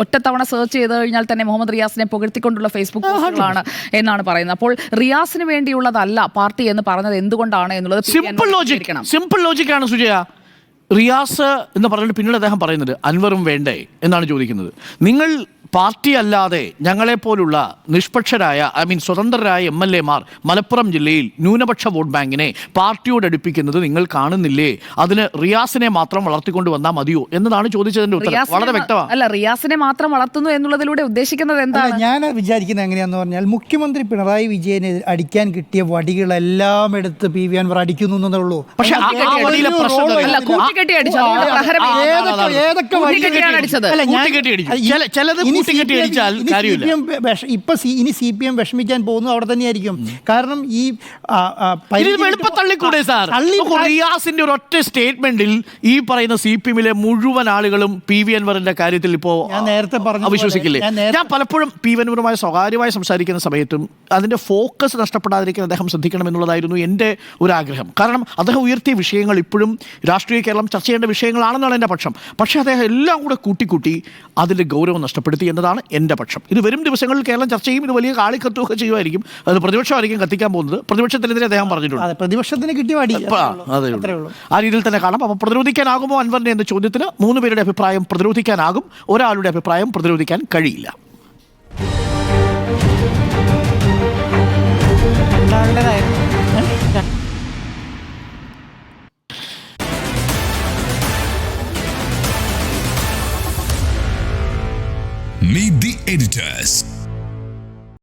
ഒറ്റത്തവണ സെർച്ച് ചെയ്ത് കഴിഞ്ഞാൽ തന്നെ മുഹമ്മദ് റിയാസിനെ പുകഴ്ത്തിക്കൊണ്ടുള്ള ഫേസ്ബുക്ക് പോസ്റ്റുകളാണ് എന്നാണ് പറയുന്നത്. അപ്പോൾ റിയാസിന് വേണ്ടിയുള്ളതല്ല പാർട്ടി എന്ന് പറഞ്ഞത് എന്തുകൊണ്ടാണ് എന്നുള്ളത് സിമ്പിൾ ലോജിക്കാണ് സുജയ. റിയാസ് എന്ന് പറഞ്ഞിട്ട് പിന്നീട് അദ്ദേഹം പറയുന്നത് അൻവറും വേണ്ടേ എന്നാണ് ചോദിക്കുന്നത്. നിങ്ങൾ പാർട്ടി അല്ലാതെ ഞങ്ങളെപ്പോലുള്ള നിഷ്പക്ഷരായ സ്വതന്ത്രരായ MLA-മാർ മലപ്പുറം ജില്ലയിൽ ന്യൂനപക്ഷ വോട്ട് ബാങ്കിനെ പാർട്ടിയോട് അടുപ്പിക്കുന്നത് നിങ്ങൾ കാണുന്നില്ലേ? അതിന് റിയാസിനെ മാത്രം വളർത്തിക്കൊണ്ട് വന്നാൽ മതിയോ എന്നതാണ് ചോദിച്ചതിന്റെ ഉത്തരം. വളരെ വ്യക്തമാണ്. അല്ല, റിയാസിനെ മാത്രം വളർത്തുന്നു എന്നുള്ളതിലൂടെ ഉദ്ദേശിക്കുന്നത് എന്താണ്? ഞാൻ വിചാരിക്കുന്നത് എങ്ങനെയാന്ന് പറഞ്ഞാൽ, മുഖ്യമന്ത്രി പിണറായി വിജയനെ അടിക്കാൻ കിട്ടിയ വടികളെല്ലാം എടുത്ത് PV അൻവർ അടിക്കുന്നു എന്നേ ഉള്ളൂ. പക്ഷേ ഇനി CPM വിഷമിക്കാൻ പോകുന്നത് അവിടെ തന്നെയായിരിക്കും. കാരണം ഈ റിയാസിന്റെ ഒരൊറ്റ സ്റ്റേറ്റ്മെന്റിൽ ഈ പറയുന്ന CPM-ലെ മുഴുവൻ ആളുകളും PV അൻവറിന്റെ കാര്യത്തിൽ ഇപ്പോ നേരത്തെ വിശ്വസിക്കില്ലേ? ഞാൻ പലപ്പോഴും PV അൻവറുമായി സ്വകാര്യമായി സംസാരിക്കുന്ന സമയത്തും അതിന്റെ ഫോക്കസ് നഷ്ടപ്പെടാതിരിക്കാൻ അദ്ദേഹം ശ്രദ്ധിക്കണം എന്നുള്ളതായിരുന്നു എൻ്റെ ഒരു ആഗ്രഹം. കാരണം അദ്ദേഹം ഉയർത്തിയ വിഷയങ്ങൾ ഇപ്പോഴും രാഷ്ട്രീയ കേരളം ചർച്ച ചെയ്യേണ്ട വിഷയങ്ങളാണെന്നാണ് എൻ്റെ പക്ഷം. പക്ഷേ അദ്ദേഹം എല്ലാം കൂടെ കൂട്ടിക്കൂട്ടി അതിന്റെ ഗൗരവം നഷ്ടപ്പെടുത്തി. എന്നതാണ് എൻ്റെ പക്ഷം. ഇത് വരും ദിവസങ്ങളിൽ കേരളം ചർച്ച ചെയ്യും. ഇത് വലിയ കാളിക്കത്തുമൊക്കെ ചെയ്യുമായിരിക്കും. അത് പ്രതിപക്ഷമായിരിക്കും കത്തിക്കാൻ പോകുന്നത്. പ്രതിപക്ഷത്തിനെതിരെ അദ്ദേഹം പറഞ്ഞിട്ടുണ്ട്. അതെ, പ്രതിപക്ഷത്തിന് കിട്ടിയ അടി അതെ, ആ രീതിയിൽ തന്നെ കാണാം. അപ്പോൾ പ്രതിരോധിക്കാനാകുമോ അൻവറിനെ എന്ന ചോദ്യത്തിന് 3 പേരുടെ അഭിപ്രായം പ്രതിരോധിക്കാനാകും, ഒരാളുടെ അഭിപ്രായം പ്രതിരോധിക്കാൻ കഴിയില്ല. Meet the editors.